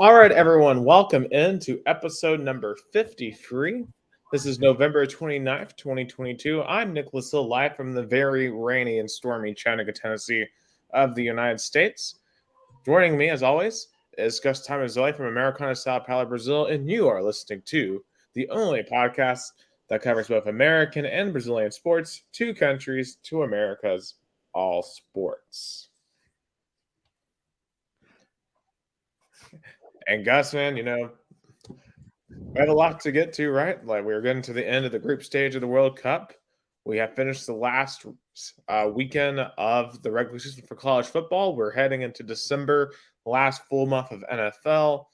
All right, everyone, welcome into episode number 53. This is November 29th, 2022. I'm Nicholas Hill, live from the very rainy and stormy Chattanooga, Tennessee of the United States. Joining me, as always, is Gustavo Tomazeli from Americana, Sao Paulo, Brazil, and you are listening to the only podcast that covers both American and Brazilian sports, two countries, two Americas, all sports. And Gus, man, we have a lot to get to, right? Like we're getting to the end of the group stage of the World Cup. We have finished the last weekend of the regular season for college football. We're heading into December, last full month of NFL.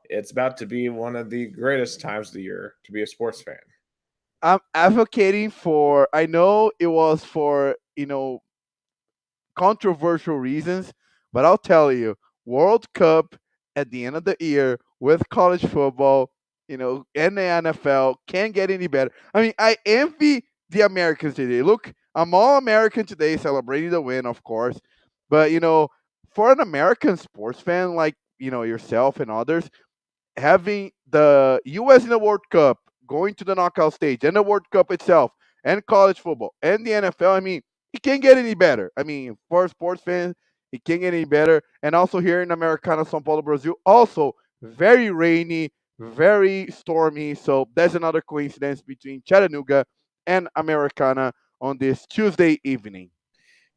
It's about to be one of the greatest times of the year to be a sports fan. I'm advocating for. I know it was for controversial reasons, but I'll tell you, World Cup at the end of the year with college football, and the NFL can't get any better. I mean, I envy the Americans today. Look, I'm all American today, celebrating the win, of course, but for an American sports fan like yourself and others, having the U.S. in the World Cup, going to the knockout stage, and the World Cup itself, and college football, and the NFL. I mean, it can't get any better. I mean, for sports fans, it can't get any better. And also here in Americana, São Paulo, Brazil, also very rainy, very stormy. So that's another coincidence between Chattanooga and Americana on this Tuesday evening.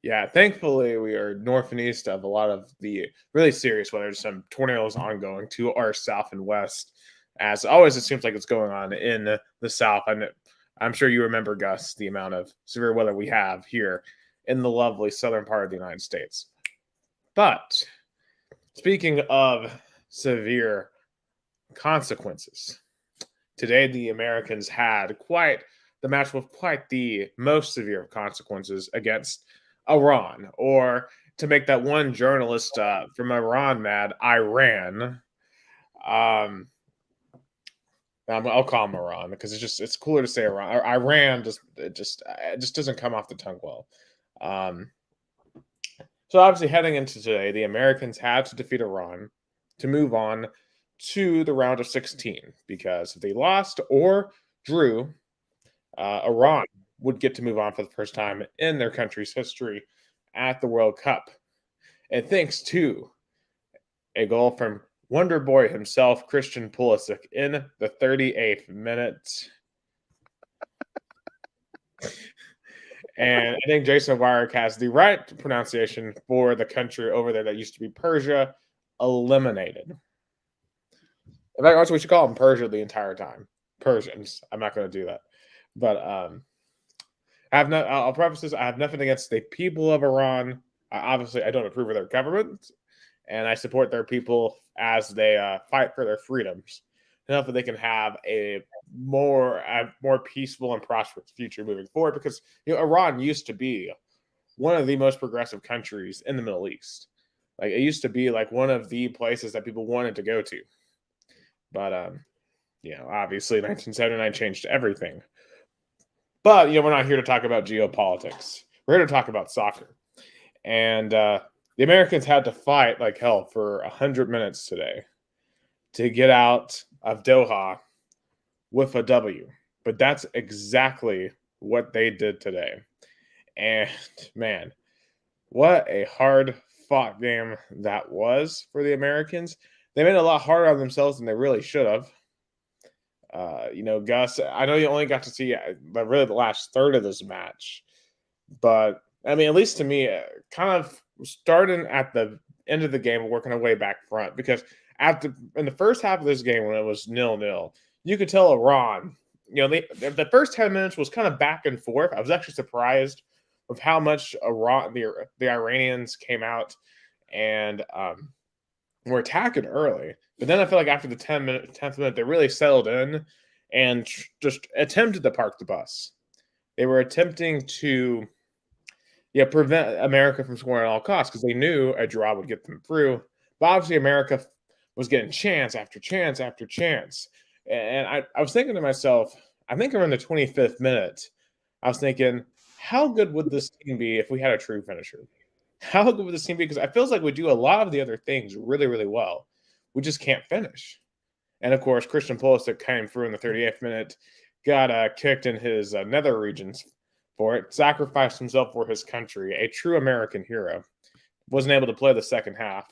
Yeah, thankfully we are north and east of a lot of the really serious weather. Some tornadoes ongoing to our south and west. As always, it seems like it's going on in the south. I'm sure you remember, Gus, the amount of severe weather we have here in the lovely southern part of the United States. But speaking of severe consequences, today the Americans had quite the match with quite the most severe consequences against Iran, or to make that one journalist from Iran mad, Iran. Um, I'll call him Iran because it's cooler to say Iran. Iran just doesn't come off the tongue well. Um, so obviously heading into today, the Americans had to defeat Iran to move on to the round of 16 because if they lost or drew, Iran would get to move on for the first time in their country's history at the World Cup. And thanks to a goal from Wonder Boy himself, Christian Pulisic, in the 38th minute. And I think Jason Wyrick has the right pronunciation for the country over there that used to be Persia, eliminated. In fact, also we should call them Persia the entire time. Persians. I'm not going to do that. But I'll preface this. I have nothing against the people of Iran. Obviously, I don't approve of their government, and I support their people as they fight for their freedoms, enough that they can have a more peaceful and prosperous future moving forward. Because Iran used to be one of the most progressive countries in the Middle East. Like it used to be like one of the places that people wanted to go to. But obviously, 1979 changed everything. But we're not here to talk about geopolitics. We're here to talk about soccer. And the Americans had to fight like hell for 100 minutes today to get out of Doha with a W. But that's exactly what they did today. And man, what a hard fought game that was for the Americans. They made it a lot harder on themselves than they really should have. Gus, I know you only got to see really the last third of this match, but I mean, at least to me, kind of starting at the end of the game, working our way back front, because in the first half of this game, when it was 0-0, you could tell Iran, the first 10 minutes was kind of back and forth. I was actually surprised with how much Iran, the Iranians came out and were attacking early. But then I feel like after the 10th minute, they really settled in and just attempted to park the bus. They were attempting to prevent America from scoring at all costs because they knew a draw would get them through. But obviously America was getting chance after chance after chance. And I was thinking to myself, I think around the 25th minute, I was thinking, how good would this team be if we had a true finisher? How good would this team be? Because it feels like we do a lot of the other things really, really well. we just can't finish. And of course, Christian Pulisic came through in the 38th minute, got kicked in his nether regions for it, sacrificed himself for his country, a true American hero. Wasn't able to play the second half.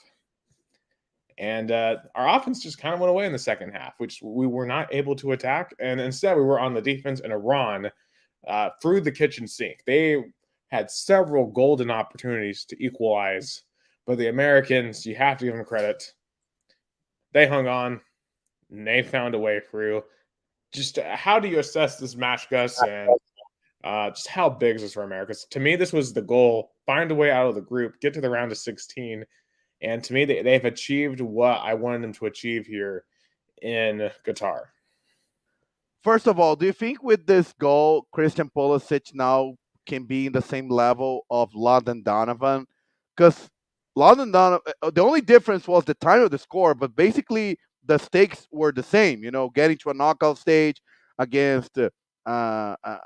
And our offense just kind of went away in the second half, which we were not able to attack. And instead, we were on the defense, and Iran through the kitchen sink. They had several golden opportunities to equalize, but the Americans, you have to give them credit. They hung on, and they found a way through. Just how do you assess this match, Gus, and just how big is this for America? To me, this was the goal: find a way out of the group, get to the round of 16. And to me, they've achieved what I wanted them to achieve here in Qatar. First of all, do you think with this goal, Christian Pulisic now can be in the same level of London Donovan? Because London Donovan, the only difference was the time of the score, but basically the stakes were the same. You know, getting to a knockout stage against a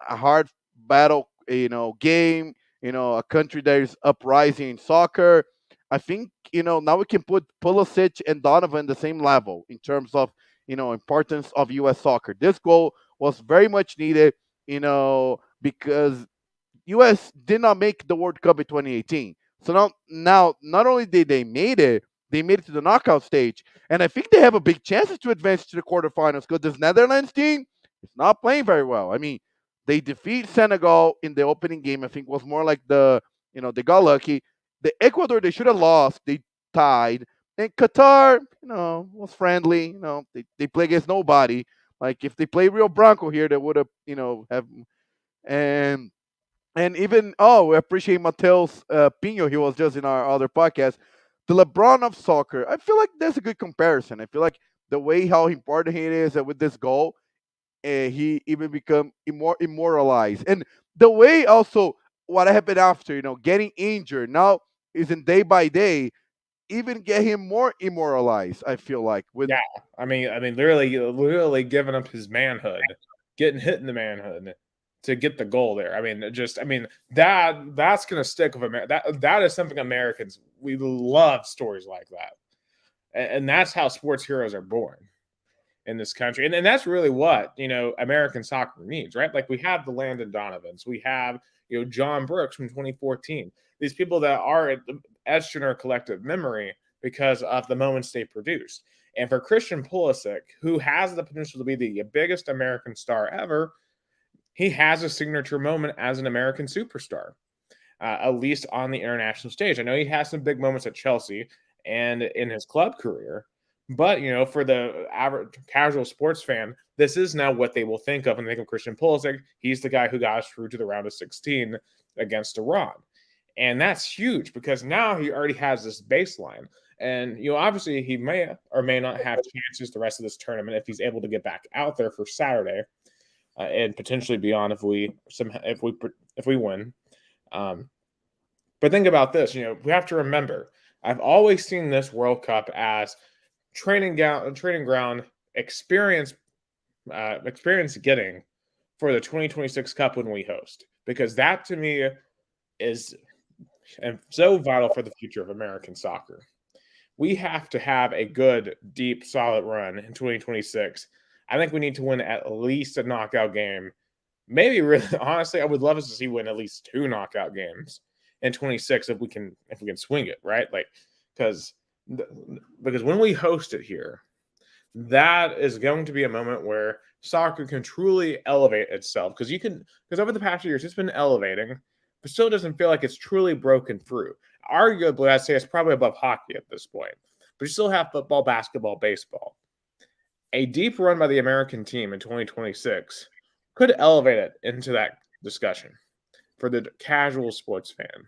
hard battle, game. A country that is uprising in soccer. I think now we can put Pulisic and Donovan the same level in terms of importance of U.S. soccer. This goal was very much needed, because U.S. did not make the World Cup in 2018. So now not only did they made it to the knockout stage, and I think they have a big chance to advance to the quarterfinals because this Netherlands team is not playing very well. I mean, they defeat Senegal in the opening game. I think was more like they got lucky. The Ecuador they should have lost. They tied. And Qatar, was friendly. They play against nobody. Like if they play Rio Branco here, they would have, have and even we appreciate Mateus Pino. He was just in our other podcast. The LeBron of soccer. I feel like that's a good comparison. I feel like the way how important he is with this goal, he even become immortalized, and the way also what happened after, getting injured now is in day by day even get him more immortalized. I feel like with Yeah, I mean, literally giving up his manhood, getting hit in the manhood to get the goal there. I mean, that's gonna stick with America. That is something Americans we love stories like that, and that's how sports heroes are born in this country, and that's really what American soccer needs, right? Like we have the Landon Donovans, we have John Brooks from 2014. These people that are etched in our collective memory because of the moments they produced. And for Christian Pulisic, who has the potential to be the biggest American star ever, he has a signature moment as an American superstar, at least on the international stage. I know he has some big moments at Chelsea and in his club career, but for the average casual sports fan, this is now what they will think of when they think of Christian Pulisic. He's the guy who got us through to the round of 16 against Iran. And that's huge because now he already has this baseline. And obviously he may or may not have chances the rest of this tournament if he's able to get back out there for Saturday and potentially beyond if we win. But think about this. We have to remember. I've always seen this World Cup as training ground experience getting for the 2026 Cup when we host, because that to me is so vital for the future of American soccer. We have to have a good, deep, solid run in 2026. I think we need to win at least a knockout game. Maybe really, honestly, I would love us to see win at least 2 knockout games in 26 if we can swing it, right? Like because when we host it here, that is going to be a moment where soccer can truly elevate itself, because over the past years it's been elevating, but still doesn't feel like it's truly broken through. Arguably, I'd say it's probably above hockey at this point, but you still have football, basketball, baseball. A deep run by the American team in 2026 could elevate it into that discussion for the casual sports fan.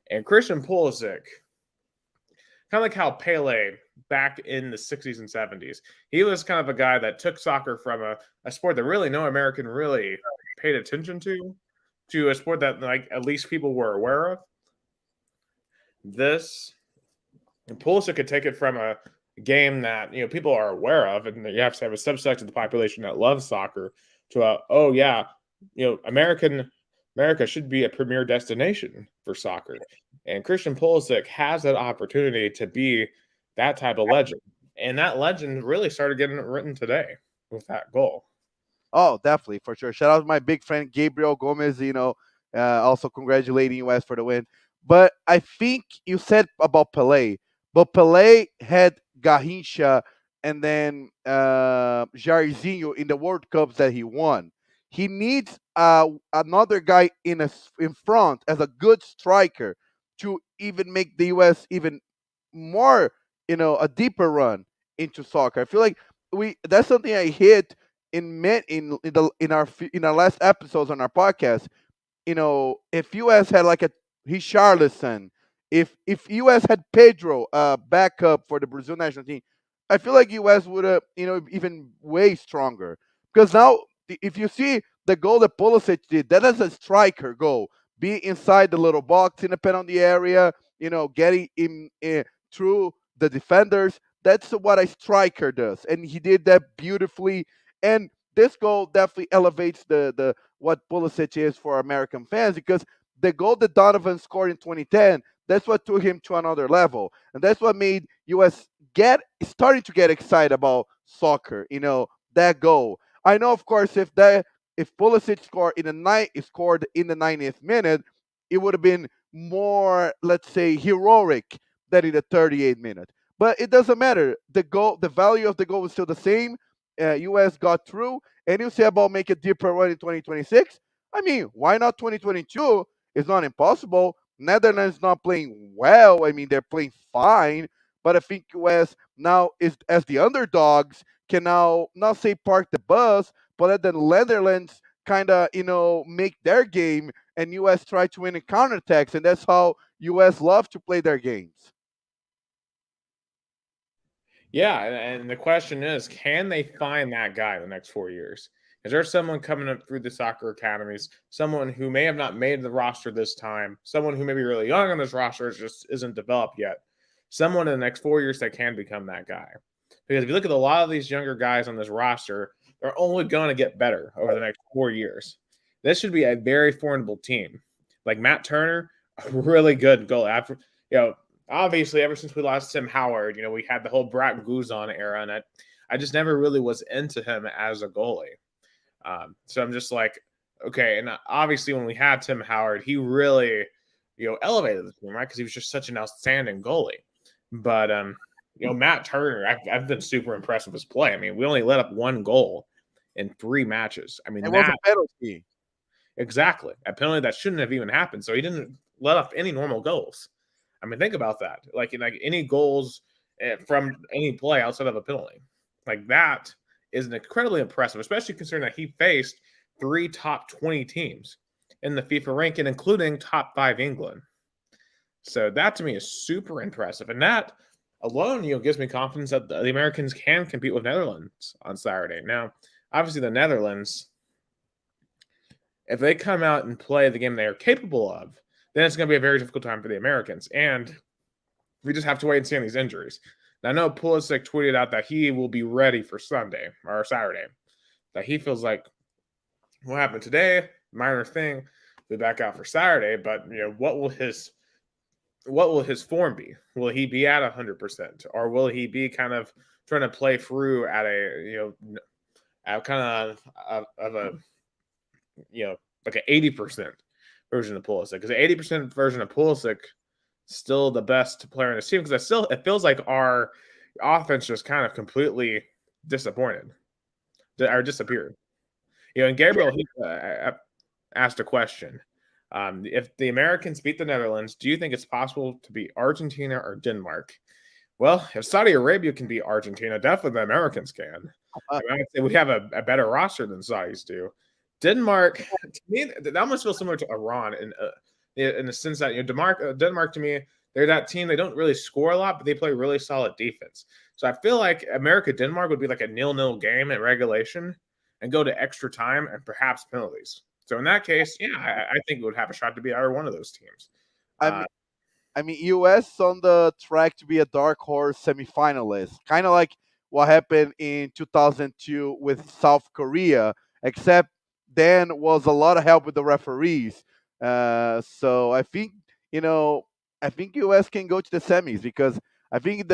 And Christian Pulisic, kind of like how Pele back in the 60s and 70s, he was kind of a guy that took soccer from a sport that really no American really paid attention to a sport that like at least people were aware of. Pulisic could take it from a game that people are aware of, and you have to have a subset of the population that loves soccer to America should be a premier destination for soccer, and Christian Pulisic has that opportunity to be that type of legend. And that legend really started getting written today with that goal. Oh, definitely, for sure. Shout out to my big friend Gabriel Gomez, also congratulating US for the win. But I think you said about Pelé, but Pelé had Garrincha and then Jairzinho in the World Cups that he won. He needs another guy in front as a good striker to even make the US even more, a deeper run into soccer. I feel like we that's something I hit in our last episodes on our podcast. If US had like a Richarlison, if US had Pedro backup for the Brazil national team, I feel like US would have even way stronger. Because now if you see the goal that Pulisic did, that is a striker goal. Be inside the little box in the penalty area, getting in through the defenders. That's what a striker does, and he did that beautifully. And this goal definitely elevates the what Pulisic is for American fans, because the goal that Donovan scored in 2010, that's what took him to another level, and that's what made US get starting to get excited about soccer. That goal. I know, of course, if Pulisic scored in the 90th minute, it would have been more, let's say, heroic than in the 38th minute. But it doesn't matter. The value of the goal is still the same. US got through, and you say about make a deeper run in 2026. I mean, why not 2022? It's not impossible. Netherlands not playing well. I mean, they're playing fine, but I think US now is as the underdogs can now not say park the bus, but let the Netherlands kind of make their game, and US try to win in counterattacks, and that's how US love to play their games. Yeah, and the question is, can they find that guy in the next 4 years? Is there someone coming up through the soccer academies, someone who may have not made the roster this time, someone who may be really young on this roster just isn't developed yet, someone in the next 4 years that can become that guy? Because if you look at a lot of these younger guys on this roster, they're only going to get better over the next 4 years. This should be a very formidable team. Like Matt Turner, a really good goal. After obviously, ever since we lost Tim Howard, we had the whole Brad Guzan era, and I just never really was into him as a goalie. So I'm just like, okay. And obviously, when we had Tim Howard, he really, elevated the team, right? Because he was just such an outstanding goalie. But Matt Turner, I've been super impressed with his play. I mean, we only let up one goal in 3 matches. I mean, It was a that penalty. exactly a penalty that shouldn't have even happened. So he didn't let up any normal goals. I mean, think about that. Like any goals from any play outside of a penalty, like that is incredibly impressive, especially considering that he faced 3 top 20 teams in the FIFA ranking, including top 5 England. So that to me is super impressive, and that alone, gives me confidence that the Americans can compete with Netherlands on Saturday. Now, obviously, the Netherlands, if they come out and play the game they are capable of, then it's going to be a very difficult time for the Americans. And we just have to wait and see on these injuries. Now, I know Pulisic tweeted out that he will be ready for Sunday or Saturday. That he feels like what happened today, minor thing, be back out for Saturday. But what will his form be? Will he be at 100%, or will he be kind of trying to play through at at kind of a like an 80% version of Pulisic? Because the 80% version of Pulisic still the best player in the team, because it feels like our offense just kind of completely disappointed or disappeared. And Gabriel he, asked a question. If the Americans beat the Netherlands, do you think it's possible to beat Argentina or Denmark? Well, if Saudi Arabia can beat Argentina, definitely the Americans can. Uh, I mean, I'd say we have a better roster than Saudis do. Denmark, to me, that almost feels similar to Iran in the sense that Denmark to me, they're that team. They don't really score a lot, but they play really solid defense. So I feel like America Denmark would be like a 0-0 game in regulation and go to extra time and perhaps penalties. So in that case, yeah, I think it would have a shot to be either one of those teams. I Uh, mean, US on the track to be a dark horse semifinalist, kind of like what happened in 2002 with South Korea, except then was a lot of help with the referees. So I think US can go to the semis, because I think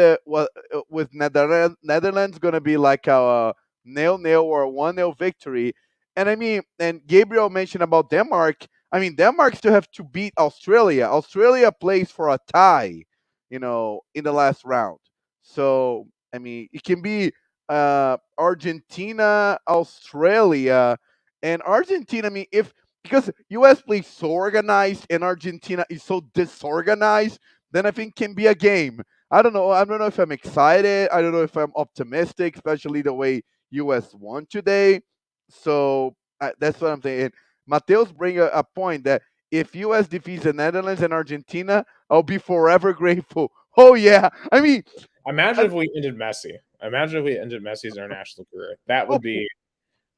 with Netherlands gonna be like a 0-0 or a 1-0 victory. And I mean, and Gabriel mentioned about Denmark. I mean, Denmark still have to beat Australia. Australia plays for a tie, in the last round. So I mean, it can be Argentina, Australia, and Argentina. I mean, if because US plays so organized and Argentina is so disorganized, then I think can be a game. I don't know. I don't know if I'm excited. I don't know if I'm optimistic, especially the way US won today. So that's what I'm saying. Mateus bring a point that if US defeats the Netherlands and Argentina, I'll be forever grateful. Oh yeah, I mean, Imagine I, if we ended Messi. Imagine if we ended Messi's international career. That would be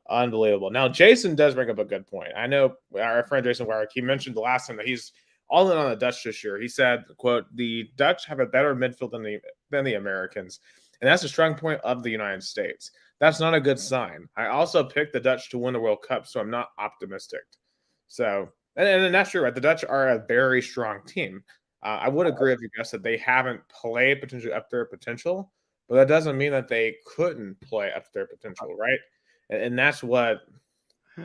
unbelievable. Now, Jason does bring up a good point. I know our friend Jason Warwick, he mentioned the last time that he's all in on the Dutch this year. He said, quote, the Dutch have a better midfield than the Americans. And that's a strong point of the United States. That's not a good sign. I also picked the Dutch to win the World Cup, so I'm not optimistic. So, and that's true, right? The Dutch are a very strong team. I would agree with you guys that they haven't played potentially up their potential, but that doesn't mean that they couldn't play up to their potential, right? And that's what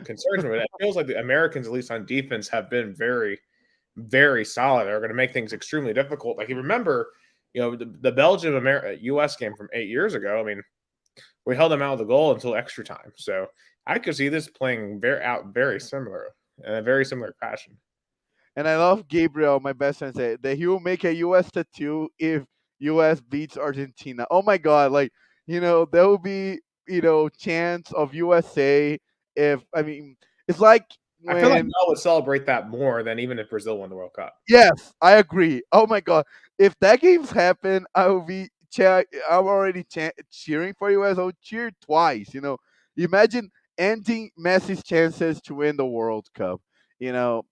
concerns me. It feels like the Americans, at least on defense, have been very, very solid. They're going to make things extremely difficult. Like you remember, the Belgium U.S. game from 8 years ago. I mean, we held them out of the goal until extra time. So I could see this playing very similar in a very similar fashion. and I love Gabriel, my best friend, said that he will make a US tattoo if US beats Argentina. Oh my god, like, there will be, chance of USA if I mean it's like I feel like when Mel would celebrate that more than even if Brazil won the World Cup. yes, I agree. Oh my god. If that games happen, I will be I'm already cheering for US. I'll cheer twice, Imagine ending Messi's chances to win the World Cup, you know.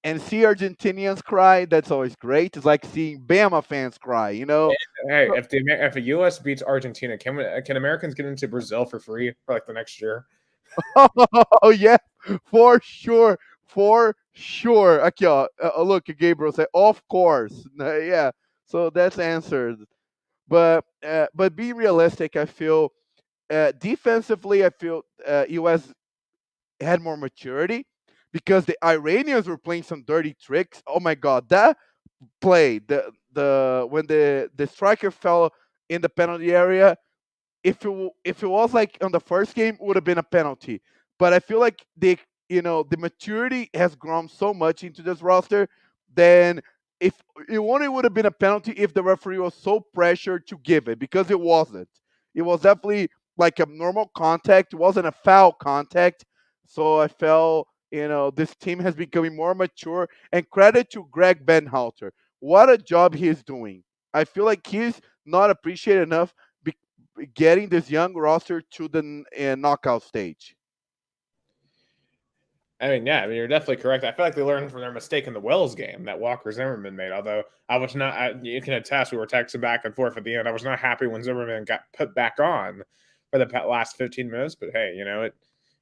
And see Argentinians cry, that's always great. It's like seeing Bama fans cry. Hey, if the U.S. beats Argentina, can Americans get into Brazil for free for like the next year? Oh yeah, for sure, for sure. Aqui, ó. Look, Gabriel said, of course. Yeah, so that's answered. But being realistic, I feel defensively, I feel US had more maturity because the Iranians were playing some dirty tricks. Oh my God, that play, the when the striker fell in the penalty area, if it was like on the first game, it would have been a penalty. But I feel like the maturity has grown so much into this roster, then if it only would have been a penalty if the referee was so pressured to give it, because it wasn't. It was definitely like a normal contact. It wasn't a foul contact. So I felt this team has becoming more mature. And credit to Greg Benhalter. What a job he is doing. I feel like he's not appreciated enough getting this young roster to the knockout stage. I mean, yeah, I mean, you're definitely correct. I feel like they learned from their mistake in the Wells game that Walker Zimmerman made. Although I was not, you can attest, we were texting back and forth at the end. I was not happy when Zimmerman got put back on for the last 15 minutes. But hey,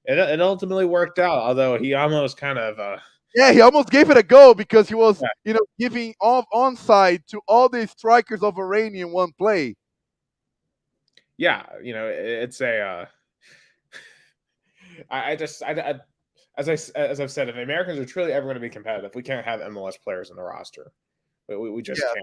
it ultimately worked out. Although he almost kind of, Yeah, he almost gave it a go because he was, yeah, giving off onside to all the strikers of Iranian in one play. yeah, it's a. I just, as I've said, if the Americans are truly ever going to be competitive, we can't have MLS players in the roster. We just Yeah.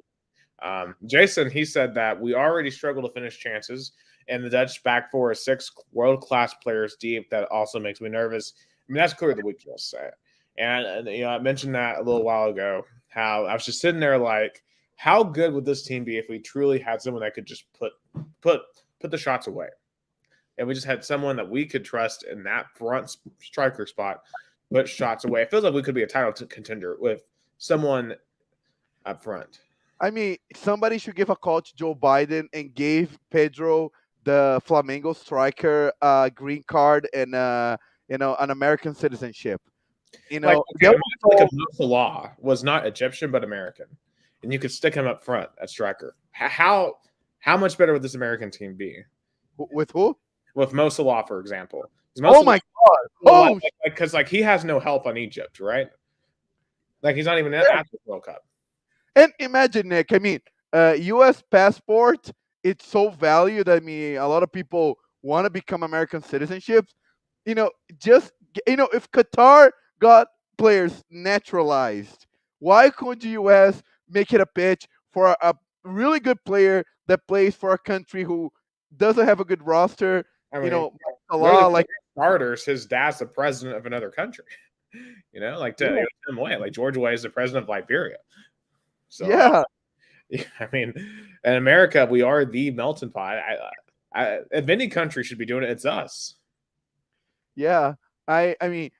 can't. Jason, he said that we already struggle to finish chances, and the Dutch back four is six world-class players deep. That also makes me nervous. I mean, that's clearly the weakness set. And I mentioned that a little while ago. How I was just sitting there like, how good would this team be if we truly had someone that could just put the shots away, and we just had someone that we could trust in that front striker spot, put shots away. It feels like we could be a title contender with someone up front. I mean, somebody should give a call to Joe Biden and gave Pedro, the Flamengo striker, a green card and an American citizenship. Like, They okay, imagine like also, if Salah was not Egyptian but American, and you could stick him up front at striker. How much better would this American team be with who? with Mo Salah, for example? Mo Oh Salah, my God! Oh, because like he has no help on Egypt, right? Like he's not even yeah. at the World Cup. And imagine, Nick. I mean, U.S. passport, it's so valued. I mean, a lot of people want to become American citizenships. You know, just if Qatar got players naturalized, why couldn't the U.S. make it a pitch for a really good player that plays for a country who doesn't have a good roster? I You mean, know, really, Allah, like starters, his dad's the president of another country. Like yeah, Tim Way, like George Way is the president of Liberia. So yeah, yeah, I mean, in America, we are the melting pot. If any country should be doing it, it's us. yeah. I mean,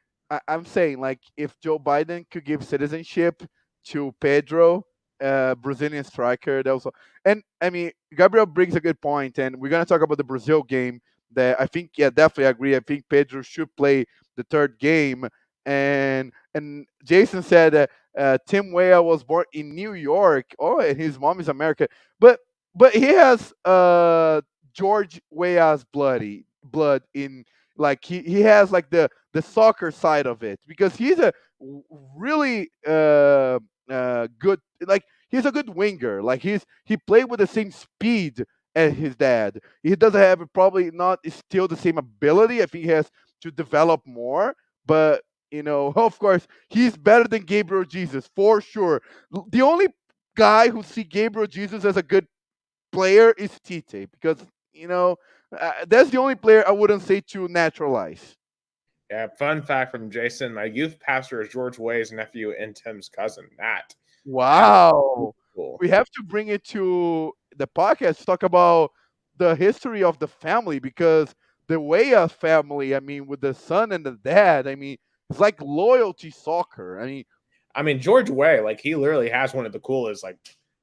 I'm saying like if Joe Biden could give citizenship to Pedro, Brazilian striker, that was, and I mean Gabriel brings a good point, and we're gonna talk about the Brazil game. That I think, yeah, definitely agree. I think Pedro should play the third game, and Jason said Tim Weah was born in New York. Oh, and his mom is American, but he has George Weah's blood in, like he has like the soccer side of it, because he's a really good, like he's a good winger, like he played with the same speed as his dad. He doesn't have, probably not still the same ability. I think he has to develop more, but of course he's better than Gabriel Jesus for sure. The only guy who see Gabriel Jesus as a good player is Tite, because that's the only player I wouldn't say to naturalize. Yeah, fun fact from Jason: my youth pastor is George Way's nephew and Tim's cousin. That is Wow. cool. We have to bring it to the podcast to talk about the history of the family, because the Weah family, I mean, with the son and the dad, I mean, it's like loyalty soccer. I mean, George Way, like he literally has one of the coolest like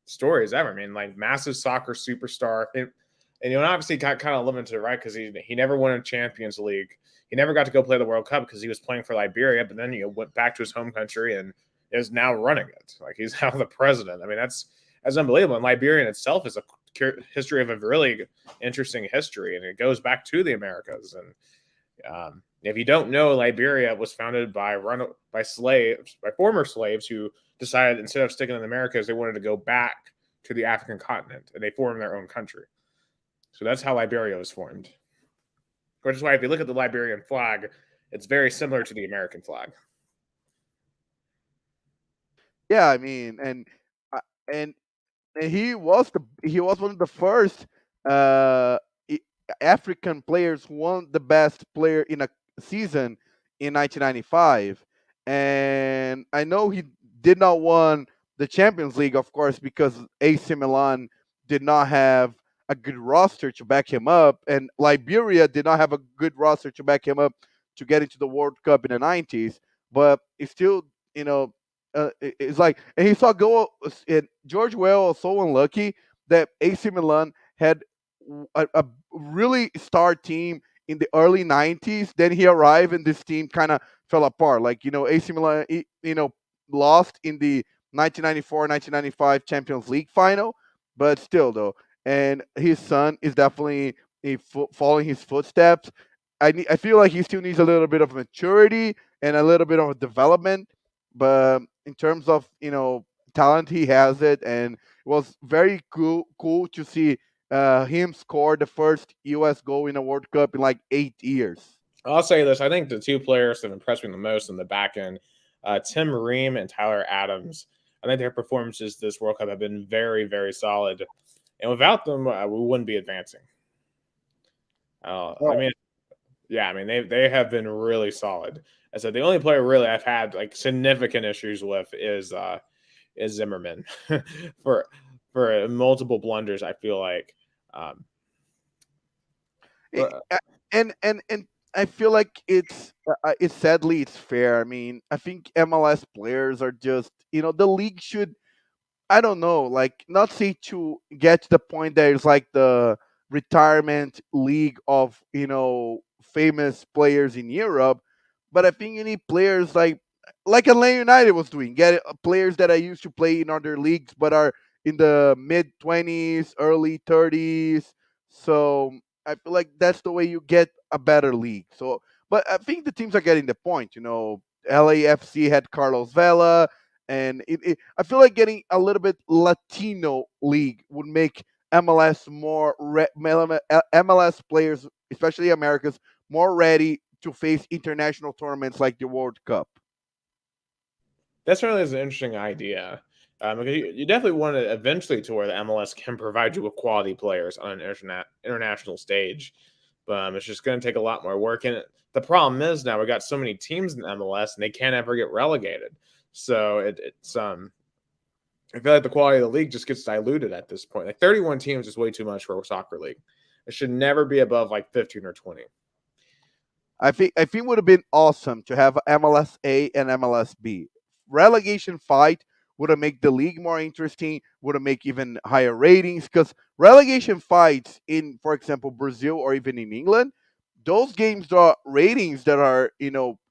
stories ever. I mean, like massive soccer superstar, and obviously got kind of limited, right? Because he never won a Champions League. He never got to go play the World Cup because he was playing for Liberia, but then went back to his home country and is now running it. Like he's now the president. I mean, that's unbelievable. And Liberia in itself is a history of a really interesting history, and it goes back to the Americas. And if you don't know, Liberia was founded by slaves, by former slaves who decided instead of sticking in the Americas, they wanted to go back to the African continent, and they formed their own country. So that's how Liberia was formed. Which is why, if you look at the Liberian flag, it's very similar to the American flag. yeah, I mean, uh, and and he was one of the first uh, i- African players who won the best player in a season in 1995. And I know he did not won the Champions League, of course, because AC Milan did not have a good roster to back him up, and Liberia did not have a good roster to back him up to get into the World Cup in the 90s. But it's still, you know, it's like, and he saw go. And George Weah was so unlucky that AC Milan had a really star team in the early 90s. Then he arrived and this team kind of fell apart. Like, AC Milan, lost in the 1994-1995 Champions League final, but still though. And his son is definitely following his footsteps. I feel like he still needs a little bit of maturity and a little bit of development, but in terms of talent, he has it, and it was very cool to see him score the first U.S. goal in a World Cup in like 8 years. I'll say this: I think the two players that have impressed me the most in the back end, Tim Ream and Tyler Adams. I think their performances this World Cup have been very, very solid, and without them, we wouldn't be advancing. I mean, yeah, I mean they have been really solid. I said the only player really I've had like significant issues with is Zimmerman for multiple blunders. I feel like, um, Eh, but and I feel like it's sadly it's fair. I mean, I think MLS players are just, the league should, I don't know, like not say to get to the point that it's like the retirement league of famous players in Europe, but I think you need players like Atlanta United was doing, get players that I used to play in other leagues but are in the mid 20s, early 30s. So I feel like that's the way you get a better league. So, but I think the teams are getting the point. LAFC had Carlos Vela, and I feel like getting a little bit Latino league would make MLS MLS players, especially Americans, more ready to face international tournaments like the World Cup. That certainly is an interesting idea. Because you definitely want it eventually to where the MLS can provide you with quality players on an international stage. But it's just going to take a lot more work. And the problem is now we got so many teams in MLS and they can't ever get relegated. So it's I feel like the quality of the league just gets diluted at this point. Like 31 teams is way too much for a soccer league. It should never be above like 15 or 20. I think would have been awesome to have MLS A and MLS B. Relegation fight would have made the league more interesting, would have make even higher ratings because relegation fights in, for example, Brazil or even in England, those games draw ratings that are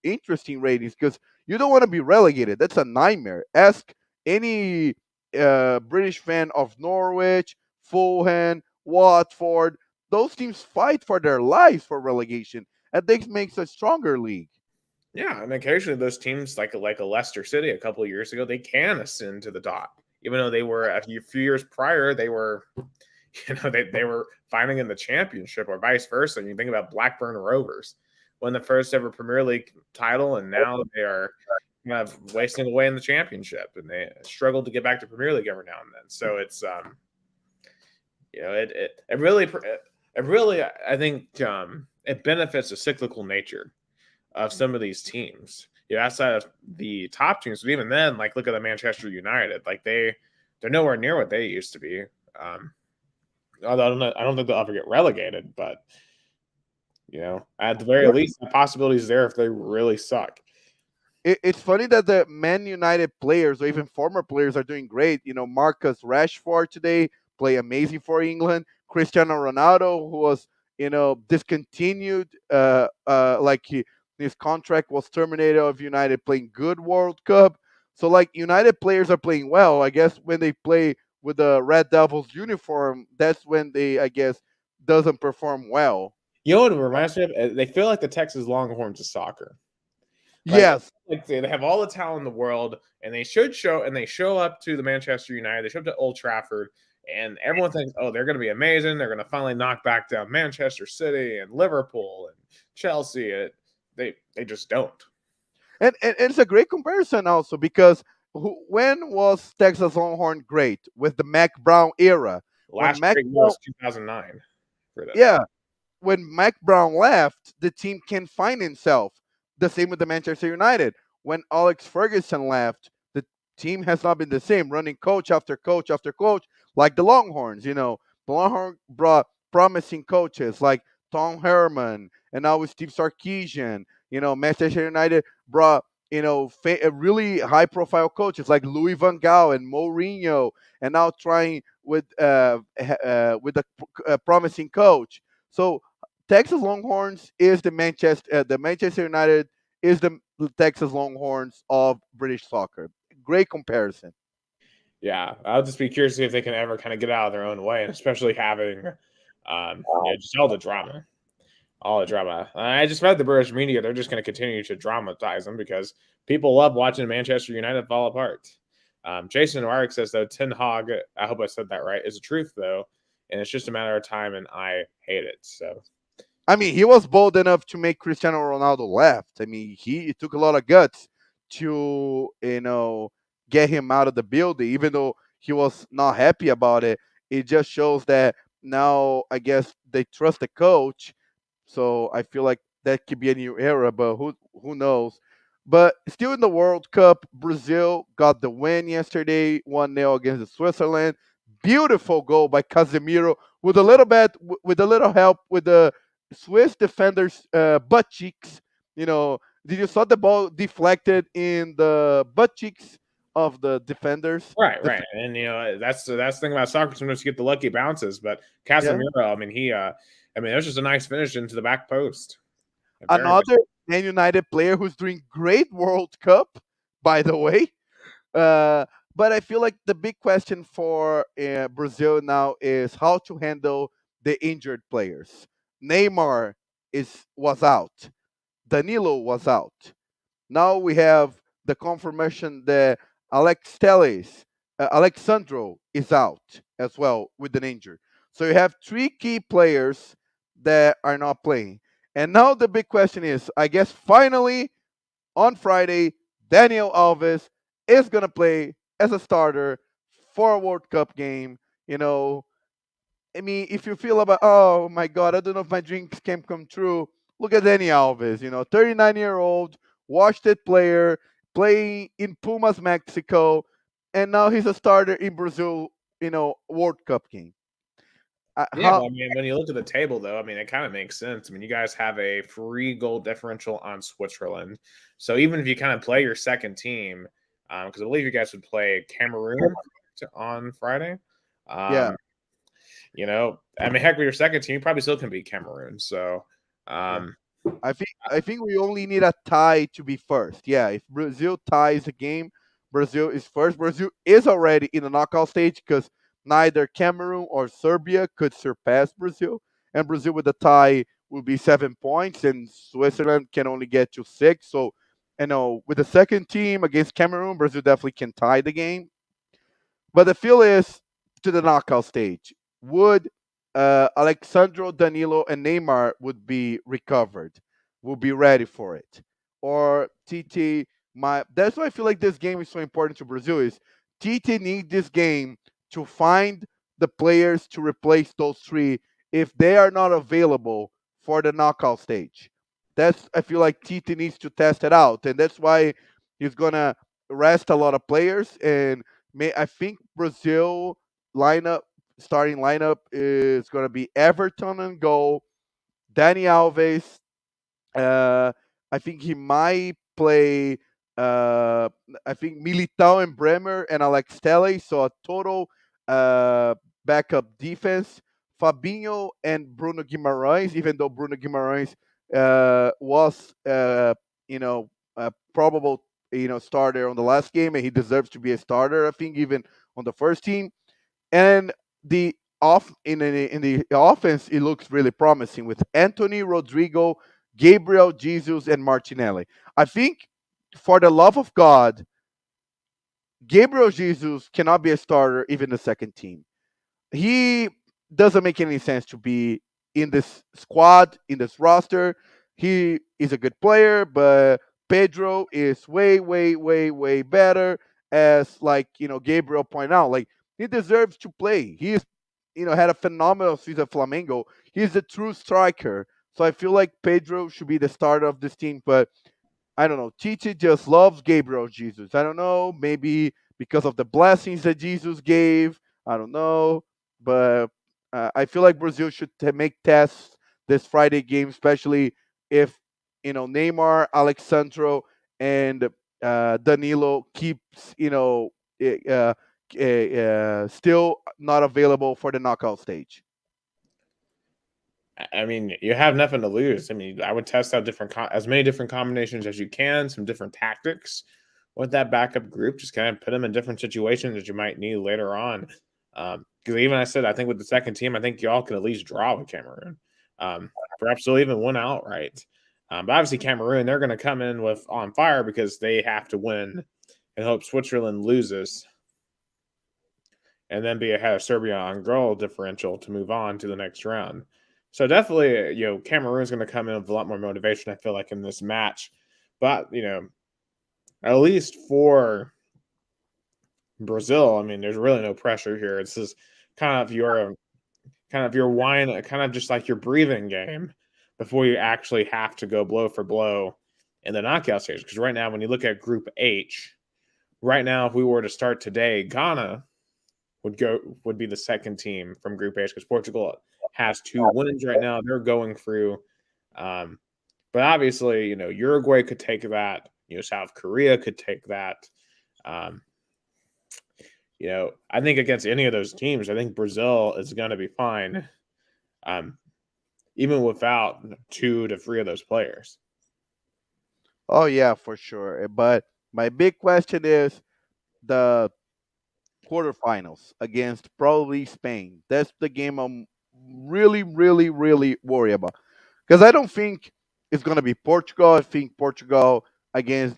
interesting ratings because you don't want to be relegated. That's a nightmare. Ask any British fan of Norwich, Fulham, Watford. Those teams fight for their lives for relegation, and this makes a stronger league. Yeah, and occasionally those teams like a Leicester City a couple of years ago, they can ascend to the top. Even though they were few years prior, they were they were fighting in the championship or vice versa. And you think about Blackburn Rovers, won the first ever Premier League title, and now they are kind of wasting away in the championship, and they struggle to get back to Premier League every now and then. So it's it really I think it benefits the cyclical nature of some of these teams. Outside of the top teams, but even then, like look at the Manchester United, like they're nowhere near what they used to be. Although I don't think they'll ever get relegated, but at the very least, the possibility is there if they really suck. It's funny that the Man United players or even former players are doing great. Marcus Rashford today play amazing for England. Cristiano Ronaldo, who was discontinued, his contract was terminated of United, playing good World Cup. So like United players are playing well. I guess when they play with the Red Devils uniform, that's when they, I guess, doesn't perform well. You know what it reminds me of? They feel like the Texas Longhorns of soccer. Like, Yes, they have all the talent in the world, and they show up to the Manchester United. They show up to Old Trafford, and everyone thinks, oh, they're going to be amazing. They're going to finally knock back down Manchester City and Liverpool and Chelsea. They just don't. and it's a great comparison also because when was Texas Longhorn great? With the Mac Brown era. When Last Mac great year Brown, was 2009 for them. yeah, when Mac Brown left, the team can find himself. The same with the Manchester United. When Alex Ferguson left, the team has not been the same, running coach after coach after coach, like the Longhorns. The Longhorns brought promising coaches like Tom Herman and now with Steve Sarkisian. Manchester United brought really high profile coaches like Louis Van Gaal and Mourinho, and now trying with a promising coach. So Texas Longhorns is the Manchester United is the Texas Longhorns of British soccer. Great comparison. Yeah, I'll just be curious to see if they can ever kind of get out of their own way, and especially having, just all the drama. All the drama. I just read the British media; they're just going to continue to dramatize them because people love watching Manchester United fall apart. Jason Warwick says though Ten Hag, I hope I said that right, is the truth though, and it's just a matter of time, and I hate it. So I mean, he was bold enough to make Cristiano Ronaldo left. I mean, it took a lot of guts to get him out of the building, even though he was not happy about it. It just shows that now I guess they trust the coach. So I feel like that could be a new era, but who knows? But still in the World Cup, Brazil got the win yesterday, 1-0 against Switzerland. Beautiful goal by Casemiro with a little help with the Swiss defenders' butt cheeks. Did you saw the ball deflected in the butt cheeks of the defenders? right, The, right, and that's the thing about soccer. Sometimes you get the lucky bounces, but yeah. Casemiro, I mean, it was just a nice finish into the back post. A very nice. Another Man United player who's doing great World Cup, by the way. Uh, but I feel like the big question for Brazil now is how to handle the injured players. Neymar was out. Danilo was out. Now we have the confirmation that Alex Telles, Alexandro is out as well with an injury. So you have three key players that are not playing. And now the big question is, I guess finally on Friday, Daniel Alves is going to play as a starter for a World Cup game. You know, I mean, if you feel about, oh my God, I don't know if my dreams can come true, look at Dani Alves, 39-year-old, washed it player, playing in Pumas, Mexico, and now he's a starter in Brazil, World Cup game. Yeah, How? but I mean, when you look at the table, though, I mean, it kind of makes sense. I mean, you guys have a free goal differential on Switzerland, so even if you kind of play your second team, because I believe you guys would play Cameroon on Friday, Yeah, um, I mean, heck, with your second team, you probably still can beat Cameroon. So, yeah. um, I think we only need a tie to be first. Yeah, if Brazil ties the game, Brazil is first. Brazil is already in the knockout stage because neither Cameroon or Serbia could surpass Brazil. And Brazil with a tie will be 7 points, and Switzerland can only get to six. So, with the second team against Cameroon, Brazil definitely can tie the game. But the feel is to the knockout stage. Would Alexandro, Danilo, and Neymar would be recovered? Would be ready for it? Or TT? That's why I feel like this game is so important to Brazil. Is TT need this game to find the players to replace those three if they are not available for the knockout stage. That's I feel like TT needs to test it out, and that's why he's gonna rest a lot of players and I think Brazil lineup starting lineup is going to be Everton and goal. Dani Alves. Uh, I think he might play. Uh, I think Militao and Bremer and Alex Telles. So a total backup defense. Fabinho and Bruno Guimarães. Even though Bruno Guimarães was you know a probable starter on the last game, and he deserves to be a starter. I think even on the first team. And the off in the offense, it looks really promising with Anthony, Rodrigo, Gabriel, Jesus, and Martinelli. I think, for the love of God, Gabriel Jesus cannot be a starter even the second team. He doesn't make any sense to be in this squad, in this roster. He is a good player, but Pedro is way, way, way, way better. As Gabriel pointed out, like he deserves to play. He is, had a phenomenal season at Flamengo. He's a true striker. So I feel like Pedro should be the starter of this team, but I don't know. Tite just loves Gabriel Jesus. I don't know. Maybe because of the blessings that Jesus gave. I don't know. But I feel like Brazil should make tests this Friday game, especially if Neymar, Alexandro, and Danilo keeps still not available for the knockout stage. I mean, you have nothing to lose. I mean, I would test out as many different combinations as you can, some different tactics with that backup group. Just kind of put them in different situations that you might need later on. Because even I said, I think with the second team, I think y'all can at least draw with Cameroon. Perhaps they'll even win outright. But obviously, Cameroon, they're going to come in with on fire because they have to win and hope Switzerland loses and then be ahead of Serbia on goal differential to move on to the next round. So definitely, Cameroon's going to come in with a lot more motivation. I feel like in this match, but at least for Brazil, I mean, there's really no pressure here. It's just kind of your wine, kind of just like your breathing game before you actually have to go blow for blow in the knockout stage. Because right now, when you look at Group H, right now, if we were to start today, Ghana would be the second team from Group H because Portugal has two wins right now. They're going through, but obviously, Uruguay could take that. South Korea could take that. Um, I think against any of those teams, I think Brazil is going to be fine, um, even without 2 to 3 of those players. Oh yeah, for sure. But my big question is the quarterfinals against probably Spain. That's the game I'm really, really, really worried about. Because I don't think it's going to be Portugal. I think Portugal against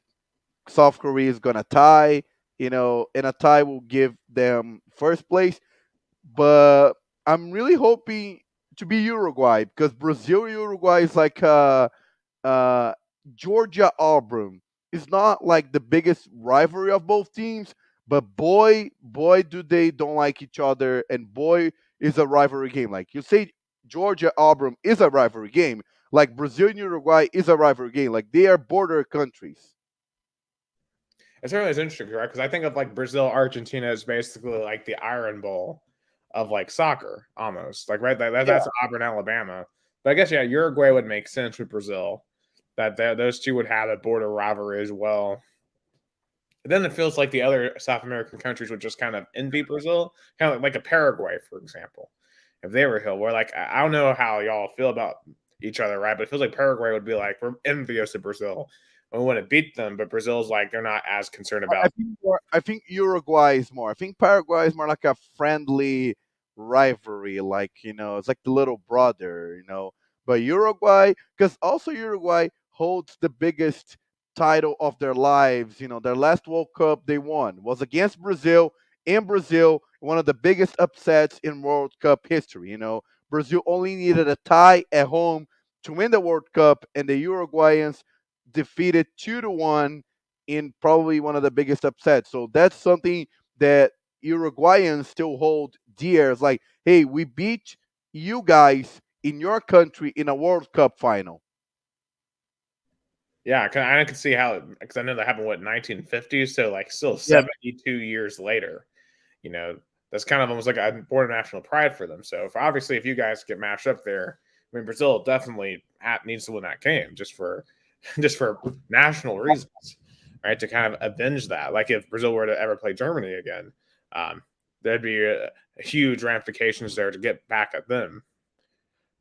South Korea is going to tie. and a tie will give them first place. But I'm really hoping to be Uruguay because Brazil Uruguay is like uh, Georgia Auburn. It's not like the biggest rivalry of both teams, but boy, do they don't like each other, and boy, is a rivalry game. Like you say, Georgia Auburn is a rivalry game. Like Brazil and Uruguay is a rivalry game. Like they are border countries. It certainly is interesting, right? Because I think of like Brazil, Argentina as basically like the Iron Bowl of like soccer, almost like right. That's Auburn, Alabama. But I guess yeah, Uruguay would make sense with Brazil. That those two would have a border rivalry as well. And then it feels like the other South American countries would just kind of envy Brazil, kind of like a Paraguay, for example. If they were here, we're like, I don't know how y'all feel about each other, right? But it feels like Paraguay would be like, we're envious of Brazil. We want to beat them, but Brazil's like, they're not as concerned I about. think I think Uruguay is more. I think Paraguay is more like a friendly rivalry, like it's like the little brother. But Uruguay, because also Uruguay holds the biggest title of their lives. Their last World Cup they won was against Brazil in Brazil, one of the biggest upsets in World Cup history. Brazil only needed a tie at home to win the World Cup, and the Uruguayans defeated 2-1 in probably one of the biggest upsets. So that's something that Uruguayans still hold dear. It's like, hey, we beat you guys in your country in a World Cup final. Yeah, I can see how, because I know that happened, what, 1950s? So, like, still Yeah, 72 years later, you know, that's kind of almost like a born national pride for them. So, obviously, if you guys get matched up there, I mean, Brazil definitely needs to win that game just for just for national reasons, right? To kind of avenge that. Like if Brazil were to ever play Germany again, um, there'd be huge ramifications there to get back at them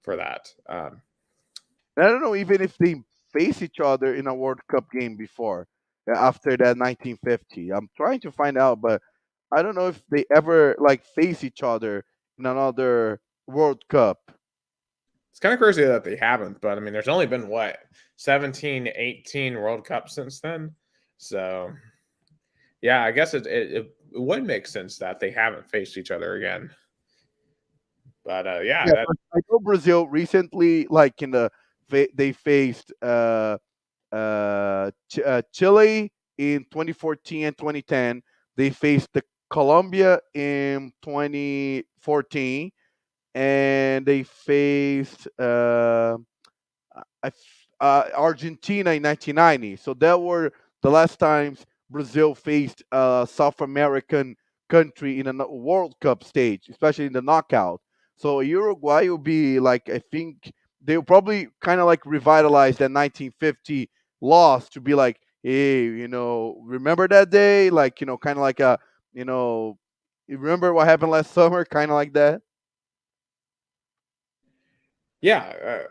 for that. I don't know even if they face each other in a World Cup game before after that 1950. I'm trying to find out, but I don't know if they ever like face each other in another World Cup. It's kind of crazy that they haven't, but I mean, there's only been what 17, 18 World Cups since then. So yeah, I guess it would make sense that they haven't faced each other again. But yeah, Yeah, but I know Brazil recently, like they faced Chile in 2014 and 2010. They faced the Colombia in 2014, and they faced Argentina in 1990. So that were the last times Brazil faced a South American country in a World Cup stage, especially in the knockout. So Uruguay will be like, I think they'll probably kind of like revitalize that 1950 loss to be like, hey, remember that day? Like, kind of like you know, you remember what happened last summer? Kind of like that. yeah,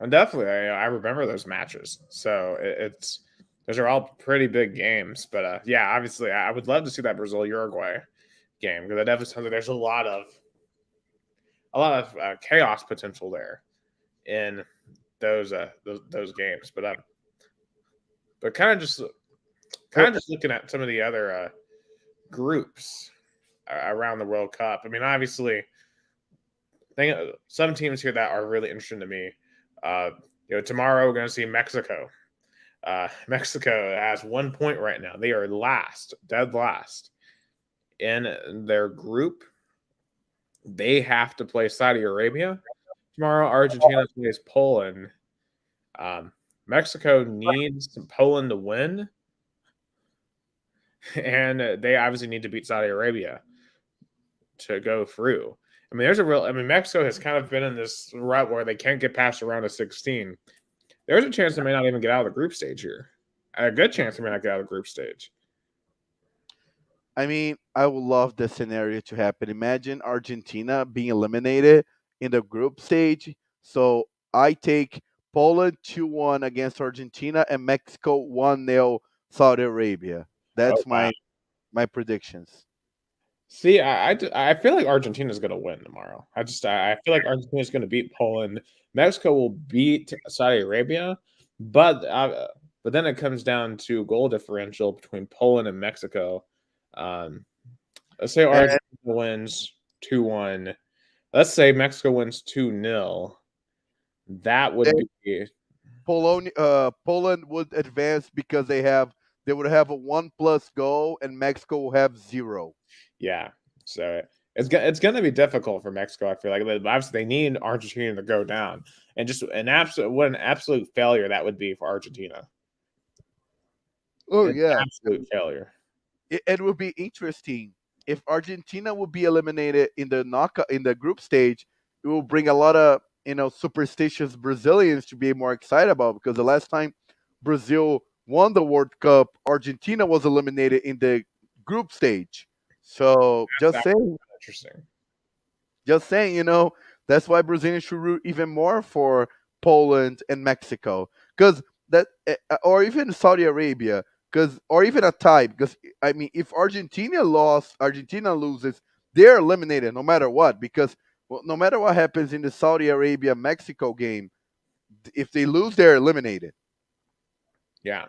definitely. I remember those matches. So it's those are all pretty big games. But yeah, obviously, I would love to see that Brazil Uruguay game because I definitely sounds like there's a lot of chaos potential there in those games. But Uh, kind of just looking at some of the other groups around the World Cup. I mean, obviously, some teams here that are really interesting to me. Uh, tomorrow we're going to see Mexico. Mexico has 1 point right now. They are last, dead last in their group. They have to play Saudi Arabia tomorrow. Argentina plays Poland. Um, Mexico needs Poland to win, and they obviously need to beat Saudi Arabia to go through. I mean, Mexico has kind of been in this rut where they can't get past the round of 16. There's a chance they may not even get out of the group stage here. A good chance they may not get out of the group stage. I mean, I would love the scenario to happen. Imagine Argentina being eliminated in the group stage. So I take Poland 2-1 against Argentina and Mexico 1-0 Saudi Arabia. Oh That's wow! my predictions. See, I feel like Argentina's going to win tomorrow. I feel like Argentina's going to beat Poland. Mexico will beat Saudi Arabia, but But then it comes down to goal differential between Poland and Mexico. Um, let's say And Argentina wins 2-1. Let's say Mexico wins 2-0. That would then be Poland would advance because they would have a 1+ goal, and Mexico will have 0. yeah. So it's gonna be difficult for Mexico. I feel like obviously they need Argentina to go down, and just an absolute failure that would be for Argentina. Oh An yeah, absolute failure. it would be interesting if Argentina would be eliminated in the knockout in the group stage. It will bring a lot of superstitious Brazilians to be more excited about, because the last time Brazil won the World Cup, Argentina was eliminated in the group stage. So That's actually interesting. just saying, that's why Brazilians should root even more for Poland and Mexico, because or even Saudi Arabia, or even a tie. Because I mean, if Argentina loses, they're eliminated no matter what. Because well, no matter what happens in the Saudi Arabia Mexico game, if they lose, they're eliminated. Yeah.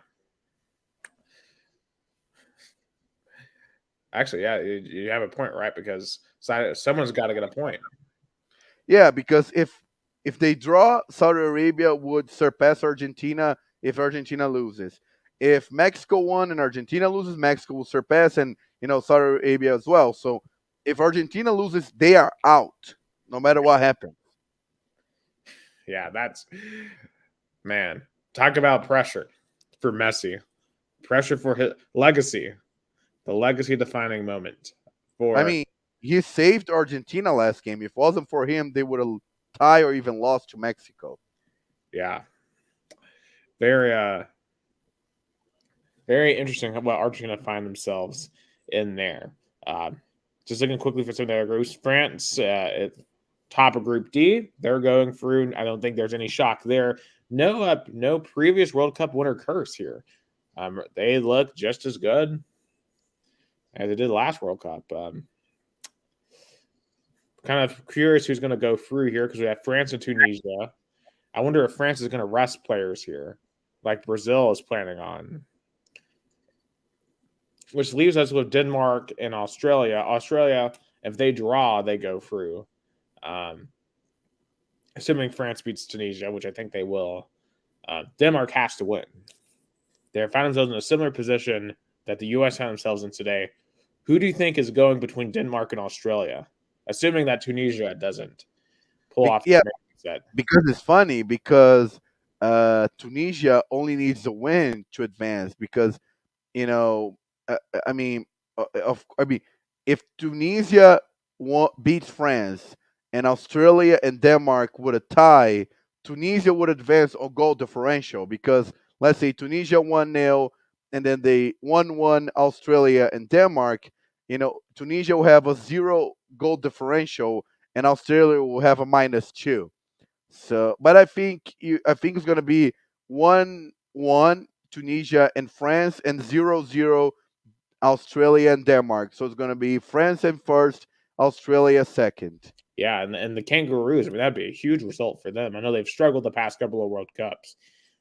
Actually, yeah, you have a point, right? Because someone's got to get a point. Yeah, because if they draw, Saudi Arabia would surpass Argentina if Argentina loses. If Mexico won and Argentina loses, Mexico will surpass, and Saudi Arabia as well. So if Argentina loses, they are out, no matter what happens. Yeah, that's man. Talk about pressure for Messi, pressure for his legacy, the legacy defining moment I for mean, he saved Argentina last game. If it wasn't for him, they would have tied or even lost to Mexico. yeah, very very interesting what Argentina find themselves in there. Um, just looking quickly for some of the other groups, France at top of Group D, they're going through. I don't think there's any shock there. No previous World Cup winner curse here. They look just as good as they did last World Cup. Kind of curious who's going to go through here because we have France and Tunisia. I wonder if France is going to rest players here, like Brazil is planning on, which leaves us with Denmark and Australia. Australia, if they draw, they go through. Um, assuming France beats Tunisia, which I think they will. Denmark has to win. They found themselves in a similar position that the U.S. found themselves in today. Who do you think is going between Denmark and Australia? Assuming that Tunisia doesn't pull off Yeah, the set. because it's funny because Tunisia only needs a win to advance, because you know, I mean, I mean, if Tunisia beats France and Australia and Denmark would a tie, Tunisia would advance on goal differential, because let's say Tunisia 1-0 and then they 1-1 Australia and Denmark, Tunisia will have a 0 goal differential and Australia will have a -2. So, but I think it's gonna be 1-1 Tunisia and France, and 0-0 Australia and Denmark. So it's gonna be France in first, Australia second. Yeah, and the Kangaroos, I mean, that'd be a huge result for them. I know they've struggled the past couple of World Cups,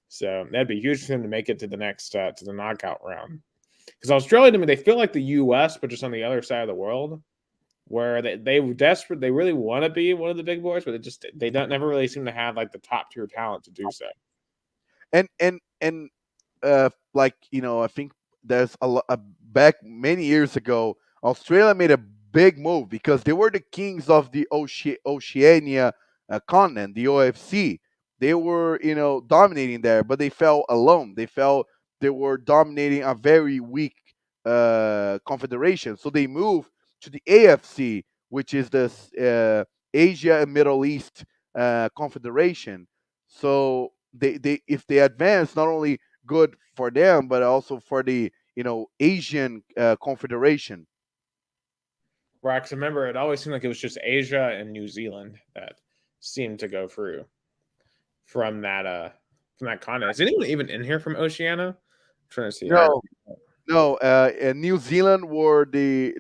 so that'd be huge for them to make it to the next to the knockout round. Because Australia, to me, they feel like the U.S., but just on the other side of the world, where they desperate, they really want to be one of the big boys, but they don't never really seem to have like the top tier talent to do so. And like I think there's back many years ago, Australia made a big move because they were the kings of the Oceania continent, the OFC. They were dominating there, but they fell alone. They felt they were dominating a very weak confederation, so they moved to the AFC, which is the Asia and Middle East confederation. So they if they advance, not only good for them but also for the Asian confederation. Right, 'cause remember, it always seemed like it was just Asia and New Zealand that seemed to go through from that continent. Is anyone even in here from Oceania? I'm trying to see. No, no. New Zealand were they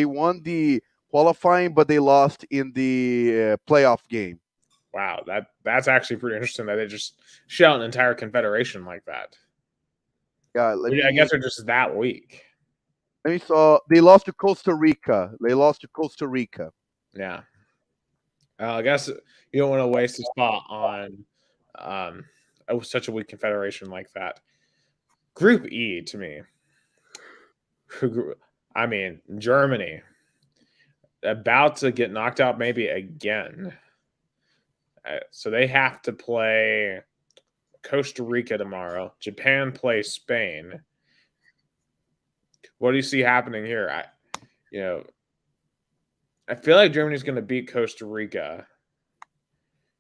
won the qualifying, but they lost in the playoff game. Wow, that's actually pretty interesting that they just shell an entire confederation like that. Yeah, I guess they're just that weak. let me saw they lost to Costa Rica. They lost to Costa Rica. Yeah. I guess you don't want to waste a spot on um, such a weak confederation like that. Group E to me. I mean, Germany about to get knocked out maybe again. So they have to play Costa Rica tomorrow. Japan plays Spain. What do you see happening here? I feel like Germany's going to beat Costa Rica.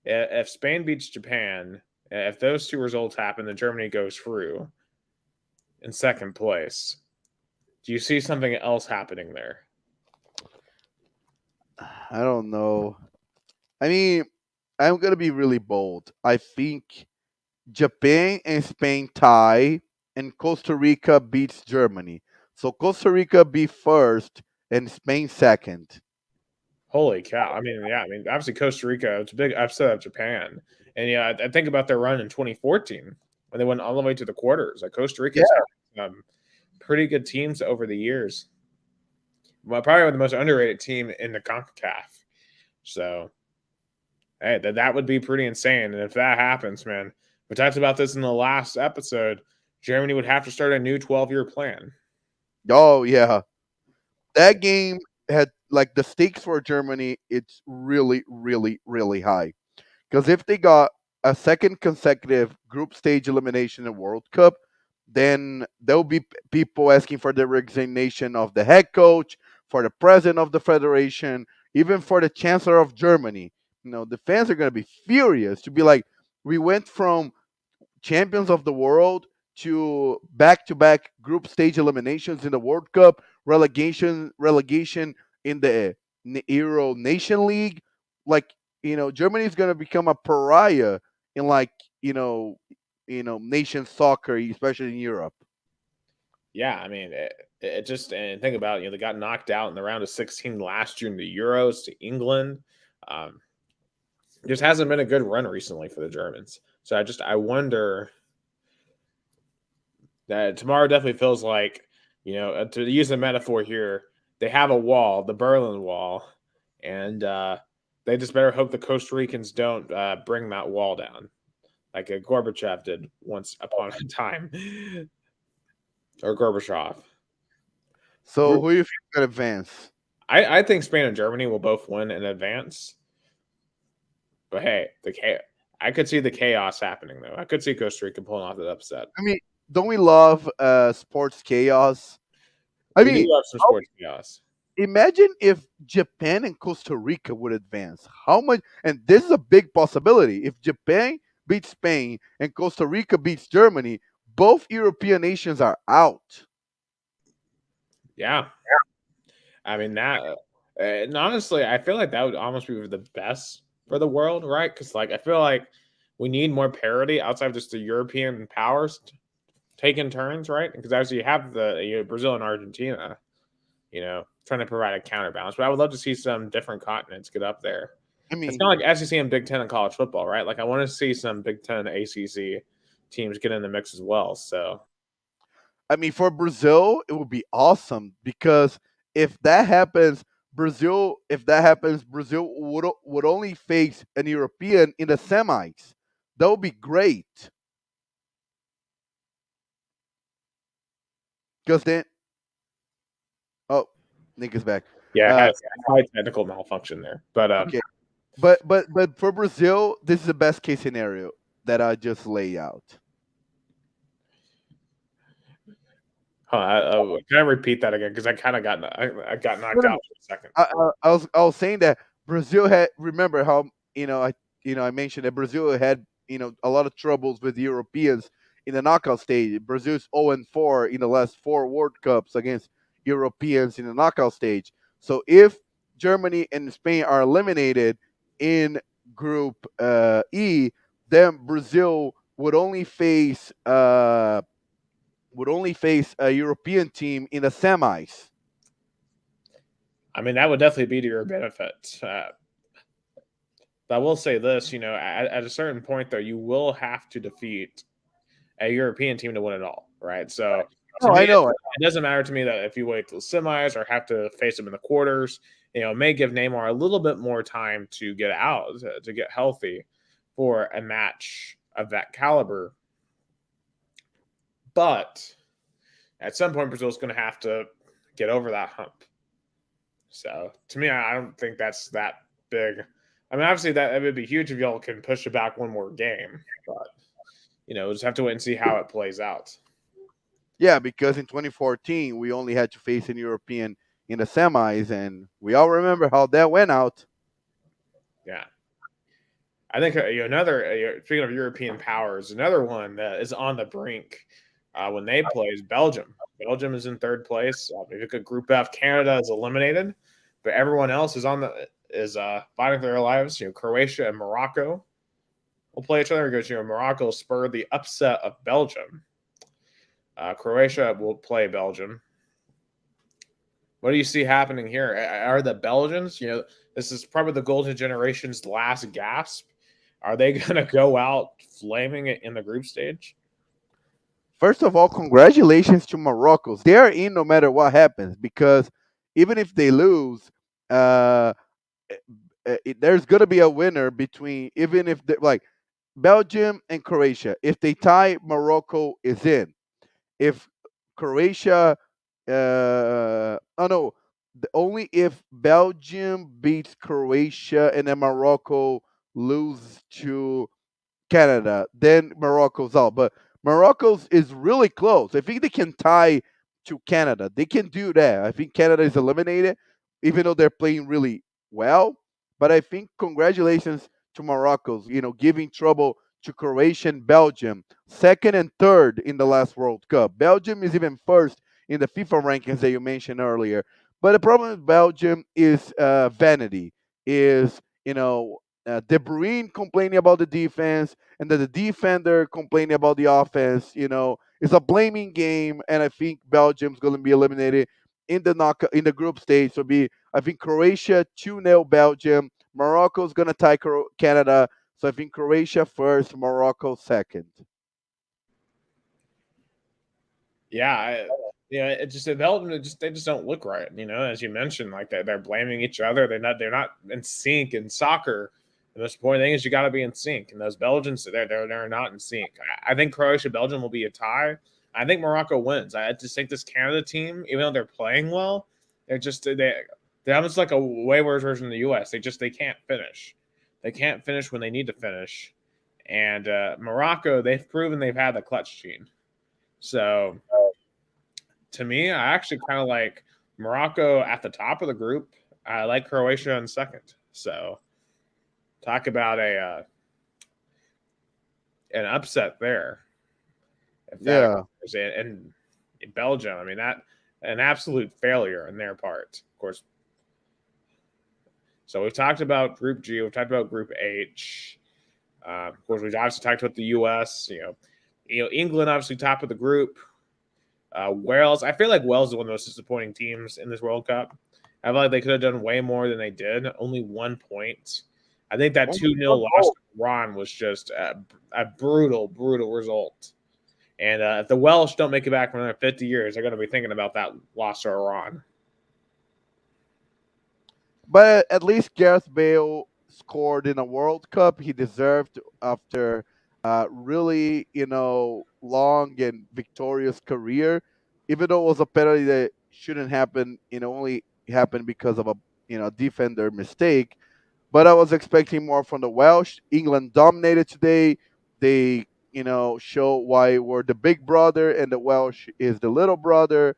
If Spain beats Japan, if those two results happen, then Germany goes through in second place. Do you see something else happening there? I don't know. I mean, I'm gonna be really bold. I think Japan and Spain tie, and Costa Rica beats Germany. So Costa Rica be first and Spain second. Holy cow! I mean, yeah, I mean, obviously Costa Rica. It's a big upset of Japan, and yeah, I think about their run in 2014 when they went all the way to the quarters. Like Costa Yeah, Rica's had pretty good teams over the years. Well, probably the most underrated team in the CONCACAF. So, hey, that would be pretty insane. And if that happens, man, we talked about this in the last episode. Germany would have to start a new 12-year plan. oh yeah. That game had like the stakes for Germany. It's really, really, really high. Because if they got a second consecutive group stage elimination in World Cup, then there'll be people asking for the resignation of the head coach, for the president of the federation, even for the chancellor of Germany. The fans are going to be furious to be like, we went from champions of the world to back group stage eliminations in the World Cup, relegation in the Euro Nation League. Like, Germany is going to become a pariah in like, nation soccer, especially in Europe. Yeah, I mean, it just and think about they got knocked out in the round of 16 last year in the Euros to England. Um, just hasn't been a good run recently for the Germans. So I wonder that tomorrow definitely feels like to use a metaphor here, they have a wall, the Berlin Wall, and they just better hope the Costa Ricans don't bring that wall down like Gorbachev did once upon a time, or Gorbachev. So Group who you think can advance? I think Spain and Germany will both win in advance. But hey, I could see the chaos happening though. I could see Costa Rica pulling off that upset. I mean, don't we love sports chaos? I We do mean, love some sports chaos. imagine if Japan and Costa Rica would advance. How much? And this is a big possibility. If Japan beats Spain and Costa Rica beats Germany, both European nations are out. Yeah, I mean that. And honestly, I feel like that would almost be the best for the world, right? Because I feel like we need more parity outside of just the European powers taking turns, right? Because obviously you have the Brazil and Argentina, trying to provide a counterbalance. But I would love to see some different continents get up there. I It's mean, kind of like SEC and Big Ten in college football, right? Like I want to see some Big Ten, ACC teams get in the mix as well. So for Brazil, it would be awesome because if that happens, Brazil would only face an European in the semis. That would be great. Because then, oh, Nick is back. yeah, it Uh, has slight technical malfunction there, but okay, but for Brazil, this is the best case scenario that I just lay out. can I repeat that again? Because I kind of I got knocked No, out for a second. I was saying that Brazil had, remember how I mentioned that Brazil had a lot of troubles with Europeans in the knockout stage. Brazil's 0-4 in the last four World Cups against Europeans in the knockout stage. So if Germany and Spain are eliminated in Group E, then Brazil would only face a European team in the semis. I mean, that would definitely be to your benefit. But I will say this, at a certain point, though, you will have to defeat a European team to win it all, right? So to No, me, I know. it doesn't matter to me that if you wait till semis or have to face them in the quarters, it may give Neymar a little bit more time to get out, to get healthy for a match of that caliber. But at some point, Brazil's going to have to get over that hump. So to me, I don't think that's that big. I mean, obviously that it would be huge if y'all can push it back one more game, but we'll just have to wait and see how it plays out. Yeah, because in 2014 we only had to face an European in the semis, and we all remember how that went out. Yeah, I think another speaking of European powers, another one that is on the brink when they play is Belgium. Belgium is in third place. If you look at Group F, Canada is eliminated, but everyone else is fighting for their lives. Croatia and Morocco will play each other because Morocco spurred the upset of Belgium. Croatia will play Belgium. What do you see happening here? Are the Belgians, this is probably the golden generation's last gasp. Are they going to go out flaming it in the group stage? First of all, congratulations to Morocco. They are in no matter what happens, because even if they lose, uh, there's going to be a winner between, even if like Belgium and Croatia. If they tie, Morocco is in. If Croatia, oh no, only if Belgium beats Croatia and then Morocco lose to Canada, then Morocco's out. But Morocco's is really close. I think they can tie to Canada. They can do that. I think Canada is eliminated, even though they're playing really well. But I think congratulations to Morocco's, giving trouble to Croatia and Belgium, second and third in the last World Cup. Belgium is even first in the FIFA rankings that you mentioned earlier. But the problem with Belgium is vanity, is, De Bruyne complaining about the defense, and then the defender complaining about the offense. It's a blaming game, and I think Belgium's going to be eliminated in the in the group stage. So I think Croatia 2-0 Belgium. Morocco's going to tie Canada. So I think Croatia first, Morocco second. Yeah, it just Belgium. They just don't look right. As you mentioned, like they're blaming each other. They're not in sync in soccer. The most important thing is you got to be in sync. And those Belgians, they're not in sync. I think Croatia Belgium will be a tie. I think Morocco wins. I just think this Canada team, even though they're playing well, they're almost like a way worse version of the U.S. They can't finish. They can't finish when they need to finish. And Morocco, they've proven they've had the clutch gene. So to me, I actually kind of like Morocco at the top of the group. I like Croatia in second. So talk about an upset there. If that Yeah. occurs. And in Belgium, I mean that an absolute failure on their part, of course. So we've talked about Group G. We've talked about Group H. Of course, we've obviously talked about the U.S. England obviously top of the group. Wales, I feel like Wales is one of the most disappointing teams in this World Cup. I feel like they could have done way more than they did. Only 1 point. I think that 2-0 loss to Iran was just a brutal, brutal result. And if the Welsh don't make it back for another 50 years, they're going to be thinking about that loss to Iran. But at least Gareth Bale scored in a World Cup. He deserved after really, long and victorious career. Even though it was a penalty that shouldn't happen, only happened because of a defender mistake. But I was expecting more from the Welsh. England dominated today. They, show why we're the big brother and the Welsh is the little brother.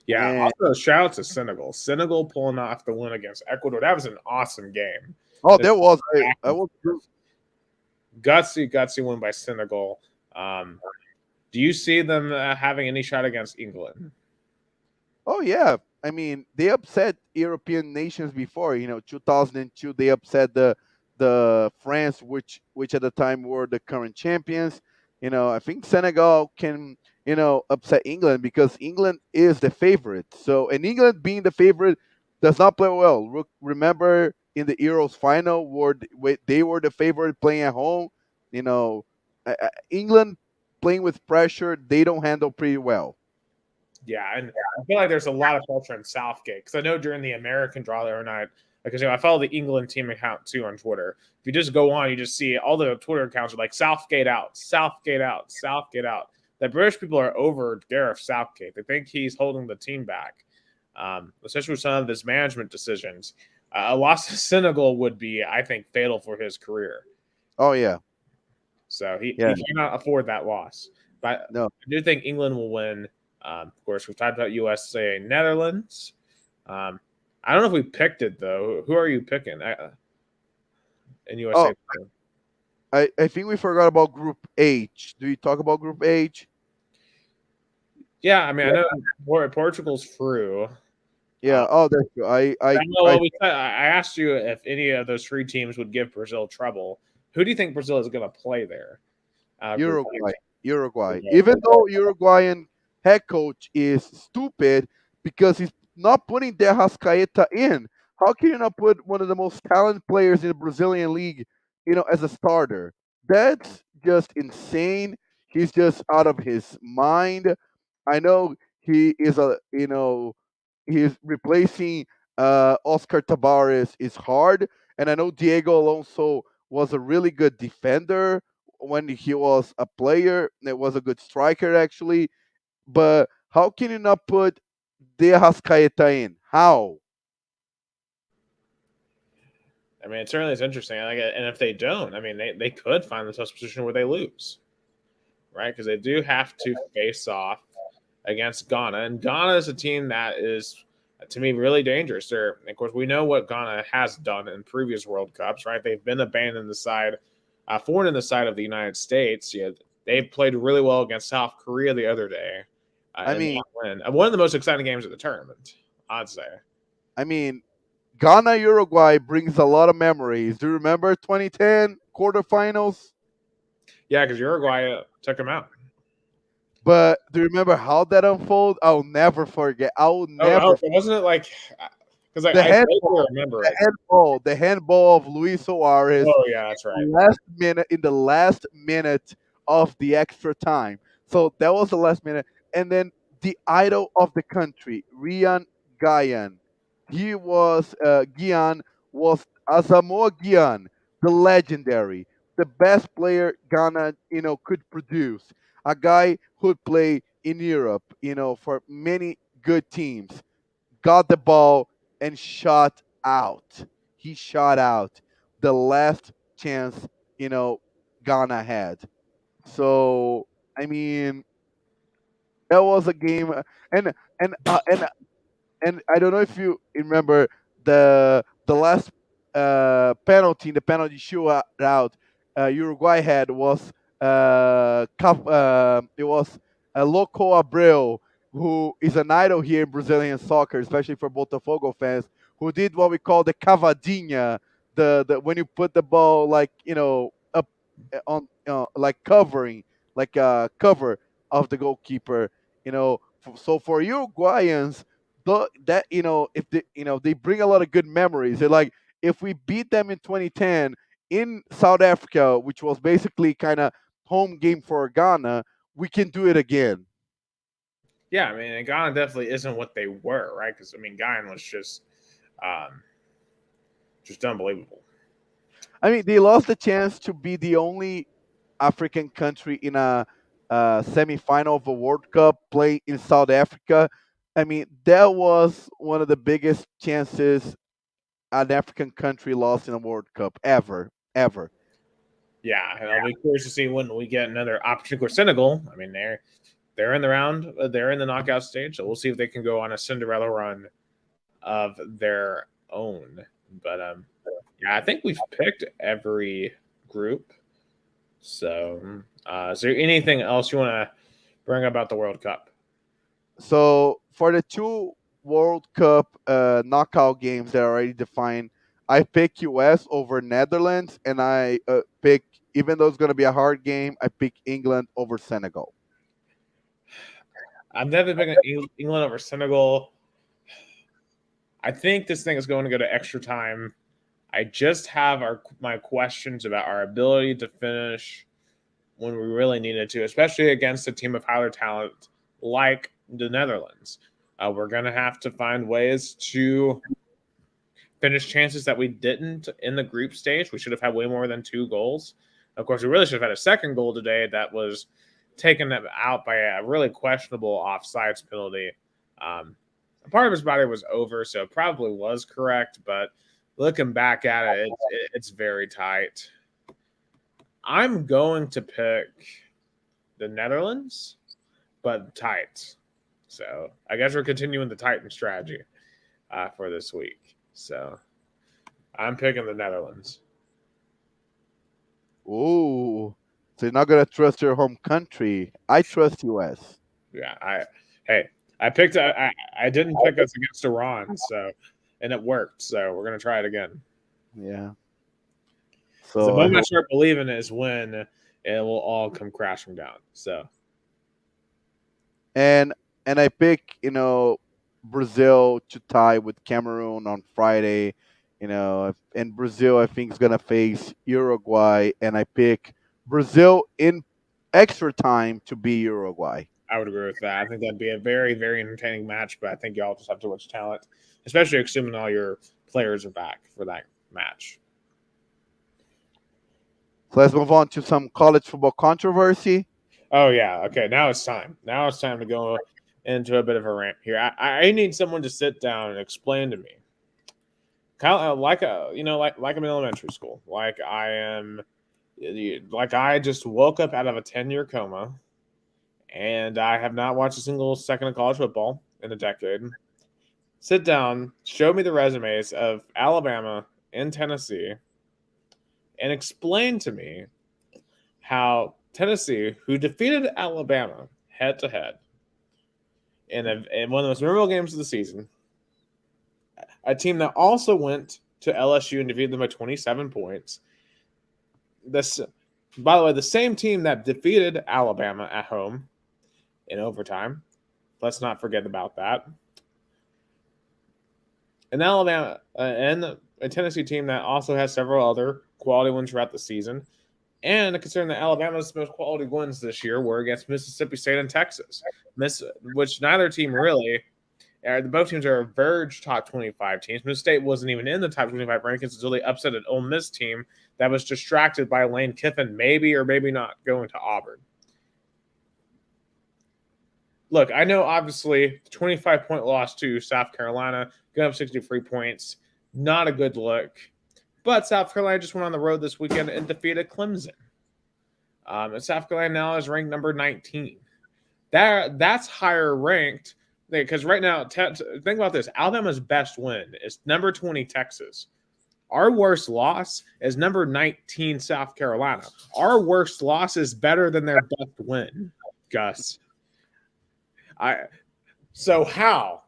Yeah, And also shout out to Senegal. Senegal pulling off the win against Ecuador. That was an awesome game. there was I was Gutsy win by Senegal. Do you see them having any shot against England? Oh yeah, I mean they upset European nations before. 2002 they upset the France, which at the time were the current champions. I think Senegal can upset England because England is the favorite. So, and England being the favorite does not play well. Remember in the Euros final where they were the favorite playing at home. England playing with pressure, they don't handle pretty well. Yeah, and I feel like there's a lot of pressure on Southgate because I know during the American draw the other night, because I follow the England team account too on Twitter. If you just go on, you just see all the Twitter accounts are like Southgate out, Southgate out, Southgate out. The British people are over Gareth Southgate. They think he's holding the team back, especially with some of his management decisions. A loss to Senegal would be, I think, fatal for his career. Oh yeah, So yeah, he cannot afford that loss. But no. I do think England will win. Of course, we've talked about USA, Netherlands. Um, I don't know if we picked it though. Who are you picking in Oh, USA? I think we forgot about Group H. Do you talk about Group H? Yeah, I mean, I Yeah, know Portugal's through. yeah. Oh, that's true. I know what we said. I asked you if any of those three teams would give Brazil trouble. Who do you think Brazil is going to play there? Group Uruguay, Uruguay. H? Even though Uruguayan head coach is stupid because he's not putting De Rascaeta in. How can you not put one of the most talented players in the Brazilian league, as a starter? That's just insane. He's just out of his mind. I know he is he's replacing Oscar Tabares is hard, and I know Diego Alonso was a really good defender when he was a player. It was a good striker actually, but how can you not put De Rascaeta in? How? I mean, it certainly is interesting. And if they don't, I mean, they could find themselves in a position where they lose, right? Because they do have to face off against Ghana, and Ghana is a team that is, to me, really dangerous. Of course, we know what Ghana has done in previous World Cups, right? They've been abandoned the side, foreign in the side of the United States. Yeah, they played really well against South Korea the other day, I and mean, that win. One of the most exciting games of the tournament, I'd say. I mean, Ghana Uruguay brings a lot of memories. Do you remember 2010 quarterfinals? Yeah, because Uruguay took them out. But do you remember how that unfolded? I'll never forget. I will Oh, never. wasn't it like? Because The I handball, vaguely remember the it. handball, the handball of Luis Suarez Oh yeah, that's right. in the last minute of the extra time. So that was the last minute, and then the idol of the country, Rian Guyan. He was Guyan was Asamoah Gyan, the legendary, the best player Ghana could produce. A guy who'd play in Europe, for many good teams, got the ball and shot out. He shot out the last chance, Ghana had. So I mean, that was a game, and and uh, and and I don't know if you remember the last penalty in the penalty shootout Uruguay had was it was Loco Abreu, who is an idol here in Brazilian soccer, especially for Botafogo fans, who did what we call the cavadinha, the when you put the ball like up on like covering like a cover of the goalkeeper. So for Uruguayans, that if they they bring a lot of good memories. They're like, if we beat them in 2010 in South Africa, which was basically kind of home game for Ghana, we can do it again. Yeah, I mean, and Ghana definitely isn't what they were, right? Because I mean, Ghana was um, just unbelievable. I mean, they lost the chance to be the only African country in a semi-final of a World Cup play in South Africa. I mean, that was one of the biggest chances an African country lost in a World Cup ever, ever. Yeah, and I'll be curious to see when we get another opportunity for Senegal. I mean, they're in the round, they're in the knockout stage, so we'll see if they can go on a Cinderella run of their own. But yeah, I think we've picked every group. So, is there anything else you want to bring about the World Cup? So for the two World Cup knockout games that are already defined, I pick US over Netherlands, and I pick, even though it's going to be a hard game, I pick England over Senegal. I'm definitely picking England over Senegal. I think this thing is going to go to extra time. I just have my questions about our ability to finish when we really needed to, especially against a team of higher talent like the Netherlands. We're going to have to find ways to finish chances that we didn't in the group stage. We should have had way more than 2 goals. Of course, we really should have had a second goal today that was taken out by a really questionable offsides penalty. Part of his body was over, so it probably was correct, but looking back at it, it's very tight. I'm going to pick the Netherlands, but tight. So I guess we're continuing the Titan strategy for this week. So I'm picking the Netherlands. Ooh. So you're not gonna trust your home country. I trust US. Yeah, I picked. I didn't pick us against Iran, so and it worked. So we're gonna try it again. Yeah. The So moment I start believing is when it will all come crashing down. So and I pick, Brazil to tie with Cameroon on Friday. And Brazil I think is gonna face Uruguay, and I pick Brazil in extra time to beat Uruguay. I would agree with that. I think that'd be a very, very entertaining match, but I think y'all just have too much talent, especially assuming all your players are back for that match. So let's move on to some college football controversy. Oh yeah, okay. Now it's time. Now it's time to go into a bit of a rant here. I need someone to sit down and explain to me, kind of like I'm in elementary school, like I just woke up out of a 10-year coma, and I have not watched a single second of college football in a decade. Sit down, show me the resumes of Alabama and Tennessee, and explain to me how Tennessee, who defeated Alabama head to head in one of the most memorable games of the season, a team that also went to LSU and defeated them by 27 points. By the way, the same team that defeated Alabama at home in overtime. Let's not forget about that. And Alabama and a Tennessee team that also has several other quality wins throughout the season. And considering that Alabama's most quality wins this year were against Mississippi State and Texas, which neither team really. Both teams are a verge top 25 teams. Mississippi State wasn't even in the top 25 rankings until they upset an Ole Miss team that was distracted by Lane Kiffin, maybe or maybe not going to Auburn. Look, I know obviously the 25-point loss to South Carolina, going up 63 points, not a good look. But South Carolina just went on the road this weekend and defeated Clemson. And South Carolina now is ranked number 19. That's higher ranked because right now, think about this. Alabama's best win is number 20 Texas. Our worst loss is number 19 South Carolina. Our worst loss is better than their best win, Gus. So how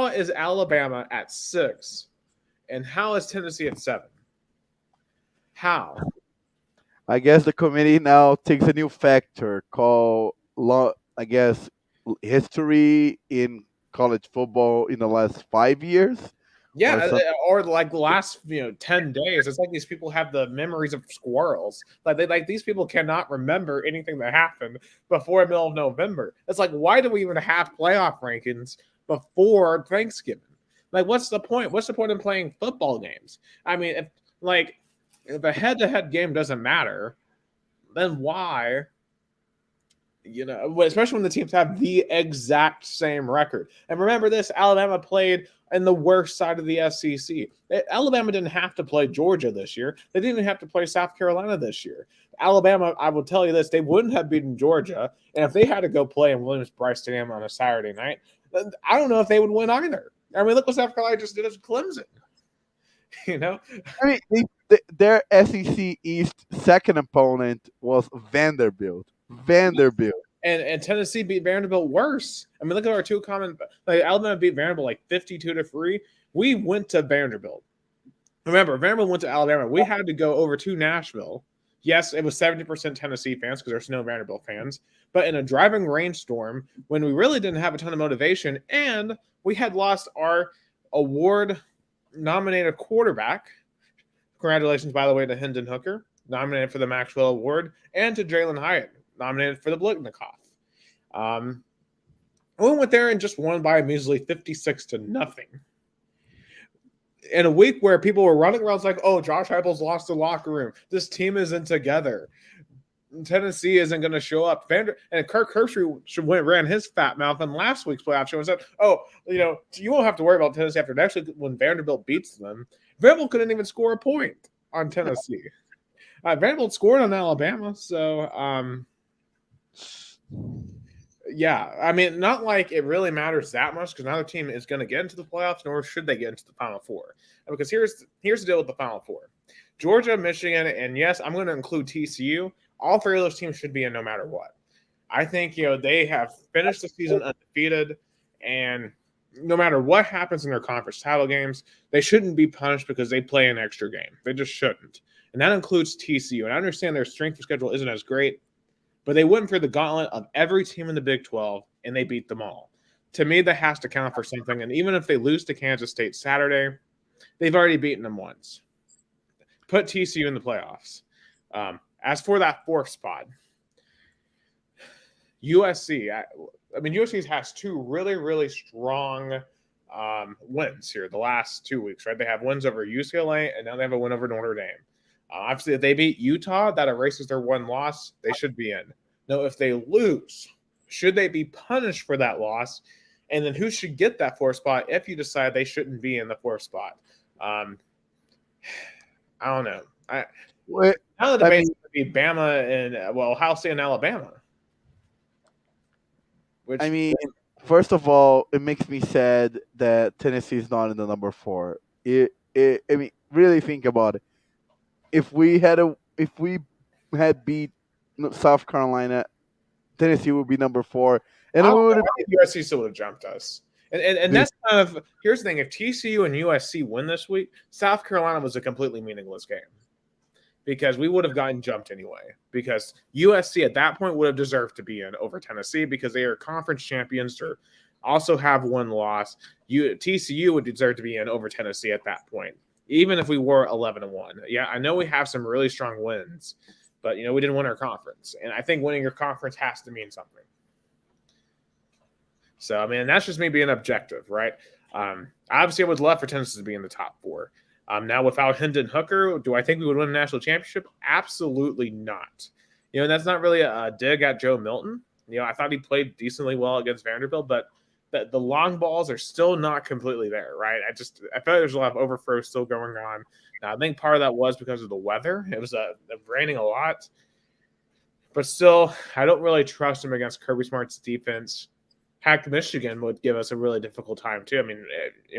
is Alabama at 6 and how is Tennessee at 7? How? I guess the committee now takes a new factor called history in college football in the last 5 years. Yeah, or like the last 10 days. It's like these people have the memories of squirrels. Like these people cannot remember anything that happened before the middle of November. It's like, why do we even have playoff rankings before Thanksgiving? Like, what's the point? What's the point in playing football games? I mean, if a head-to-head game doesn't matter, then why? Especially when the teams have the exact same record. And remember this, Alabama played in the worst side of the SEC. Alabama didn't have to play Georgia this year. They didn't even have to play South Carolina this year. Alabama, I will tell you this, they wouldn't have beaten Georgia. And if they had to go play in Williams-Brice Stadium on a Saturday night, I don't know if they would win either. I mean, look what South Carolina just did as Clemson. I mean, their SEC East second opponent was Vanderbilt. And Tennessee beat Vanderbilt worse. I mean, look at our two common. Alabama beat Vanderbilt like 52-3. We went to Vanderbilt. Remember, Vanderbilt went to Alabama. We had to go over to Nashville. Yes, it was 70% Tennessee fans because there's no Vanderbilt fans. But in a driving rainstorm, when we really didn't have a ton of motivation, and we had lost our award-nominated quarterback. Congratulations, by the way, to Hendon Hooker. nominated for the Maxwell Award, and to Jalen Hyatt, nominated for the Blitnikoff. We went there and just won by a measly 56-0. In a week where people were running around like, oh, Josh Heupel's lost the locker room. This team isn't together. Tennessee isn't going to show up. And Kirk Herbstreit ran his fat mouth in last week's playoff show and said, oh, you won't have to worry about Tennessee after next week when Vanderbilt beats them. Vanderbilt couldn't even score a point on Tennessee. Vanderbilt scored on Alabama, so yeah, I mean, not like it really matters that much because neither team is going to get into the playoffs, nor should they get into the Final Four. Because here's the deal with the Final Four: Georgia, Michigan, and yes, I'm going to include TCU. All three of those teams should be in no matter what. I think they have finished the season undefeated, and no matter what happens in their conference title games, they shouldn't be punished because they play an extra game. They just shouldn't, and that includes TCU. And I understand their strength of schedule isn't as great. But they went through the gauntlet of every team in the Big 12, and they beat them all. To me, that has to count for something. And even if they lose to Kansas State Saturday, they've already beaten them once. Put TCU in the playoffs. As for that fourth spot, USC. I mean, USC has two really, really strong wins here the last 2 weeks, right? They have wins over UCLA, and now they have a win over Notre Dame. Obviously, if they beat Utah, that erases their one loss. They should be in. Now, if they lose, should they be punished for that loss? And then who should get that fourth spot if you decide they shouldn't be in the fourth spot? I don't know. Now the debate's going to be Bama and, Ohio State and Alabama. I mean, first of all, it makes me sad that Tennessee is not in the number 4. I mean, really think about it. If we had beat South Carolina, Tennessee would be number 4, and USC still would have jumped us. And that's kind of here's the thing: if TCU and USC win this week, South Carolina was a completely meaningless game because we would have gotten jumped anyway. Because USC at that point would have deserved to be in over Tennessee because they are conference champions or also have one loss. TCU would deserve to be in over Tennessee at that point. Even if we were 11-1. Yeah, I know we have some really strong wins, but, we didn't win our conference. And I think winning your conference has to mean something. So, I mean, that's just me being objective, right? Obviously, I would love for Tennessee to be in the top 4. Now, without Hendon Hooker, do I think we would win a national championship? Absolutely not. That's not really a dig at Joe Milton. I thought he played decently well against Vanderbilt, but the long balls are still not completely there, right? I feel like there's a lot of overthrow still going on. Now, I think part of that was because of the weather. It was raining a lot. But still, I don't really trust him against Kirby Smart's defense. Heck, Michigan would give us a really difficult time, too. I mean,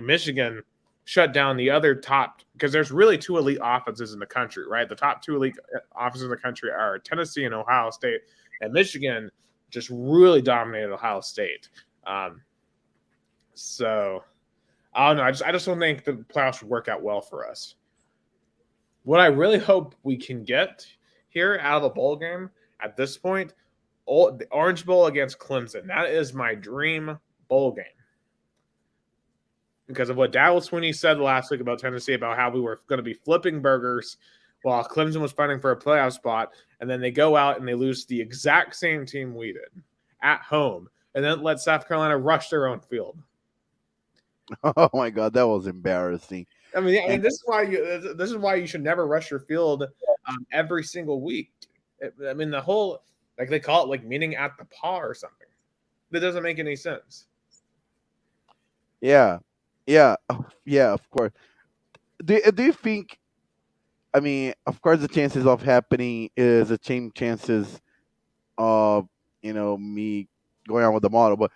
Michigan shut down the other top – because there's really 2 elite offenses in the country, right? The top 2 elite offenses in the country are Tennessee and Ohio State. And Michigan just really dominated Ohio State. So, I don't know. I just don't think the playoffs would work out well for us. What I really hope we can get here out of a bowl game at this point, the Orange Bowl against Clemson. That is my dream bowl game. Because of what Dabo Swinney said last week about Tennessee, about how we were going to be flipping burgers while Clemson was fighting for a playoff spot, and then they go out and they lose to the exact same team we did at home, and then let South Carolina rush their own field. Oh my God, that was embarrassing. I mean, this is why you should never rush your field every single week. I mean, the whole they call it like meeting at the paw or something. That doesn't make any sense. Yeah, of course. Do you think? I mean, of course, the chances of happening is the same chances of me going on with the model, but.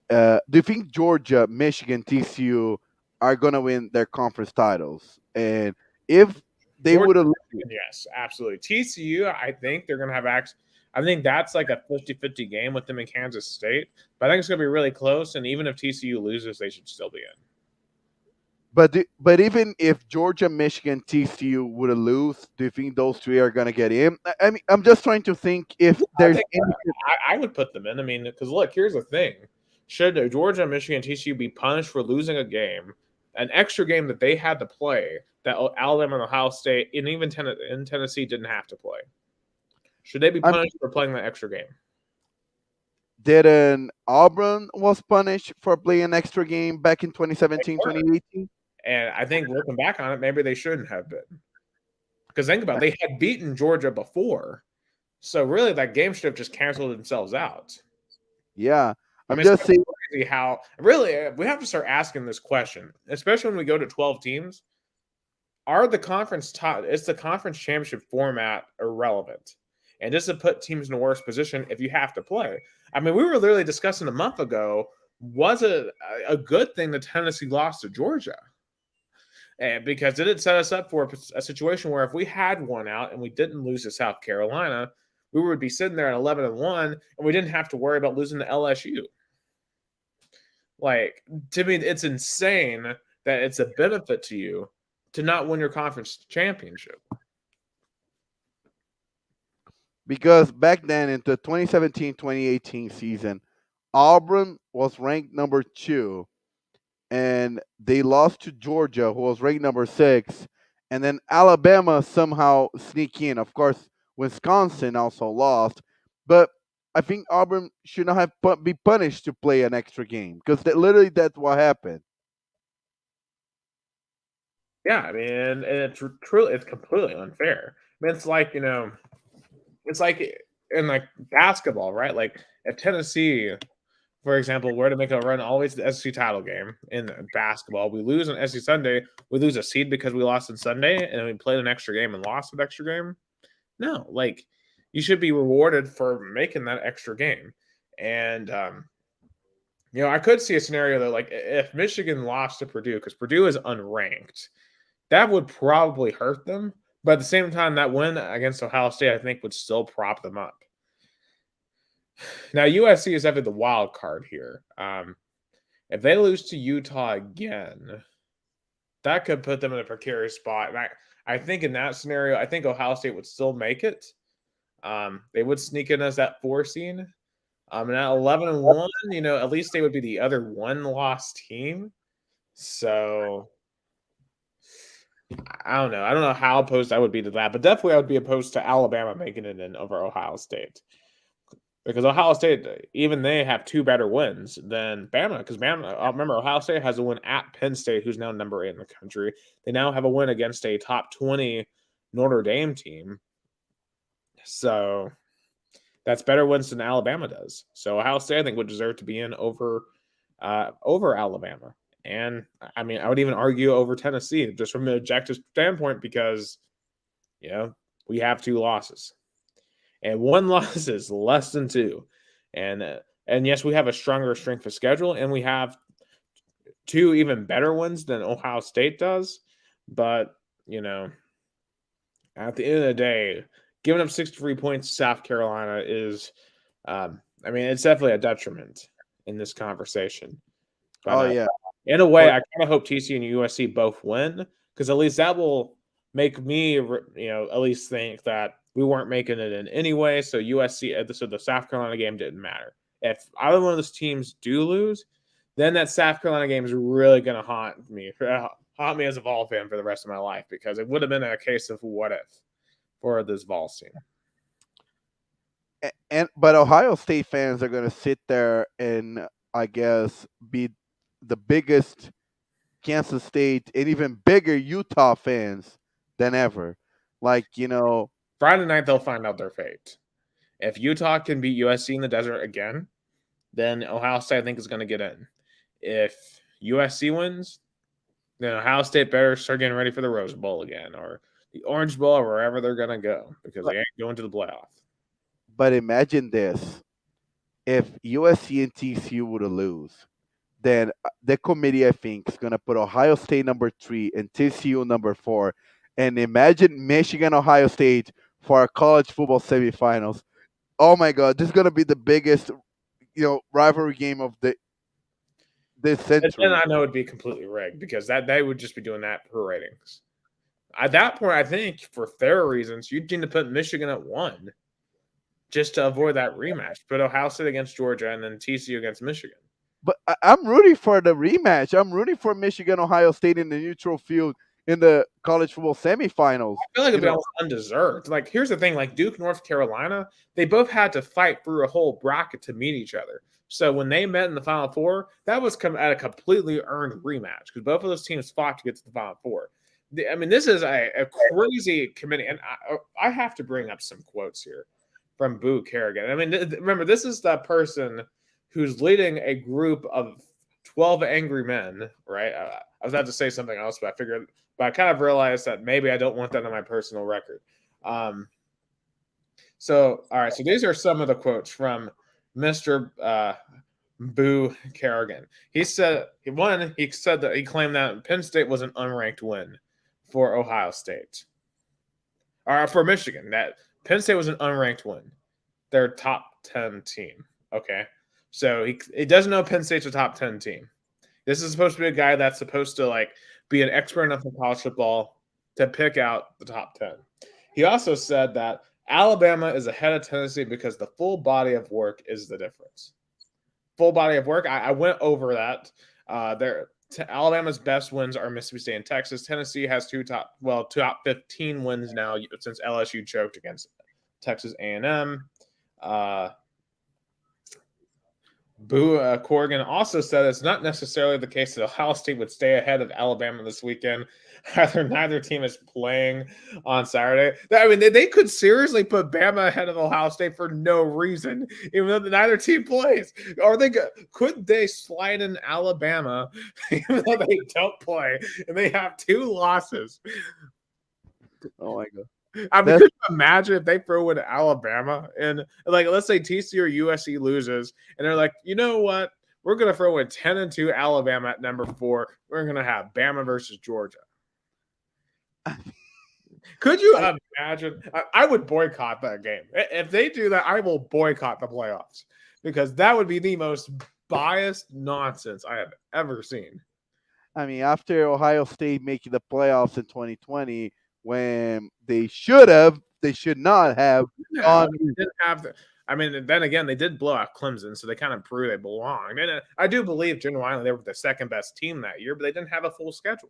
Do you think Georgia, Michigan, TCU are going to win their conference titles? And if they would have... Yes, absolutely. TCU, I think they're going to have I think that's like a 50-50 game with them in Kansas State. But I think it's going to be really close. And even if TCU loses, they should still be in. But even if Georgia, Michigan, TCU would lose, do you think those 3 are going to get in? I mean, I'm just trying to think if there's... I would put them in. I mean, because look, here's the thing. Should Georgia, Michigan, TCU be punished for losing a game an extra game that they had to play that Alabama and Ohio State and even Tennessee didn't have to play? Should they be I mean, punished for playing that extra game? didn't Auburn was punished for playing an extra game back in They 2017, were. 2018? And I think looking back on it, maybe they shouldn't have been. Because think about it, they had beaten Georgia before. So really that game should have just canceled themselves out. Yeah. I I'm mean, it's just kind of saying, crazy how really we have to start asking this question, especially when we go to 12 teams. Are the conference is the conference championship format irrelevant? And just to put teams in a worse position if you have to play. I mean, we were literally discussing a month ago, was it a good thing that Tennessee lost to Georgia? And because it had set us up for a situation where if we had one out and we didn't lose to South Carolina, we would be sitting there at 11-1, and we didn't have to worry about losing to LSU. Like, to me, it's insane that it's a benefit to you to not win your conference championship. because back then in the 2017-2018 season, Auburn was ranked number 2, and they lost to Georgia, who was ranked number 6, and then Alabama somehow sneak in. Of course, Wisconsin also lost, but I think Auburn should not have be punished to play an extra game because literally that's what happened. Yeah, I mean, and it's truly, it's completely unfair. I mean, it's like, it's like in like basketball, right? Like if Tennessee, for example, were to make a run always to the SEC title game in basketball, we lose on SEC Sunday, we lose a seed because we lost on Sunday, and we played an extra game and lost an extra game. No, like you should be rewarded for making that extra game. And I could see a scenario though, like if Michigan lost to Purdue because Purdue is unranked, that would probably hurt them. But at the same time, that win against Ohio State, I think, would still prop them up. Now, USC is having the wild card here. If they lose to Utah again, that could put them in a precarious spot. And I think in that scenario, I think Ohio State would still make it. They would sneak in as that 4 seed. And at 11-1, at least they would be the other one-loss team. So I don't know. I don't know how opposed I would be to that, but definitely I would be opposed to Alabama making it in over Ohio State. Because Ohio State, even they have 2 better wins than Bama. Because Bama, remember, Ohio State has a win at Penn State, who's now number 8 in the country. They now have a win against a top 20 Notre Dame team. So that's better wins than Alabama does. So Ohio State, I think, would deserve to be in over Alabama. And I mean, I would even argue over Tennessee just from an objective standpoint because, we have 2 losses. And 1 loss is less than 2. And yes, we have a stronger strength of schedule, and we have 2 even better ones than Ohio State does. But, at the end of the day, giving up 63 points to South Carolina is, it's definitely a detriment in this conversation. But, Yeah. in a way, I kind of hope TCU and USC both win because at least that will make me, at least think that we weren't making it in anyway. So USC, so the South Carolina game didn't matter. If either one of those teams do lose, then that South Carolina game is really going to haunt me as a Vol fan for the rest of my life because it would have been a case of what if for this Vol team. But Ohio State fans are going to sit there and I guess be the biggest Kansas State and even bigger Utah fans than ever. Like, Friday night they'll find out their fate. If Utah can beat USC in the desert again, then Ohio State I think is going to get in. If USC wins, then Ohio State better start getting ready for the Rose Bowl again or the Orange Bowl or wherever they're going to go because they ain't going to the playoff. But imagine this. If USC and TCU would lose, then the committee, I think, is going to put Ohio State number 3 and TCU number 4. And imagine Michigan, Ohio State for our college football semifinals. Oh my God, this is going to be the biggest, rivalry game of this century. And I know it'd be completely rigged because that they would just be doing that for ratings. At that point, I think for fair reasons, you'd need to put Michigan at 1 just to avoid that rematch. Put Ohio State against Georgia and then TCU against Michigan. But I'm rooting for the rematch. I'm rooting for Michigan, Ohio State in the neutral field in the college football semifinals. I feel like You it'd be know, almost undeserved. Like, here's the thing: like Duke, North Carolina, they both had to fight through a whole bracket to meet each other. So when they met in the Final Four, that was at a completely earned rematch because both of those teams fought to get to the Final Four. I mean, this is a crazy committee, and I have to bring up some quotes here from Boo Kerrigan. I mean, remember, this is the person who's leading a group of 12 angry men, right? I was about to say something else, but I kind of realized that maybe I don't want that on my personal record. So, all right. So these are some of the quotes from Mr. Boo Kerrigan. He said that he claimed that Penn State was an unranked win for Ohio State or for Michigan. That Penn State was an unranked win. Their top 10 team. Okay. So he doesn't know Penn State's a top 10 team. This is supposed to be a guy that's supposed to like be an expert enough in college football to pick out the top 10. He also said that Alabama is ahead of Tennessee because the full body of work is the difference. Full body of work. I went over that. Alabama's best wins are Mississippi State and Texas. Tennessee has top 15 wins now since LSU choked against Texas A&M. Boo Corrigan also said it's not necessarily the case that Ohio State would stay ahead of Alabama this weekend. Neither team is playing on Saturday. I mean, they could seriously put Bama ahead of Ohio State for no reason, even though neither team plays. Could they slide in Alabama, even though they don't play, and they have 2 losses? oh my god. I mean, could you imagine if they throw in Alabama and like let's say TCU or USC loses and they're like, you know what? We're gonna throw in 10-2 Alabama at number 4. We're gonna have Bama versus Georgia. Could you imagine? I would boycott that game. If they do that, I will boycott the playoffs because that would be the most biased nonsense I have ever seen. I mean, after Ohio State making the playoffs in 2020, when they should not have. Didn't have the. I mean, then again, they did blow out Clemson, so they kind of proved they belong. And I do believe genuinely they were the second best team that year, but they didn't have a full schedule.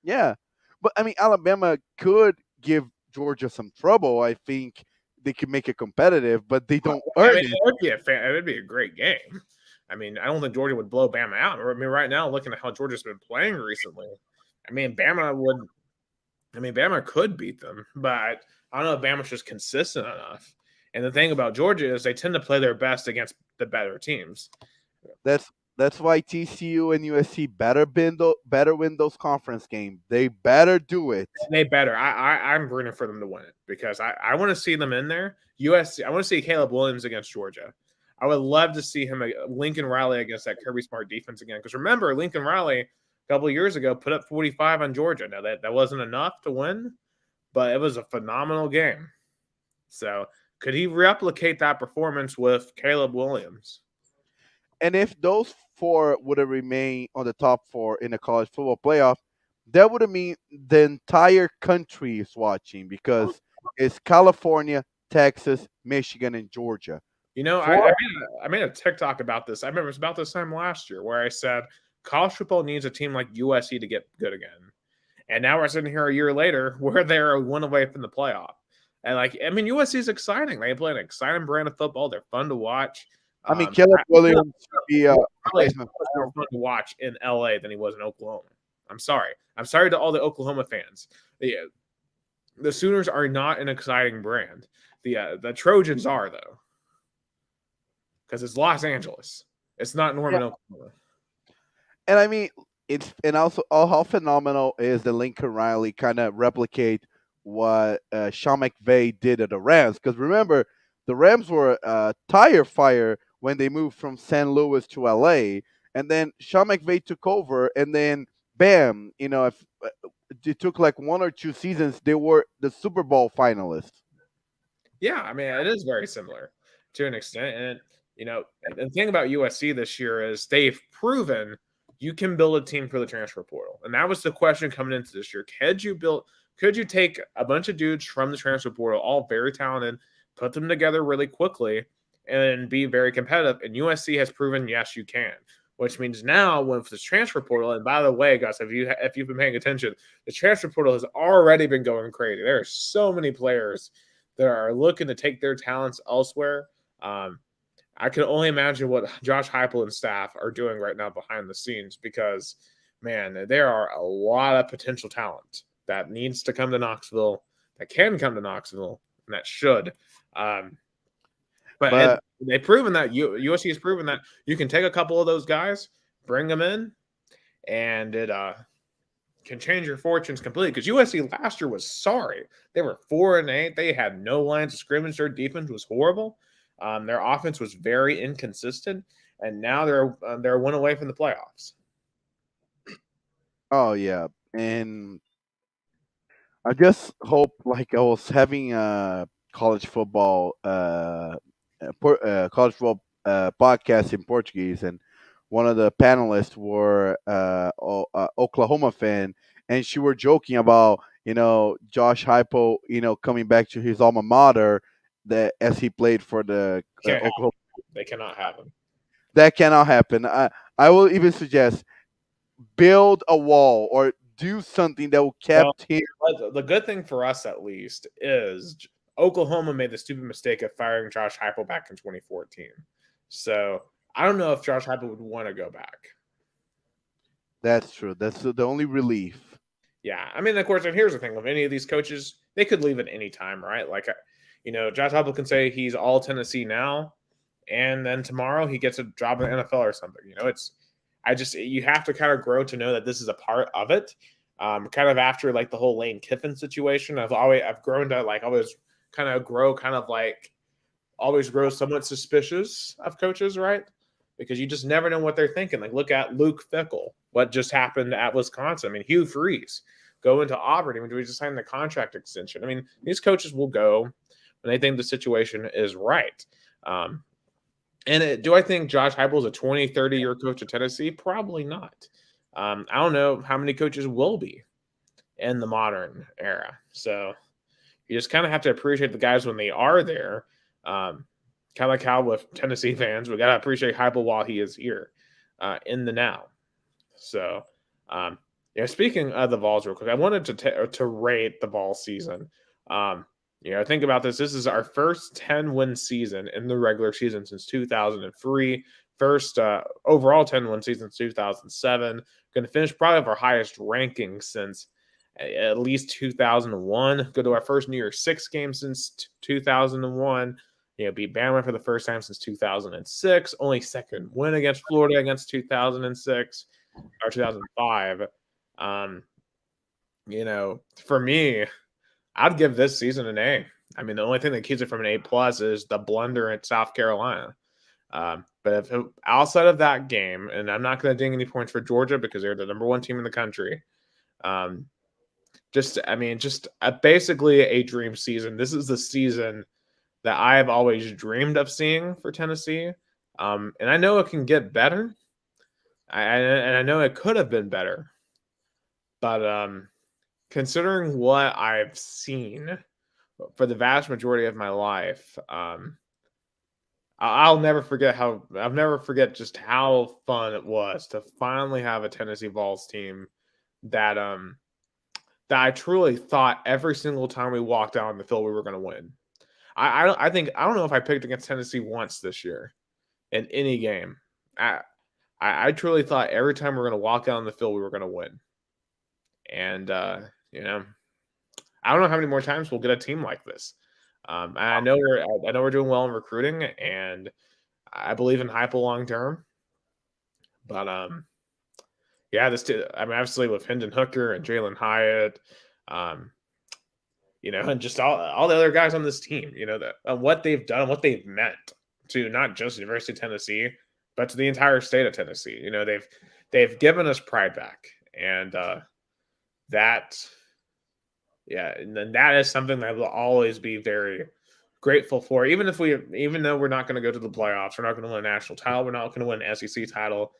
Yeah, but I mean, Alabama could give Georgia some trouble. I think they could make it competitive, but they don't earn it. It would be a great game. I mean, I don't think Georgia would blow Bama out. I mean, right now, looking at how Georgia's been playing recently, I mean, Bama could beat them, but I don't know if Bama's just consistent enough. And the thing about Georgia is they tend to play their best against the better teams. That's why TCU and USC better win those conference games. They better do it. They better. I'm rooting for them to win it because I want to see them in there. USC. I want to see Caleb Williams against Georgia. I would love to see him Lincoln Riley against that Kirby Smart defense again. Because remember, Lincoln Riley a couple of years ago put up 45 on Georgia. Now that wasn't enough to win, but it was a phenomenal game. So could he replicate that performance with Caleb Williams? And if those 4 would have remained on the top 4 in the college football playoff, that would have mean the entire country is watching because it's California, Texas, Michigan, and Georgia. You know, I made a TikTok about this. I remember it was about this time last year where I said college football needs a team like USC to get good again. And now we're sitting here a year later where they're 1 away from the playoff. And USC is exciting. They play an exciting brand of football. They're fun to watch. I mean, Caleb Williams should be more fun to watch in LA than he was in Oklahoma. I'm sorry. I'm sorry to all the Oklahoma fans. The Sooners are not an exciting brand. The Trojans are though, because it's Los Angeles. It's not Norman, Oklahoma. And I mean, also how phenomenal is the Lincoln Riley kind of replicate what Sean McVay did at the Rams? Because remember, the Rams were a tire fire when they moved from St. Louis to LA, and then Sean McVay took over, and then bam, if it took like 1 or 2 seasons, they were the Super Bowl finalists. Yeah, I mean, it is very similar to an extent, and the thing about USC this year is they've proven you can build a team for the transfer portal, and that was the question coming into this year: could you take a bunch of dudes from the transfer portal, all very talented, put them together really quickly, and be very competitive? And USC has proven, yes, you can. which means now with this transfer portal, and by the way, Gus, if you've been paying attention, the transfer portal has already been going crazy. There are so many players that are looking to take their talents elsewhere. I can only imagine what Josh Heupel and staff are doing right now behind the scenes because, man, there are a lot of potential talent that needs to come to Knoxville, that can come to Knoxville, and that should. And But they've proven that USC has proven that you can take a couple of those guys, bring them in, and it can change your fortunes completely. Because USC last year was sorry; they were 4-8. They had no lines of scrimmage. Their defense was horrible. Their offense was very inconsistent, and now they're one away from the playoffs. oh yeah, and I just hope like I was having a college football college football podcast in Portuguese, and one of the panelists were Oklahoma fan, and she were joking about Josh Heupel coming back to his alma mater that as he played for the Oklahoma. They cannot have them. That cannot happen. I will even suggest build a wall or do something that will kept him. The good thing for us, at least, is Oklahoma made the stupid mistake of firing Josh Heupel back in 2014. So I don't know if Josh Heupel would want to go back. That's true. That's the only relief. Yeah, I mean, of course, and here's the thing: with any of these coaches, they could leave at any time, right? Like, Josh Heupel can say he's all Tennessee now, and then tomorrow he gets a job in the NFL or something. You have to kind of grow to know that this is a part of it. Kind of after like the whole Lane Kiffin situation, I've grown to like always grow somewhat suspicious of coaches, right? Because you just never know what they're thinking. Like look at Luke Fickell, what just happened at Wisconsin. I mean, Hugh Freeze going to Auburn, even though he just signed the contract extension. I mean, these coaches will go when they think the situation is right. Do I think Josh Heupel is a 20, 30-year coach of Tennessee? Probably not. I don't know how many coaches will be in the modern era. So you just kind of have to appreciate the guys when they are there. Kind of like how with Tennessee fans, we got to appreciate Heupel while he is here in the now. So, speaking of the Vols real quick, I wanted to rate the Vol season. Think about this. This is our first 10-win season in the regular season since 2003. First overall 10-win season since 2007. Going to finish probably of our highest ranking since at least 2001. Go to our first New Year's Six game since 2001. Beat Bama for the first time since 2006. Only second win against Florida against 2006 or 2005. For me, I'd give this season an A. I mean, the only thing that keeps it from an A+ is the blunder at South Carolina. But outside of that game, and I'm not going to ding any points for Georgia because they're the number one team in the country. Basically a dream season. This is the season that I have always dreamed of seeing for Tennessee. And I know it can get better. I know it could have been better. But considering what I've seen for the vast majority of my life, I'll never forget just how fun it was to finally have a Tennessee Vols team that I truly thought every single time we walked out on the field we were going to win. I don't know if I picked against Tennessee once this year in any game. I truly thought every time we were going to walk out on the field we were going to win. And I don't know how many more times we'll get a team like this. I know we're doing well in recruiting, and I believe in Heupel long term. But obviously with Hendon Hooker and Jalen Hyatt, and just all the other guys on this team, what they've done, what they've meant to not just University of Tennessee, but to the entire state of Tennessee. They've given us pride back, and that is something that I will always be very grateful for. Even though we're not going to go to the playoffs, we're not going to win a national title, we're not going to win an SEC title.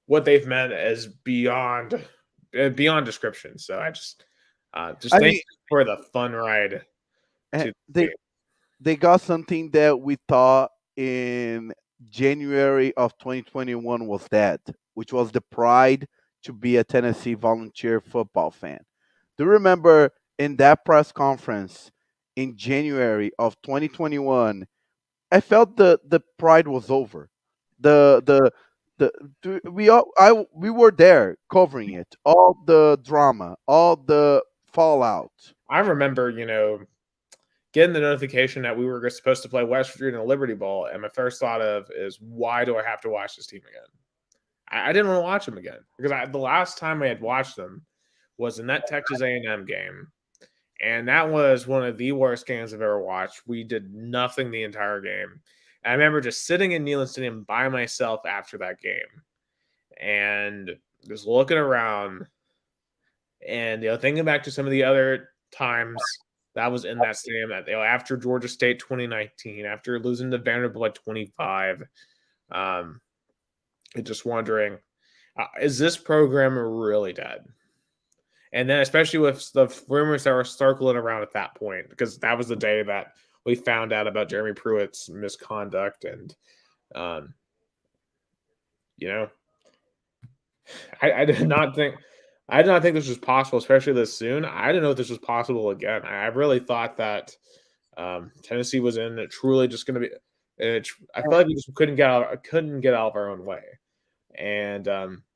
What they've meant is beyond description. So I just thank you for the fun ride. They got something that we thought in January of 2021 was that, which was the pride to be a Tennessee volunteer football fan. Do you remember in that press conference in January of 2021? I felt the pride was over. The the we were there covering it, all the drama, all the fallout. I remember, getting the notification that we were supposed to play West Virginia in the Liberty Bowl, and my first thought of is, why do I have to watch this team again? I didn't want to watch them again because the last time I had watched them was in that Texas A&M game, and that was one of the worst games I've ever watched. We did nothing the entire game. And I remember just sitting in Neyland Stadium by myself after that game and just looking around and thinking back to some of the other times that was in that stadium that after Georgia State 2019, after losing to Vanderbilt by 25, and just wondering, is this program really dead? And then especially with the rumors that were circling around at that point, because that was the day that we found out about Jeremy Pruitt's misconduct. And, um, you know, I did not think this was possible, especially this soon. I didn't know if this was possible again. I really thought that Tennessee was in it truly just going to be. I felt like we just couldn't get out of our own way, and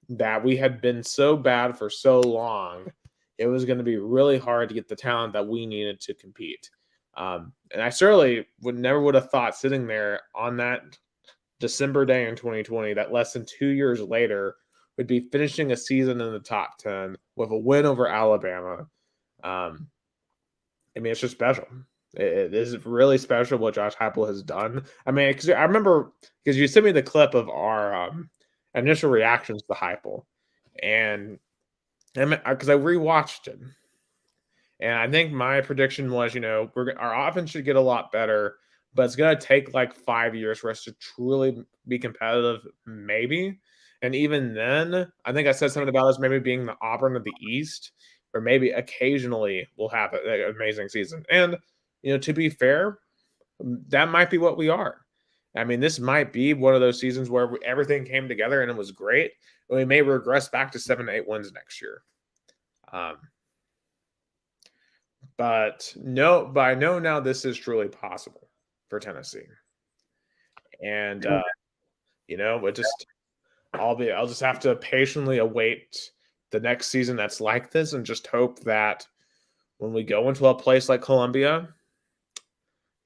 that we had been so bad for so long, it was going to be really hard to get the talent that we needed to compete. And I certainly would have thought sitting there on that December day in 2020 that less than 2 years later would be finishing a season in the top 10 with a win over Alabama. I mean, it's just special. It is really special what Josh Heupel has done. I mean, cause I remember because you sent me the clip of our initial reactions to Heupel, and because I rewatched it, and I think my prediction was, our offense should get a lot better, but it's going to take like 5 years for us to truly be competitive, maybe. And even then, I think I said something about us maybe being the Auburn of the East, or maybe occasionally we'll have an amazing season. And, to be fair, that might be what we are. I mean, this might be one of those seasons where everything came together and it was great. And we may regress back to 7 to 8 wins next year. But I know now this is truly possible for Tennessee. And, I'll just have to patiently await the next season that's like this and just hope that when we go into a place like Columbia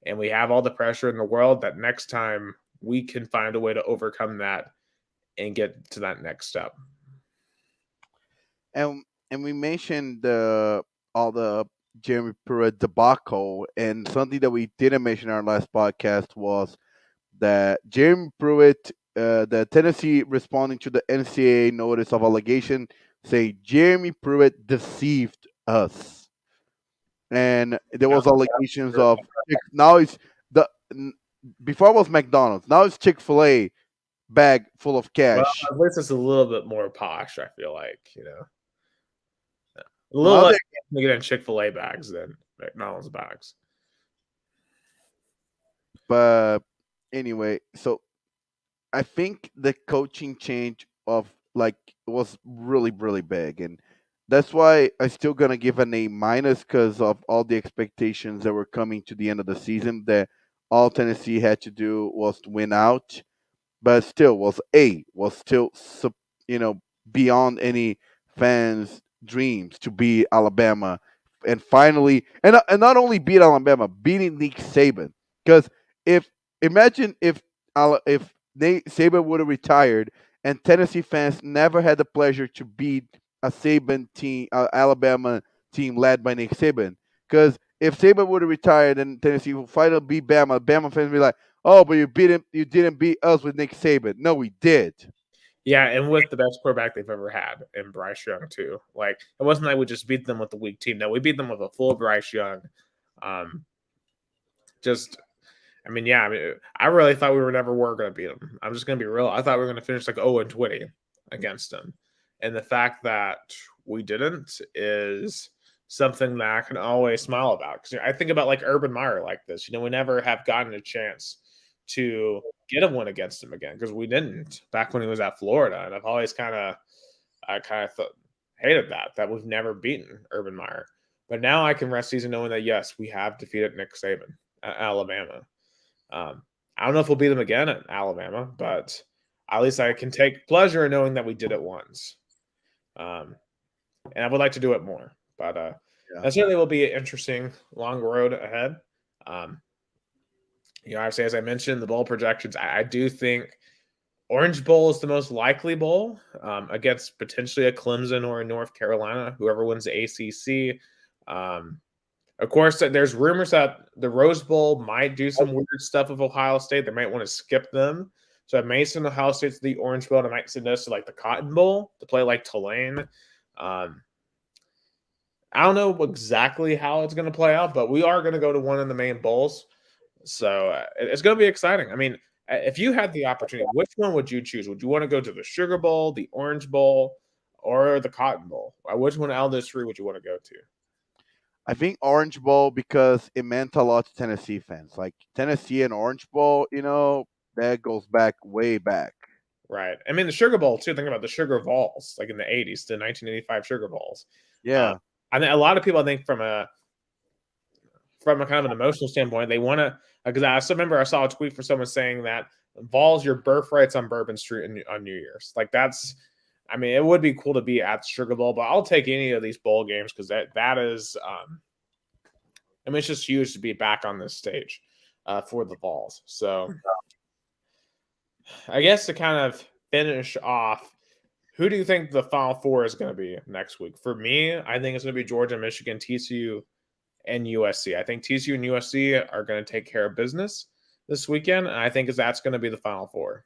and we have all the pressure in the world, that next time we can find a way to overcome that and get to that next step. And we mentioned all the Jeremy Pruitt debacle, and something that we didn't mention in our last podcast was that Jeremy Pruitt, the Tennessee responding to the NCAA notice of allegation, say Jeremy Pruitt deceived us, and there was allegations of now it's before it was McDonald's, now it's Chick-fil-A bag full of cash. Well, at least it's a little bit more posh, I feel like, a little Now less to get in Chick-fil-A bags than McDonald's bags. But anyway, so I think the coaching change of was really really big, and that's why I still gonna give an A minus because of all the expectations that were coming to the end of the season. That all Tennessee had to do was to win out, but still was still beyond any fans' dreams to beat Alabama, and finally and not only beat Alabama, beating Nick Saban. Because if imagine if Nate Saban would have retired and Tennessee fans never had the pleasure to beat a Saban team, Alabama team led by Nick Saban. Because if Saban would have retired and Tennessee would finally beat Bama, Bama fans would be like, "Oh, but you didn't beat us with Nick Saban." No, we did. Yeah, and with the best quarterback they've ever had in Bryce Young too. Like it wasn't like we just beat them with the weak team. No, we beat them with a full Bryce Young. I really thought we were never going to beat them. I'm just going to be real. I thought we were going to finish like 0-20 against them, and the fact that we didn't is something that I can always smile about. Because I think about like Urban Meyer like this. We never have gotten a chance to get a win against him again because we didn't back when he was at Florida, and I've always kind of hated that we've never beaten Urban Meyer. But now I can rest easy knowing that yes, we have defeated Nick Saban at Alabama. Um, I don't know if we'll beat them again at Alabama, but at least I can take pleasure in knowing that we did it once. Um, and I would like to do it more. But Yeah. that certainly will be an interesting long road ahead. Um, obviously, as I mentioned, the bowl projections, I do think Orange Bowl is the most likely bowl against potentially a Clemson or a North Carolina, whoever wins the ACC. Of course, there's rumors that the Rose Bowl might do some weird stuff with Ohio State. They might want to skip them. So I may send Ohio State to the Orange Bowl, and I might send us to like the Cotton Bowl to play like Tulane. I don't know exactly how it's going to play out, but we are going to go to one of the main bowls. So it's going to be exciting. I mean, if you had the opportunity, which one would you choose? Would you want to go to the Sugar Bowl, the Orange Bowl, or the Cotton Bowl? Which one out of those three would you want to go to? I think Orange Bowl because it meant a lot to Tennessee fans. Like Tennessee and Orange Bowl, that goes back way back. Right. I mean, the Sugar Bowl, too. Think about the Sugar Bowls, like in the 80s, the 1985 Sugar Bowls. Yeah. I think a lot of people, I think, from a kind of an emotional standpoint, they want to, because I still remember I saw a tweet for someone saying that Vols your birthrights on Bourbon Street on New Year's. Like I mean, it would be cool to be at the Sugar Bowl, but I'll take any of these bowl games because that is, I mean, it's just huge to be back on this stage for the Vols. So I guess to kind of finish off, who do you think the Final Four is going to be next week? For me, I think it's going to be Georgia, Michigan, TCU, and USC. I think TCU and USC are going to take care of business this weekend, and I think that's going to be the Final Four.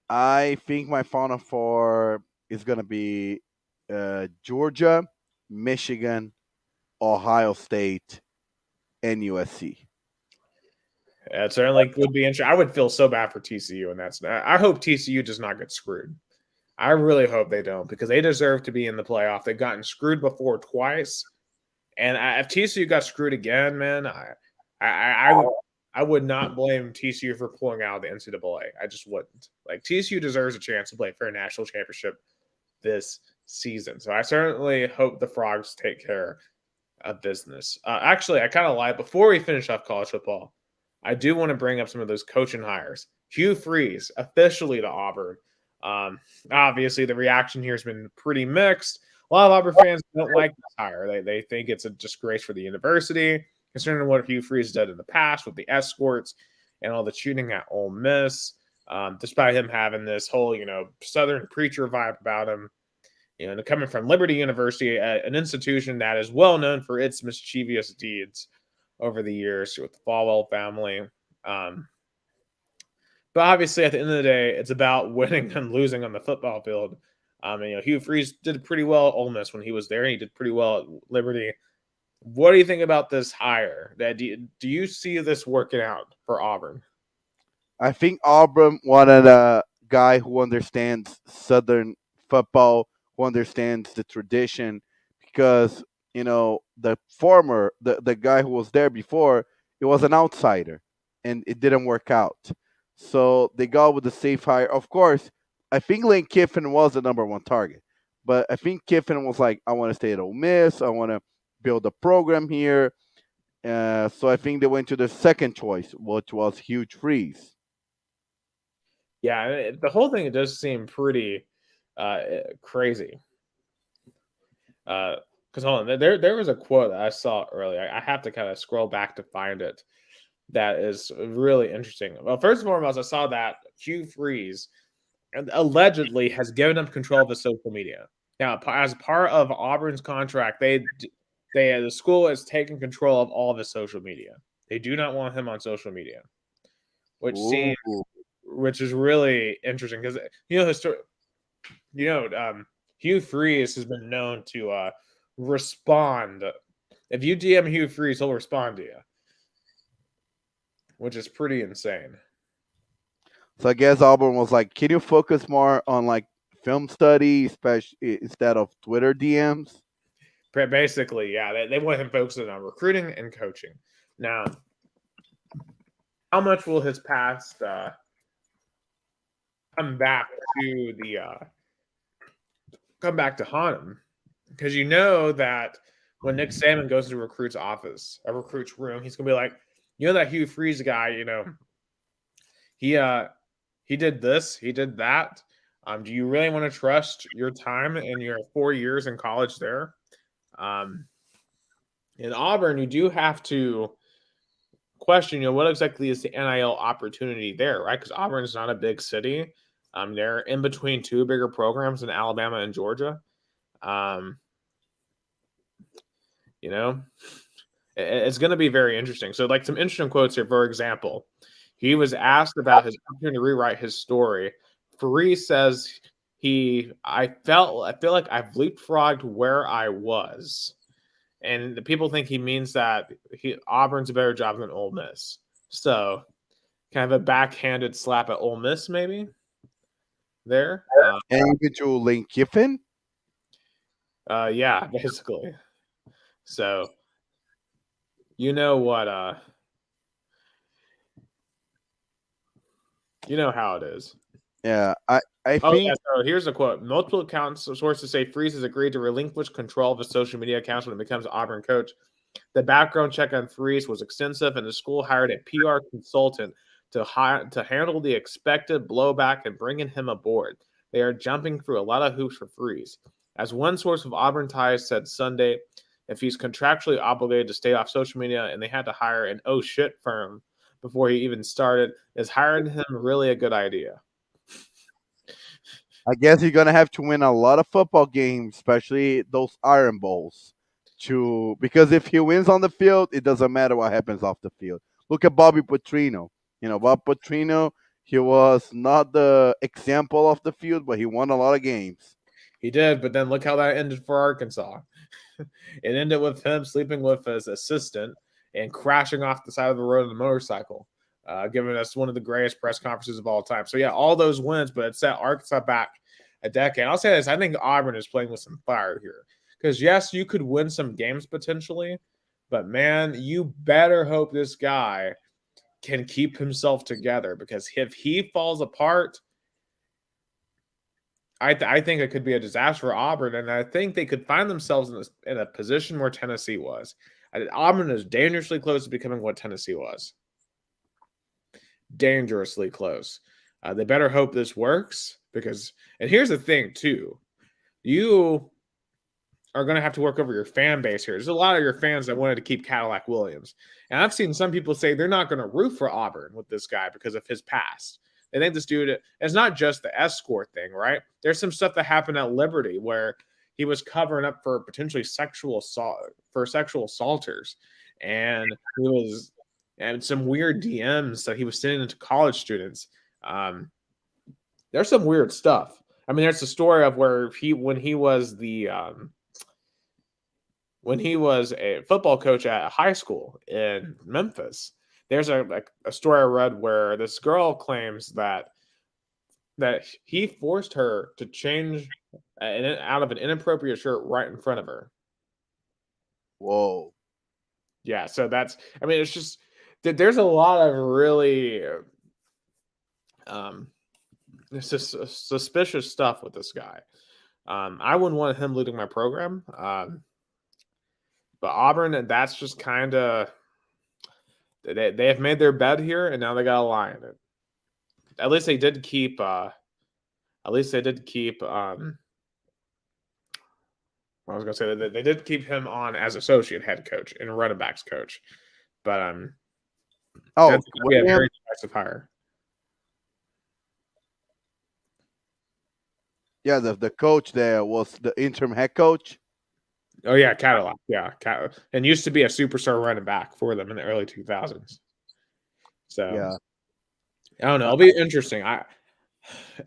I think my Final Four is going to be Georgia, Michigan, Ohio State, and USC. It certainly would be interesting. I would feel so bad for TCU, and I hope TCU does not get screwed. I really hope they don't because they deserve to be in the playoff. They've gotten screwed before twice, and if TCU got screwed again, man, I would not blame TCU for pulling out of the NCAA. I just wouldn't. Like TCU deserves a chance to play for a national championship this season. So I certainly hope the Frogs take care of business. Actually, I kind of lied. Before we finish off college football, I do want to bring up some of those coaching hires. Hugh Freeze officially to Auburn. Obviously, the reaction here has been pretty mixed. A lot of Auburn fans don't like this hire. They think it's a disgrace for the university, considering what Hugh Freeze did in the past with the escorts and all the shooting at Ole Miss. Despite him having this whole, Southern preacher vibe about him, and coming from Liberty University, an institution that is well known for its mischievous deeds over the years with the Falwell family. But obviously, at the end of the day, it's about winning and losing on the football field. Hugh Freeze did pretty well at Ole Miss when he was there. He did pretty well at Liberty. What do you think about this hire? Do you see this working out for Auburn? I think Auburn wanted a guy who understands Southern football, who understands the tradition, because the guy who was there before, it was an outsider, and it didn't work out. So they got with the safe hire. Of course, I think Lane Kiffin was the number one target, but I think Kiffin was like, I want to stay at Ole Miss. I want to build a program here. So I think they went to the second choice, which was Hugh Freeze. Yeah, the whole thing, it does seem pretty crazy. Because hold on, there was a quote that I saw earlier. I have to kind of scroll back to find it. That is really interesting. Well, first and foremost, I saw that Hugh Freeze allegedly has given up control of his social media. Now, as part of Auburn's contract, the school has taken control of all of his social media. They do not want him on social media, which is really interesting because Hugh Freeze has been known to respond. If you DM Hugh Freeze, he'll respond to you, which is pretty insane. So I guess Auburn was like, can you focus more on like film study, especially instead of Twitter DMs? Basically, yeah, they want him focusing on recruiting and coaching. Now, how much will his past come back to the come back to haunt him? Because you know that when Nick Saban goes to a recruit's office, a recruit's room, he's gonna be like, you know that Hugh Freeze guy, he uh he did this, he did that. Do you really want to trust your time and your 4 years in college there? Um, in Auburn, you do have to question, what exactly is the NIL opportunity there, right? Because Auburn is not a big city. They're in between two bigger programs in Alabama and Georgia. Um, you know, it's going to be very interesting. So, like some interesting quotes here. For example, he was asked about his opportunity to rewrite his story. Faree says I feel like I've leapfrogged where I was, and the people think he means that Auburn's a better job than Ole Miss. So, kind of a backhanded slap at Ole Miss, maybe there. Individual Lane Kiffin. Yeah, basically. So, you know what? You know how it is. Yeah, I Oh, think yeah. So here's a quote. Multiple accounts sources say Freeze has agreed to relinquish control of his social media accounts when he becomes Auburn coach. The background check on Freeze was extensive, and the school hired a PR consultant to handle the expected blowback and bringing him aboard. They are jumping through a lot of hoops for Freeze. As one source of Auburn ties said Sunday, if he's contractually obligated to stay off social media and they had to hire an oh shit firm before he even started, is hiring him really a good idea? I guess you're gonna have to win a lot of football games, especially those Iron Bowls, to because if he wins on the field, it doesn't matter what happens off the field. Look at Bobby Petrino. Bob Petrino, he was not the example of the field, but he won a lot of games. He did, but then look how that ended for Arkansas. It ended with him sleeping with his assistant and crashing off the side of the road on a motorcycle, giving us one of the greatest press conferences of all time. So, yeah, all those wins, but it set Arkansas back a decade. I'll say this. I think Auburn is playing with some fire here. Because, yes, you could win some games potentially, but, man, you better hope this guy can keep himself together, because if he falls apart, I think it could be a disaster for Auburn, and I think they could find themselves in a position where Tennessee was. Auburn is dangerously close to becoming what Tennessee was. Dangerously close. They better hope this works, because, and here's the thing too, you are going to have to work over your fan base here. There's a lot of your fans that wanted to keep Cadillac Williams, and I've seen some people say they're not going to root for Auburn with this guy because of his past. They think this dude, it's not just the escort thing, right? There's some stuff that happened at Liberty where he was covering up for potentially sexual assaulters, and he was, and some weird DMs that he was sending to college students. There's some weird stuff. I mean, there's the story of where when he was a football coach at a high school in Memphis. There's a story I read where this girl claims that he forced her to change out of an inappropriate shirt right in front of her. Whoa. Yeah, so that's, I mean, it's just, there's a lot of really suspicious stuff with this guy. I wouldn't want him leading my program. But Auburn, that's just kind of, they have made their bed here, and now they got to lie in it. At least they did keep. I was gonna say that they did keep him on as associate head coach and running backs coach, but that's gonna be a very decisive hire. Yeah, the coach there was the interim head coach. Oh yeah, Cadillac. Yeah, and used to be a superstar running back for them in the early 2000s. So Yeah, I don't know. It'll be interesting.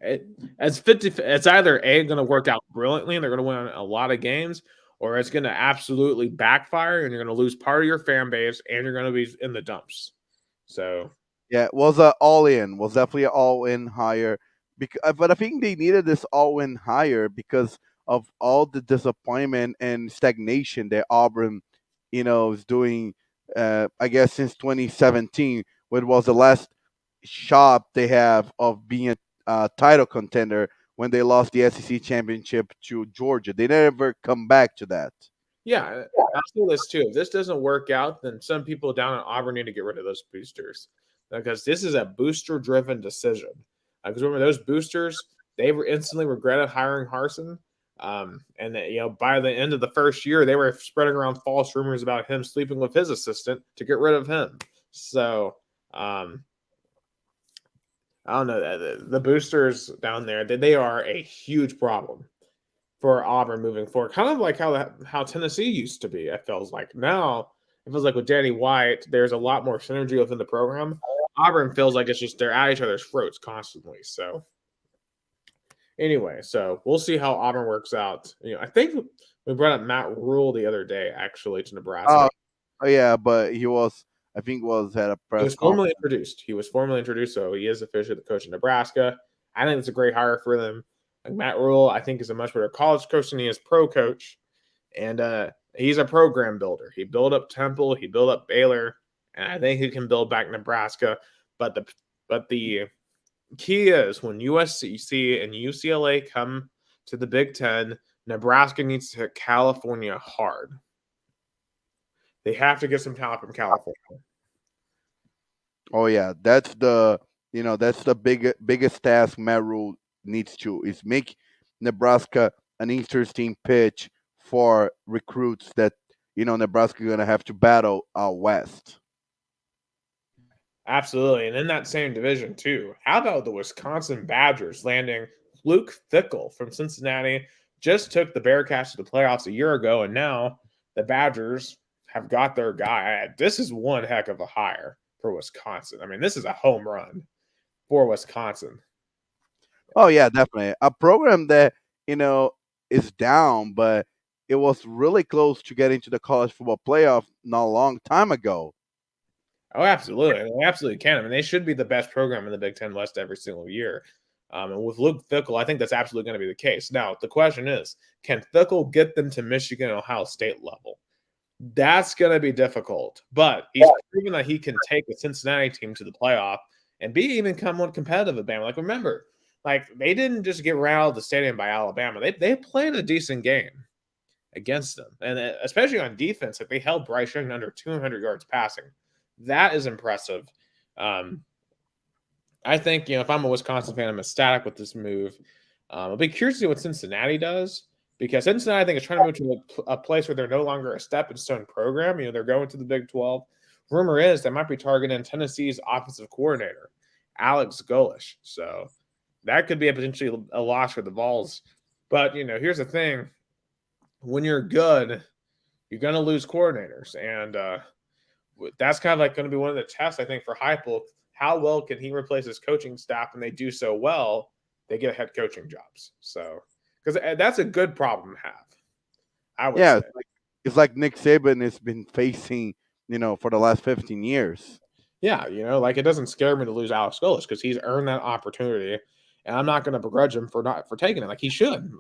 It's either going to work out brilliantly and they're going to win a lot of games, or it's going to absolutely backfire and you're going to lose part of your fan base and you're going to be in the dumps. So yeah, it was a all-in. Was definitely an all-in hire. But I think they needed this all-in hire because of all the disappointment and stagnation that Auburn, is doing. I guess since 2017, what was the last shot they have of being a title contender when they lost the SEC championship to Georgia. They never come back to that. Yeah, I'll say this too. If this doesn't work out, then some people down at Auburn need to get rid of those boosters because this is a booster-driven decision. Because remember, those boosters, they were instantly regretted hiring Harsin. And by the end of the first year, they were spreading around false rumors about him sleeping with his assistant to get rid of him. So, I don't know. The boosters down there, they are a huge problem for Auburn moving forward. Kind of like how Tennessee used to be, it feels like. Now, it feels like with Danny White, there's a lot more synergy within the program. Auburn feels like it's just they're at each other's throats constantly. So, anyway, so we'll see how Auburn works out. I think we brought up Matt Rule the other day, actually, to Nebraska. Oh yeah, but he was, I think, was at a press. He was formally introduced. He was formally introduced, so he is officially the coach of Nebraska. I think it's a great hire for them. Like Matt Rule, I think, is a much better college coach than he is pro coach, and he's a program builder. He built up Temple, he built up Baylor, and I think he can build back Nebraska. But the key is when USC and UCLA come to the Big Ten, Nebraska needs to hit California hard. They have to get some talent from California. Oh yeah, that's the biggest task Matt Rule needs to is make Nebraska an interesting pitch for recruits that Nebraska gonna have to battle out west. Absolutely, and in that same division too. How about the Wisconsin Badgers landing Luke Fickell from Cincinnati? Just took the Bearcats to the playoffs a year ago, and now the Badgers have got their guy. This is one heck of a hire for Wisconsin. I mean, this is a home run for Wisconsin. Oh yeah, definitely. A program that, is down, but it was really close to getting to the college football playoff not a long time ago. Oh, absolutely. They absolutely can. I mean, they should be the best program in the Big Ten West every single year. And with Luke Fickell, I think that's absolutely going to be the case. Now, the question is, can Fickell get them to Michigan and Ohio State level? That's going to be difficult. But he's proven that he can take the Cincinnati team to the playoff and even become more competitive at Bama. Like, remember, they didn't just get ran out of the stadium by Alabama. They played a decent game against them. And especially on defense, they held Bryce Young under 200 yards passing. That is impressive. I think, if I'm a Wisconsin fan, I'm ecstatic with this move. I'll be curious to see what Cincinnati does because Cincinnati, I think, is trying to move to a place where they're no longer a stepping stone program. They're going to the Big 12. Rumor is they might be targeting Tennessee's offensive coordinator, Alex Golesh. So that could be potentially a loss for the Vols. But, here's the thing. When you're good, you're going to lose coordinators. And that's kind of like going to be one of the tests, I think, for Heupel. How well can he replace his coaching staff? And they do so well, they get head coaching jobs. So, because that's a good problem to have, I would say. It's like Nick Saban has been facing, for the last 15 years. Yeah, it doesn't scare me to lose Alex Golesh because he's earned that opportunity, and I'm not going to begrudge him for taking it. Like he should.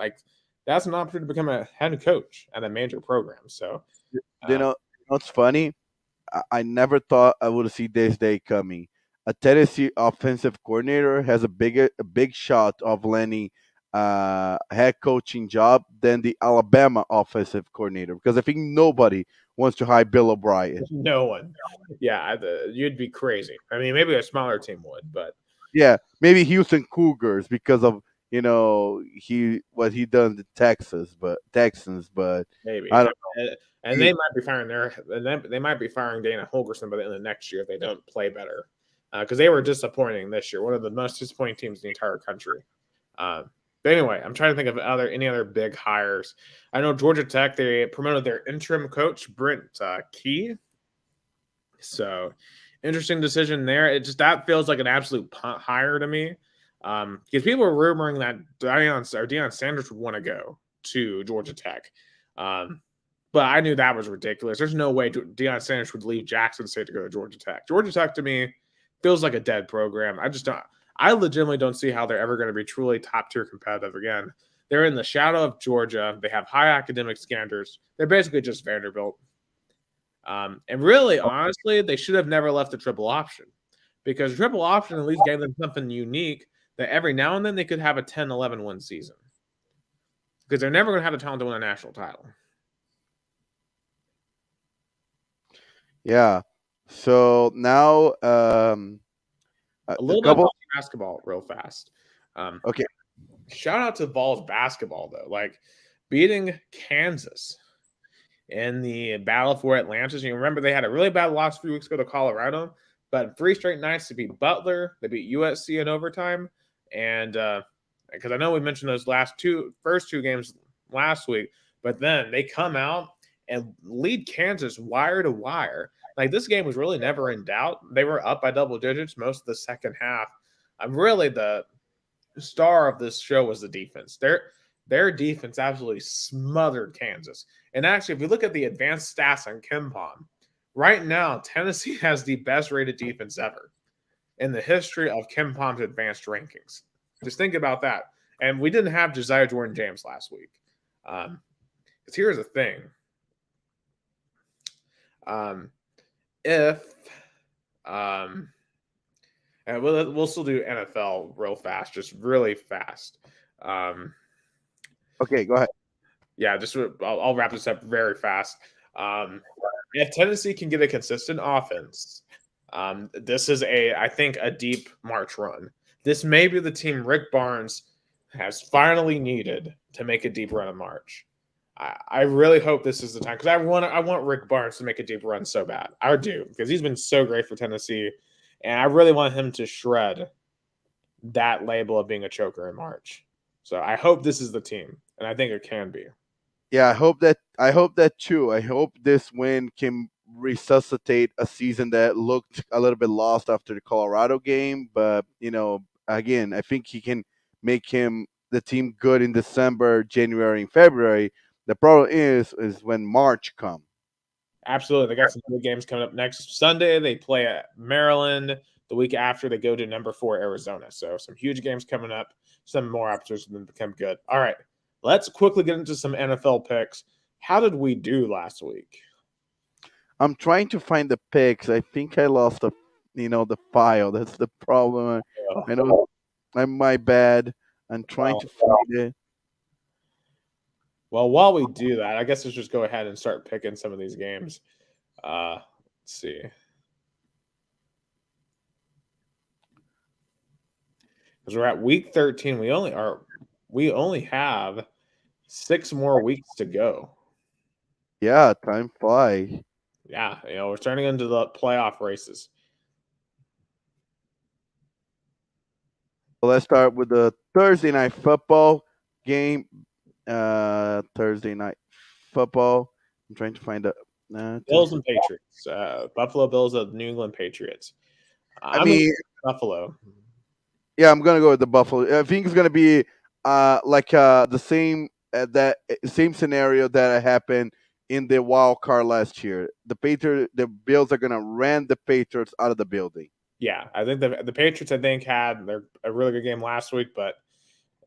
That's an opportunity to become a head coach at a major program. So, what's funny? I never thought I would see this day coming. A Tennessee offensive coordinator has a big shot of landing head coaching job than the Alabama offensive coordinator because I think nobody wants to hire Bill O'Brien. No one. Yeah, you'd be crazy. I mean, maybe a smaller team would, but yeah, maybe Houston Cougars because of what he done to Texans, but maybe I don't know. And they might be firing they might be firing Dana Holgorsen by the end of next year if they don't play better, because they were disappointing this year, one of the most disappointing teams in the entire country. But anyway, I'm trying to think of any other big hires. I know Georgia Tech, they promoted their interim coach Brent Key. So interesting decision there. That feels like an absolute punt hire to me. Because people are rumoring that Deion Sanders would want to go to Georgia Tech. But I knew that was ridiculous. There's no way Deion Sanders would leave Jackson State to go to Georgia Tech. Georgia Tech, to me, feels like a dead program. I legitimately don't see how they're ever going to be truly top-tier competitive again. They're in the shadow of Georgia. They have high academic standards. They're basically just Vanderbilt. And really, honestly, they should have never left the triple option. because triple option at least gave them something unique that every now and then they could have a 10-11 win season because they're never going to have the talent to win a national title. Yeah. So now, A a little bit couple. about basketball, real fast. Okay. Shout out to Vols basketball though, like beating Kansas in the battle for Atlantis. You remember they had a really bad loss a few weeks ago to Colorado, but 3 straight nights to beat Butler. They beat USC in overtime, and because I know we mentioned those first two games last week, but then they come out and lead Kansas wire to wire. Like this game was really never in doubt. They were up by double digits most of the second half. I'm really the star of this show was the defense. Their defense absolutely smothered Kansas. And actually, if you look at the advanced stats on KenPom, right now Tennessee has the best rated defense ever in the history of KenPom's advanced rankings. Just think about that. And we didn't have Josiah Jordan James last week. Because here's the thing: if and we'll still do NFL real fast, just really fast. Okay, go ahead. Yeah, I'll wrap this up very fast. If Tennessee can get a consistent offense, this is I think a deep March run. This may be the team Rick Barnes has finally needed to make a deep run in March. I really hope this is the time because I want Rick Barnes to make a deep run so bad. I do because he's been so great for Tennessee, and I really want him to shred that label of being a choker in March. So I hope this is the team, and I think it can be. Yeah, I hope that too. I hope this win can resuscitate a season that looked a little bit lost after the Colorado game. But again, I think he can make him the team good in December, January, and February. The problem is when March come. Absolutely. They got some big games coming up next Sunday. They play at Maryland. The week after, they go to number 4 Arizona. So some huge games coming up. Some more opportunities to become good. All right. Let's quickly get into some NFL picks. How did we do last week? I'm trying to find the picks. I think I lost the file. That's the problem. I know I'm my bad. I'm trying to find it. Well, while we do that, I guess let's just go ahead and start picking some of these games. Let's see. Because we're at week 13. We only have 6 more weeks to go. Yeah, time flies. Yeah, we're turning into the playoff races. So let's start with the Thursday night football game. Thursday night football. I'm trying to find the Bills and Patriots. Buffalo Bills of New England Patriots. I mean, Buffalo. yeah, I'm gonna go with the Buffalo. I think it's gonna be like the same scenario that happened in the wild card last year. The Bills are gonna ran the Patriots out of the building. Yeah, I think the Patriots had a really good game last week, but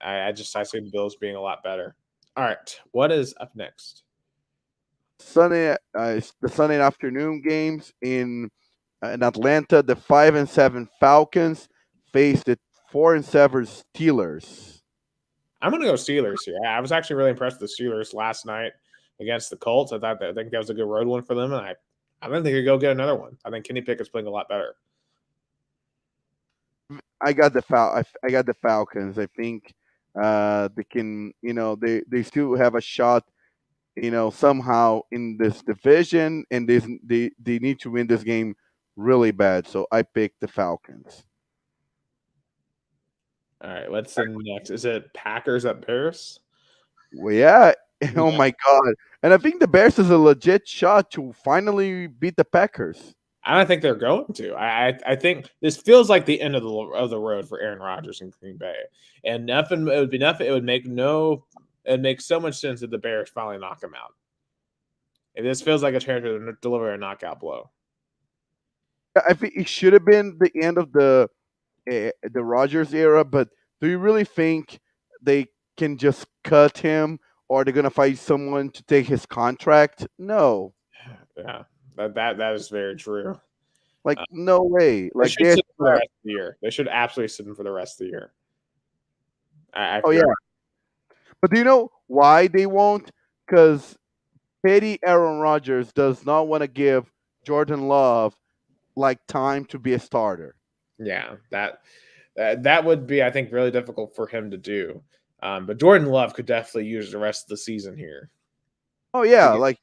I see the Bills being a lot better. All right, what is up next? The Sunday afternoon games in Atlanta. The 5-7 Falcons face the 4-7 Steelers. I'm going to go Steelers here. I was actually really impressed with the Steelers last night against the Colts. I think that was a good road one for them, and I think they could go get another one. I think Kenny Pickett's playing a lot better. I got the Falcons. I think they can. They still have a shot. Somehow in this division, and they need to win this game really bad. So I picked the Falcons. All right, what's the next? Is it Packers at Bears? Well, yeah. Oh my God! And I think the Bears is a legit shot to finally beat the Packers. I don't think they're going to. I think this feels like the end of the road for Aaron Rodgers in Green Bay, and nothing. It would be nothing. It would make so much sense if the Bears finally knock him out. If this feels like a chance to deliver a knockout blow. I think it should have been the end of the Rodgers era, but do you really think they can just cut him, or they're gonna find someone to take his contract? No. Yeah, that is very true. Like no way. They Like should they sit for the rest of the year. They should absolutely sit him for the rest of the year. I oh feel yeah. But do you know why they won't? Because petty Aaron Rodgers does not want to give Jordan Love like time to be a starter. yeah, that would be, I think, really difficult for him to do. But Jordan Love could definitely use the rest of the season here Oh to yeah, get. like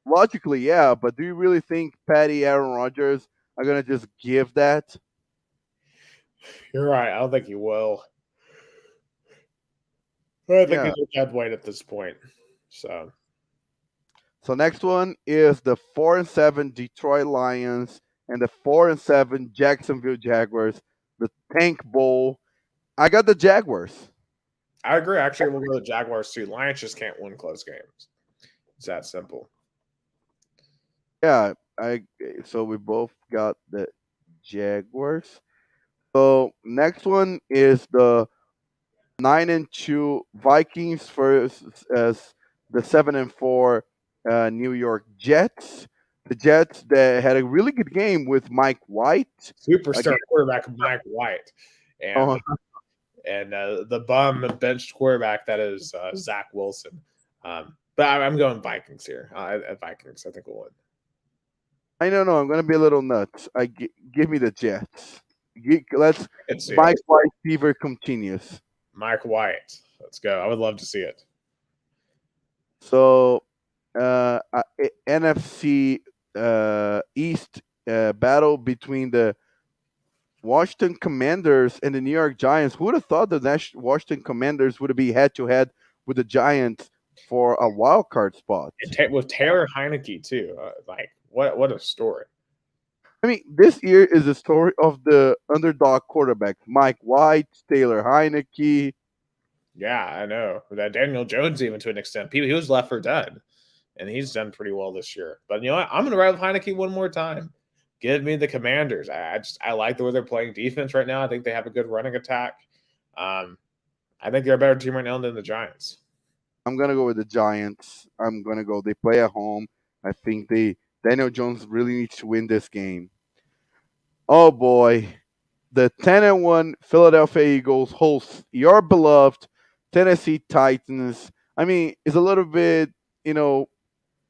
logically, yeah. But do you really think Patty Aaron Rodgers are gonna just give that? You're right. I don't think he will. I think Yeah. he's a dead weight at this point. So So next one is the 4-7 Detroit Lions and the 4-7 Jacksonville Jaguars, the Tank Bowl. I got the Jaguars. I agree. Actually, we'll go to the Jaguars too. Lions just can't win close games. It's that simple. Yeah, I so we both got the Jaguars. So next one is the 9-2 Vikings versus the 7-4 New York Jets. The Jets that had a really good game with Mike White. Superstar Again, quarterback Mike White, and oh, the bum benched quarterback that is Zach Wilson. But I'm going Vikings here. Vikings, I think will win. I don't know. I'm gonna be a little nuts. Give me the Jets. Let's I could see it. Mike White fever continues. Mike White. Let's go. I would love to see it. So NFC East battle between the Washington Commanders and the New York Giants. Who would have thought the Washington Commanders would be head to head with the Giants for a wild card spot? With Taylor Heineke too. Like what a story. I mean, this year is the story of the underdog quarterbacks: Mike White, Taylor Heineke. Yeah, I know. That Daniel Jones, even to an extent, he was left for dead, and he's done pretty well this year. But you know what? I'm going to ride with Heineke one more time. Give me the Commanders. I like the way they're playing defense right now. I think they have a good running attack. I think they're a better team right now than the Giants. I'm gonna go with the Giants. I'm gonna go. They play at home. I think Daniel Jones really needs to win this game. Oh boy, the 10-1 Philadelphia Eagles host your beloved Tennessee Titans. I mean, it's a little bit,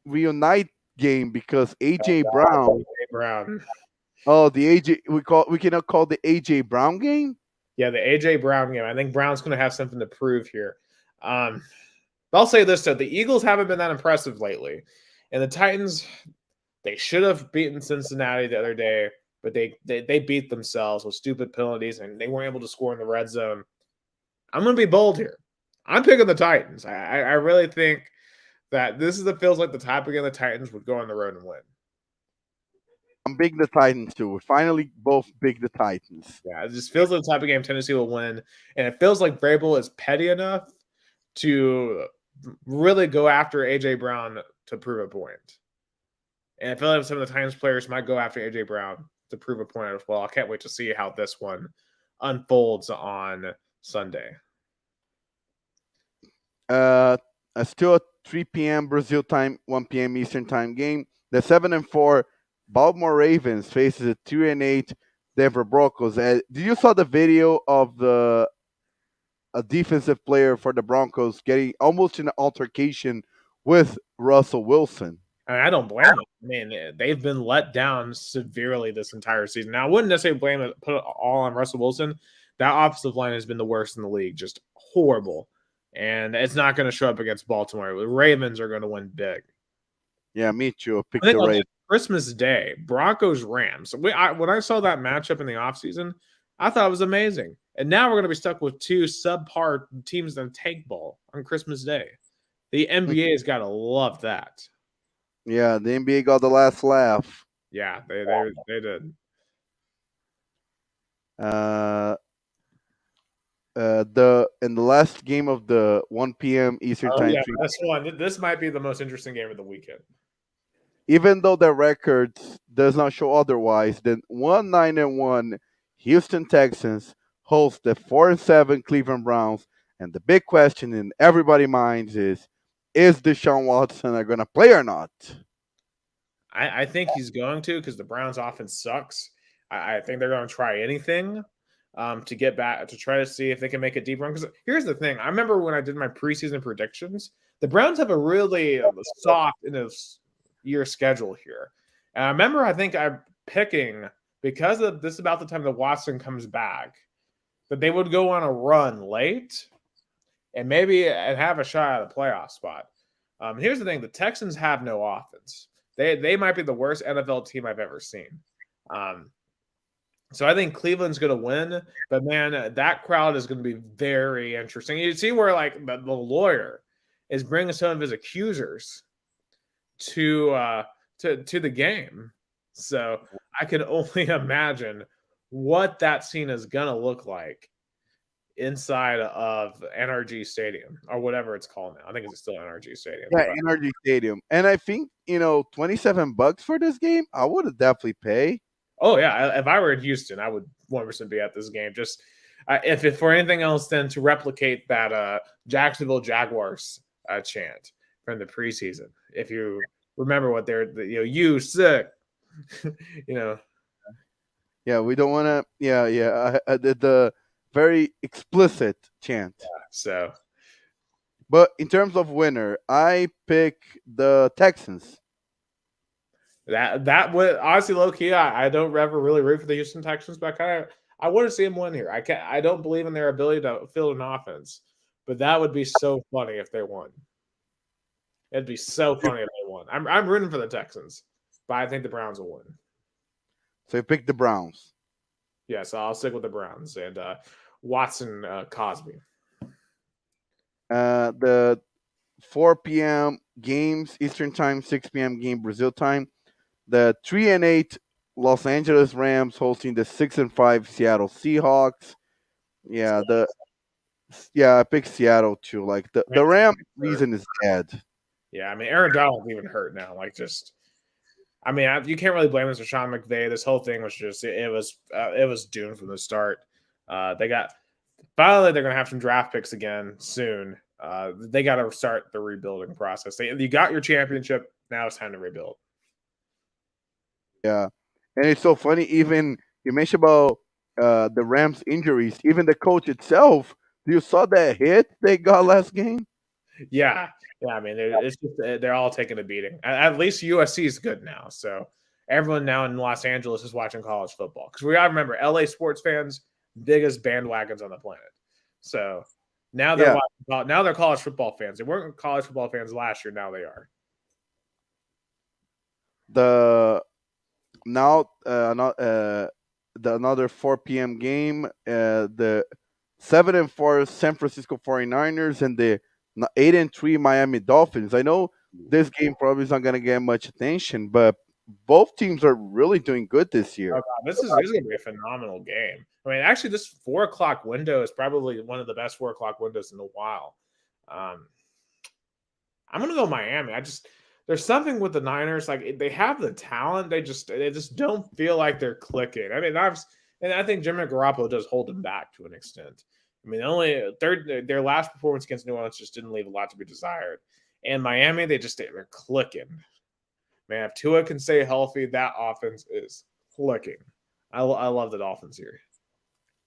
reunite game because AJ Brown. Brown. Oh, the AJ we cannot call the AJ Brown game. Yeah, the AJ Brown game. I think Brown's going to have something to prove here. I'll say this though: the Eagles haven't been that impressive lately, and the Titans, they should have beaten Cincinnati the other day, but they beat themselves with stupid penalties, and they weren't able to score in the red zone. I'm going to be bold here. I'm picking the Titans. I really think that feels like the type of game the Titans would go on the road and win. I'm big the Titans too. We're finally both big the Titans. Yeah, it just feels like the type of game Tennessee will win, and it feels like Vrabel is petty enough to really go after AJ Brown to prove a point. And I feel like some of the Titans players might go after AJ Brown to prove a point as well. I can't wait to see how this one unfolds on Sunday. Still a 3 p.m. Brazil time, 1 p.m. Eastern time game. The 7-4 Baltimore Ravens faces a 2-8 Denver Broncos. Did you saw the video of a defensive player for the Broncos getting almost in an altercation with Russell Wilson? I don't blame them. I mean, they've been let down severely this entire season. Now, I wouldn't necessarily put it all on Russell Wilson. That offensive line has been the worst in the league, just horrible. And it's not going to show up against Baltimore. The Ravens are going to win big. Yeah, me too. Pick I think the on Ravens. Christmas Day, Broncos-Rams. When I saw that matchup in the offseason, I thought it was amazing. And now we're going to be stuck with two subpar teams in tank ball on Christmas Day. The NBA has got to love that. Yeah, the NBA got the last laugh. Yeah, they did. In the last game of the 1 p.m. Eastern time. Yeah, this might be the most interesting game of the weekend. Even though the records does not show otherwise, then 1-9-1 Houston Texans host the 4-7 Cleveland Browns, and the big question in everybody's minds is Deshaun Watson going to play or not? I think he's going to because the Browns' offense sucks. I think they're going to try anything to get back to try to see if they can make a deep run. Because here's the thing: I remember when I did my preseason predictions, the Browns have a really soft in this year schedule here, and I remember I think I'm picking because of this is about the time that Watson comes back that they would go on a run late and maybe have a shot at a playoff spot. Here's the thing: the Texans have no offense. They might be the worst NFL team I've ever seen. So I think Cleveland's going to win, but man, that crowd is going to be very interesting. You see where like the lawyer is bringing some of his accusers to the game. So I can only imagine what that scene is going to look like inside of NRG Stadium or whatever it's called now. I think it's still NRG Stadium. Yeah, But, Energy Stadium. And I think, $27 for this game, I would definitely pay. oh yeah, if I were in Houston, I would 100% be at this game. Just if for anything else, then to replicate that Jacksonville Jaguars chant from the preseason. If you remember what they're, you sick, you know. Yeah, we don't want to. Yeah. The very explicit chant. So But in terms of winner, I pick the Texans. that would honestly low key. I don't ever really root for the Houston Texans, but I want to see them win here. I don't believe in their ability to field an offense, but that would be so funny if they won. It'd be so funny if they won. I'm rooting for the Texans, but I think the Browns will win. So you pick the Browns. Yeah, so I'll stick with the Browns and Watson Cosby. The 4 p.m. games Eastern time, 6 p.m. game Brazil time. The 3-8 Los Angeles Rams hosting the 6-5 Seattle Seahawks. I picked Seattle too. Like the Ram reason is dead. Yeah, I mean Aaron Donald's even hurt now. Like just, I mean you can't really blame this for Sean McVay. This whole thing was just it was doomed from the start. They got finally they're gonna have some draft picks again soon. They got to start the rebuilding process. You got your championship. Now it's time to rebuild. Yeah, and it's so funny. Even you mentioned about the Rams injuries. Even the coach itself. You saw that hit they got last game. Yeah, I mean, it's just they're all taking a beating. At least USC is good now, so everyone now in Los Angeles is watching college football because we got to remember LA sports fans biggest bandwagons on the planet. So now they're now they're college football fans. They weren't college football fans last year. Now they are. The another 4 p.m. game. The 7-4 San Francisco 49ers and the 8-3 Miami Dolphins. I know this game probably is not going to get much attention, but both teams are really doing good this year. Oh God, this is going to be a phenomenal game. I mean, actually, this 4 o'clock window is probably one of the best 4 o'clock windows in a while. I'm going to go Miami. There's something with the Niners, like they have the talent, they just don't feel like they're clicking. I mean, I think Jimmy Garoppolo does hold them back to an extent. I mean, their last performance against New Orleans just didn't leave a lot to be desired. And Miami, they're clicking. Man, if Tua can stay healthy, that offense is clicking. I love the Dolphins here.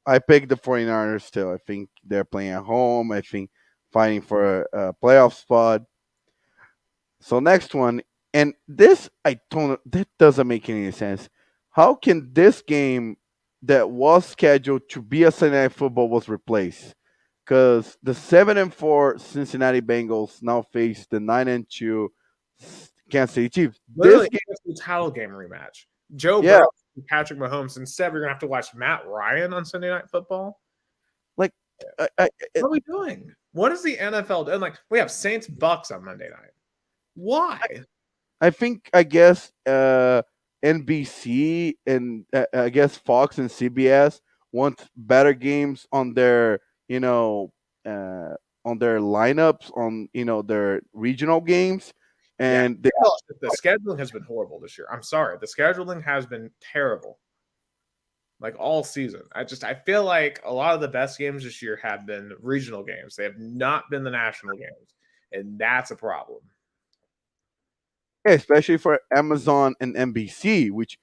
I picked the 49ers too. I think they're playing at home. I think fighting for a playoff spot. So next one, and this that doesn't make any sense. How can this game that was scheduled to be a Sunday Night Football was replaced? Because the 7-4 Cincinnati Bengals now face the 9-2 Kansas City Chiefs. Literally, this game is a title game rematch. Joe Burrow and Patrick Mahomes. Instead, we're gonna have to watch Matt Ryan on Sunday Night Football. Like, what are we doing? What is the NFL doing? Like, we have Saints Bucks on Monday night. Why? I guess NBC and I guess Fox and CBS want better games on their on their lineups on their regional games, and the scheduling has been horrible this year. I'm sorry, the scheduling has been terrible. Like all season, I feel like a lot of the best games this year have been regional games. They have not been the national games, and that's a problem. especially for Amazon and NBC, which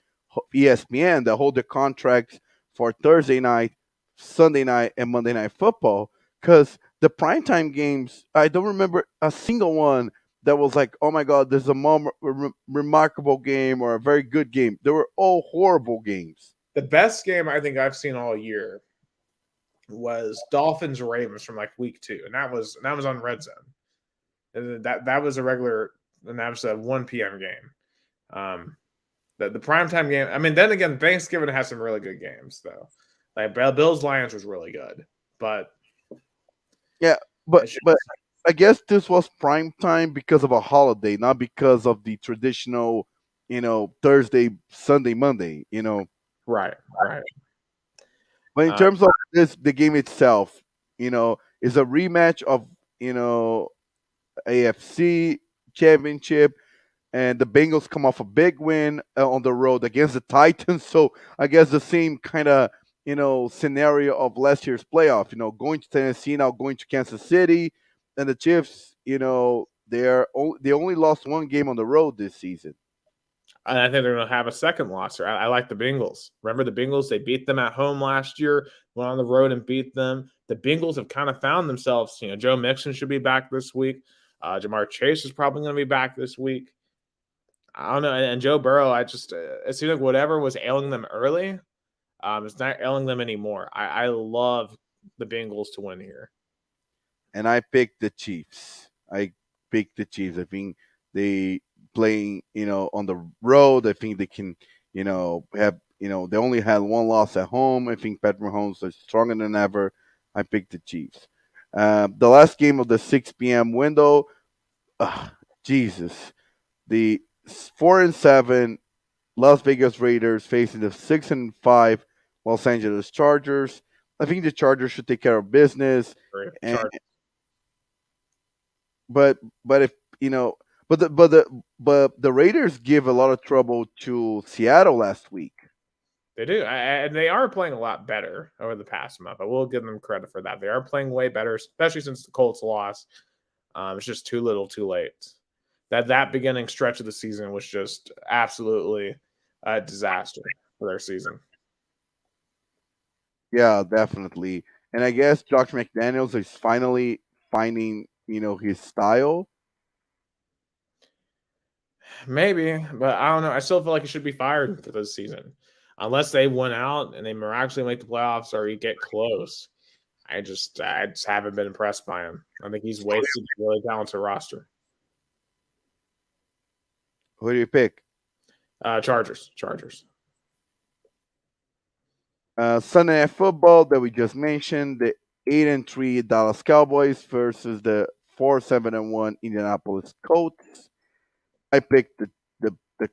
ESPN that hold the contracts for Thursday night, Sunday night, and Monday night football. Because the primetime games, I don't remember a single one that was like, oh my God, there's a remarkable game or a very good game. They were all horrible games. The best game I think I've seen all year was Dolphins Ravens from like week 2, and that was on Red Zone. And that was a regular, and that was a 1 p.m. game. The primetime game. I mean, then again, Thanksgiving has some really good games though. Like Bills Lions was really good, but Yeah, but I guess this was prime time because of a holiday, not because of the traditional, Thursday, Sunday, Monday. right. But in Uh, terms of the game itself, is a rematch of AFC Championship, and the Bengals come off a big win on the road against the Titans. So I guess the same kind of scenario of last year's playoff. Going to Tennessee, now going to Kansas City, and the Chiefs. They only lost one game on the road this season. and I think they're going to have a second loss. I like the Bengals. Remember the Bengals? They beat them at home last year, went on the road and beat them. The Bengals have kind of found themselves. Joe Mixon should be back this week. Jamar Chase is probably going to be back this week. I don't know. And Joe Burrow, it seems like whatever was ailing them early, it's not ailing them anymore. I love the Bengals to win here. And I picked the Chiefs. I picked the Chiefs. I think they playing, on the road. I think they can, have, they only had one loss at home. I think Patrick Mahomes is stronger than ever. I picked the Chiefs. The last game of the 6 p.m. window, Jesus, the 4-7 Las Vegas Raiders facing the 6-5 Los Angeles Chargers. I think the Chargers should take care of business, and but if the Raiders give a lot of trouble to Seattle last week. They do, and they are playing a lot better over the past month. I will give them credit for that. They are playing way better, especially since the Colts lost. It's just too little, too late. That beginning stretch of the season was just absolutely a disaster for their season. Yeah, definitely. And I guess Josh McDaniels is finally finding his style. Maybe, but I don't know. I still feel like he should be fired for this season, unless they win out and they miraculously make the playoffs or you get close. I just haven't been impressed by him. I think he's wasted a really talented roster. Who do you pick? Chargers. Sunday Night Football that we just mentioned, the 8-3 Dallas Cowboys versus the 4-7-1 Indianapolis Colts. I picked the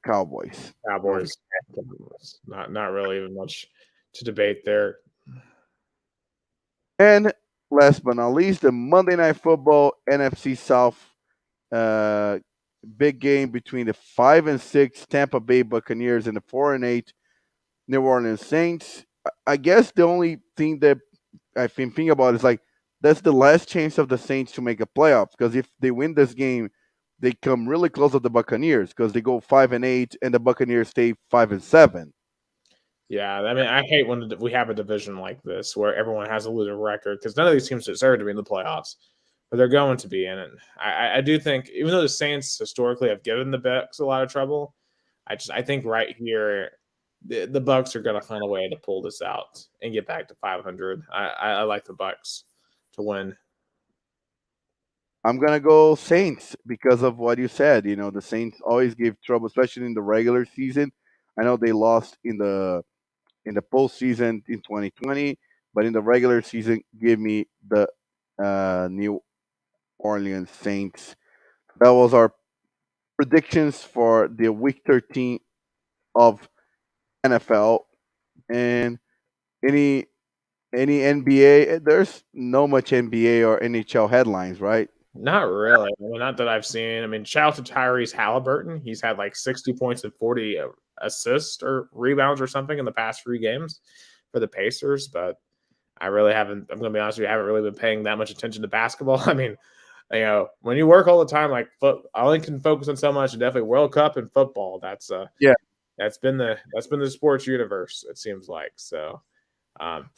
Cowboys. Cowboys. Not really even much to debate there. And last but not least, the Monday Night Football NFC South big game between the 5-6 Tampa Bay Buccaneers and the 4-8 New Orleans Saints. I guess the only thing that I've been thinking about is like that's the last chance of the Saints to make a playoff, because if they win this game, they come really close to the Buccaneers because they go 5-8 and the Buccaneers stay 5-7. Yeah, I mean, I hate when we have a division like this where everyone has a losing record because none of these teams deserve to be in the playoffs, but they're going to be in it. I do think, even though the Saints historically have given the Bucs a lot of trouble, I think right here the Bucs are going to find a way to pull this out and get back to 500. I like the Bucs to win. I'm gonna go Saints because of what you said. The Saints always give trouble, especially in the regular season. I know they lost in the postseason in 2020, but in the regular season, give me the New Orleans Saints. That was our predictions for the Week 13 of NFL. And any NBA, there's no much NBA or NHL headlines, right? Not really. I mean, not that I've seen. I mean, shout out to Tyrese Halliburton. He's had like 60 points and 40 assists or rebounds or something in the past 3 games for the Pacers. But I really haven't. I'm going to be honest with you. I haven't really been paying that much attention to basketball. I mean, when you work all the time, like I only can focus on so much. And definitely World Cup and football. Yeah. That's been the sports universe. It seems like so. Um,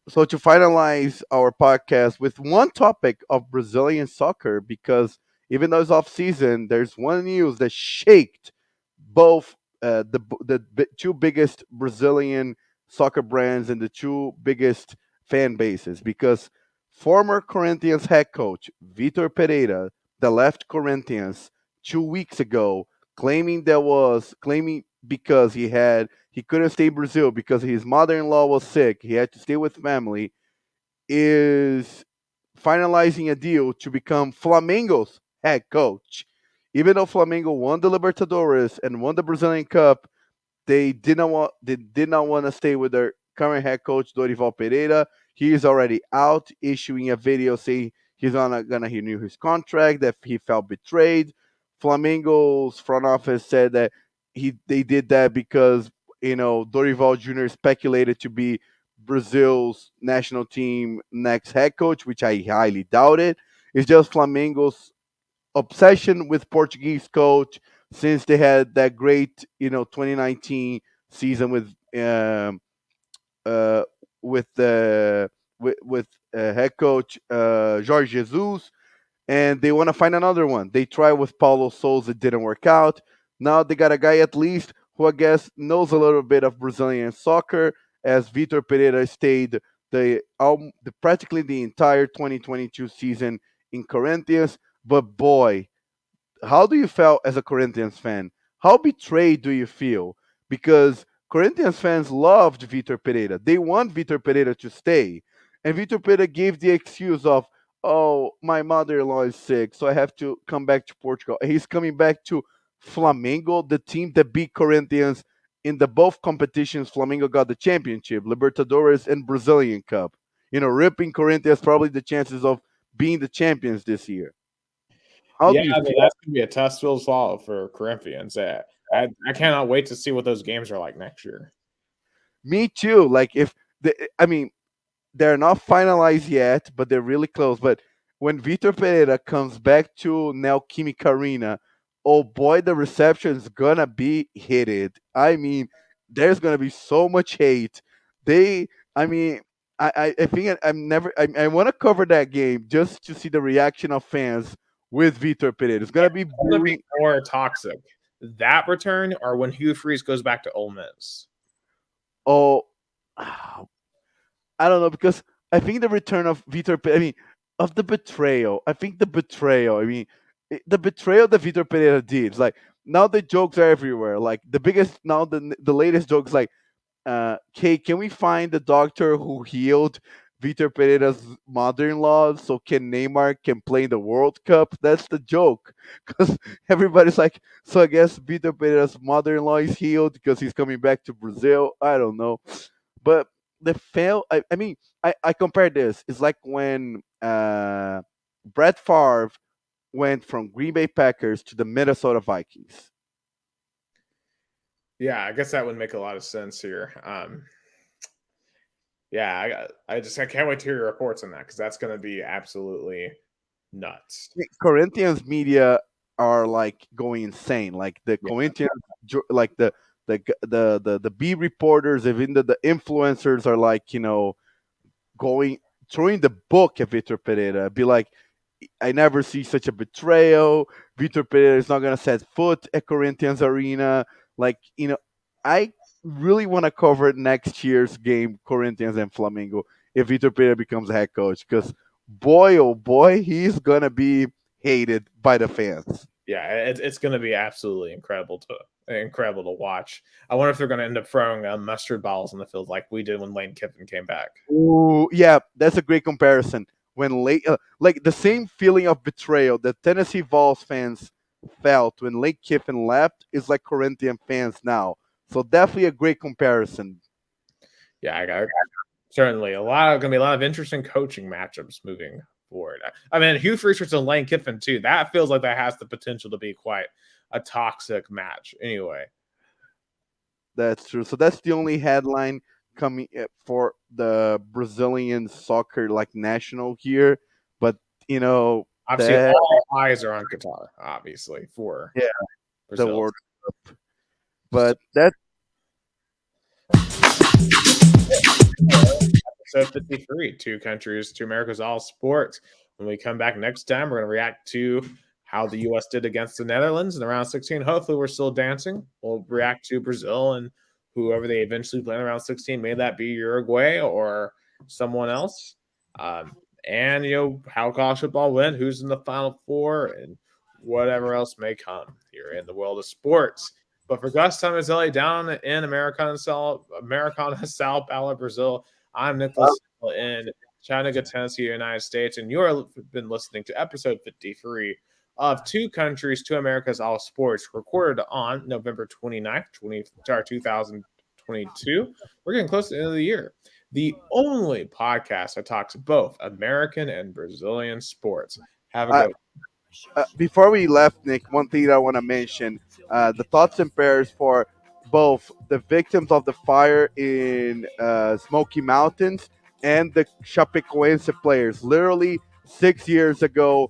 So to finalize our podcast with one topic of Brazilian soccer, because even though it's off season, there's one news that shaked both two biggest Brazilian soccer brands and the two biggest fan bases. Because former Corinthians head coach Vitor Pereira, that left Corinthians 2 weeks ago, claiming because he couldn't stay in Brazil because his mother-in-law was sick, he had to stay with family, is finalizing a deal to become Flamengo's head coach. Even though Flamengo won the Libertadores and won the Brazilian Cup, they did not want to stay with their current head coach Dorival Pereira. He is already out, issuing a video saying he's not gonna renew his contract, that he felt betrayed. Flamengo's front office said that they did that because Dorival Jr. speculated to be Brazil's national team next head coach, which I highly doubt it. It's just Flamengo's obsession with Portuguese coach since they had that great 2019 season uh, with the with head coach Jorge Jesus, and they want to find another one. They tried with Paulo Souza, it didn't work out. Now they got a guy at least who I guess knows a little bit of Brazilian soccer, as Vitor Pereira stayed practically the entire 2022 season in Corinthians. But boy, how do you feel as a Corinthians fan? How betrayed do you feel? Because Corinthians fans loved Vitor Pereira. They want Vitor Pereira to stay. And Vitor Pereira gave the excuse of, oh, my mother in law is sick, so I have to come back to Portugal. He's coming back to Flamengo, the team that beat Corinthians in the both competitions. Flamengo got the championship, Libertadores and Brazilian Cup. Ripping Corinthians probably the chances of being the champions this year. How yeah, do you I mean feel? that's gonna be a tough pill to swallow for Corinthians. I cannot wait to see what those games are like next year. Me too. Like I mean, they're not finalized yet, but they're really close. But when Vitor Pereira comes back to Neoquímica Arena, oh boy, the reception is gonna be heated. I mean, there's gonna be so much hate. They, I mean, I think I'm never. I want to cover that game just to see the reaction of fans with Vitor Pereira. It's gonna be Gonna be booing. more toxic. That return or when Hugh Freeze goes back to Ole Miss. Oh, I don't know because I think the return of I mean, of the betrayal. I think the betrayal. I mean, the betrayal that Vitor Pereira did. Like now the jokes are everywhere. Like the biggest now the latest jokes like, "Hey, can we find the doctor who healed Vitor Pereira's mother-in-law so can Neymar can play in the World Cup?" That's the joke because everybody's like, so I guess Vitor Pereira's mother-in-law is healed because he's coming back to Brazil. I don't know, but the fail. I mean, I compare this. It's like when Brett Favre went from Green Bay Packers to the Minnesota Vikings. Yeah, I guess that would make a lot of sense here. Yeah, I can't wait to hear your reports on that because that's going to be absolutely nuts. Corinthians media are like going insane. Like the Yeah, Corinthians, like the B reporters, even the influencers are like going throwing the book at Vitor Pereira. Be like, I never see such a betrayal. Vitor Pereira is not gonna set foot at Corinthians Arena. Like I really want to cover next year's game, Corinthians and Flamengo, if Vitor Pereira becomes a head coach, because boy, oh boy, he's gonna be hated by the fans. yeah, it's going to be absolutely incredible to watch. I wonder if they're going to end up throwing mustard balls in the field like we did when Lane Kiffin came back. Ooh, yeah, that's a great comparison. When like the same feeling of betrayal that Tennessee Vols fans felt when Lake Kiffin left is like Corinthian fans now. So definitely a great comparison. Yeah, I got certainly going to be a lot of interesting coaching matchups moving forward. I mean, Hugh Freeze and Lane Kiffin too. That feels like that has the potential to be quite a toxic match. Anyway, That's true. So that's the only headline coming for the Brazilian soccer like national here. But you know, Obviously, That all eyes are on Qatar, obviously, for yeah, the Brazil. World Cup. But that Episode 53, Two Countries, Two Americas, All Sports. When we come back next time, we're going to react to how the U.S. did against the Netherlands in the round 16. Hopefully, we're still dancing. We'll react to Brazil and whoever they eventually play in round 16. May that be Uruguay or someone else. Um, and, how college football went, who's in the Final Four, and whatever else may come here in the world of sports. But for Gus Tomazeli down in Americana, Sao Paulo, Brazil, I'm Nicholas in Chattanooga, Tennessee, United States, and you have been listening to episode 53 of Two Countries, Two Americas, All Sports, recorded on November 29th, 2022. We're getting close to the end of the year. The only podcast that talks both American and Brazilian sports. Have a uh, good before we left, Nick, one thing that I want to mention: the thoughts and prayers for both the victims of the fire in Smoky Mountains and the Chapecoense players. Literally 6 years ago,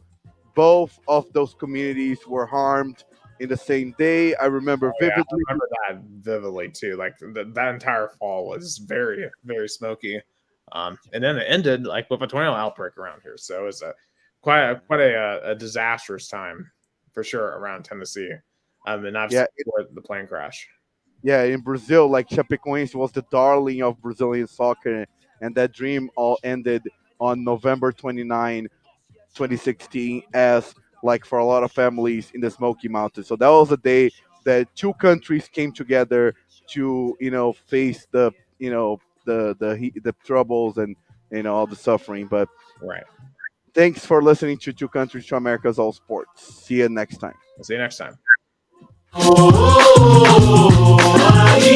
both of those communities were harmed in the same day. I remember Yeah, vividly. I remember that vividly too. Like that entire fall was very, very smoky. And then it ended like with a tornado outbreak around here. So it was quite a disastrous time for sure around Tennessee. And obviously Yeah, before the plane crash. yeah, in Brazil, like Chapecoense was the darling of Brazilian soccer, and that dream all ended on November 29, 2016, as like for a lot of families in the Smoky Mountains. So that was a day that two countries came together to face the troubles and all the suffering. But Right. thanks for listening to Two Countries, Two Americas, All Sports. See you next time. We'll see you next time.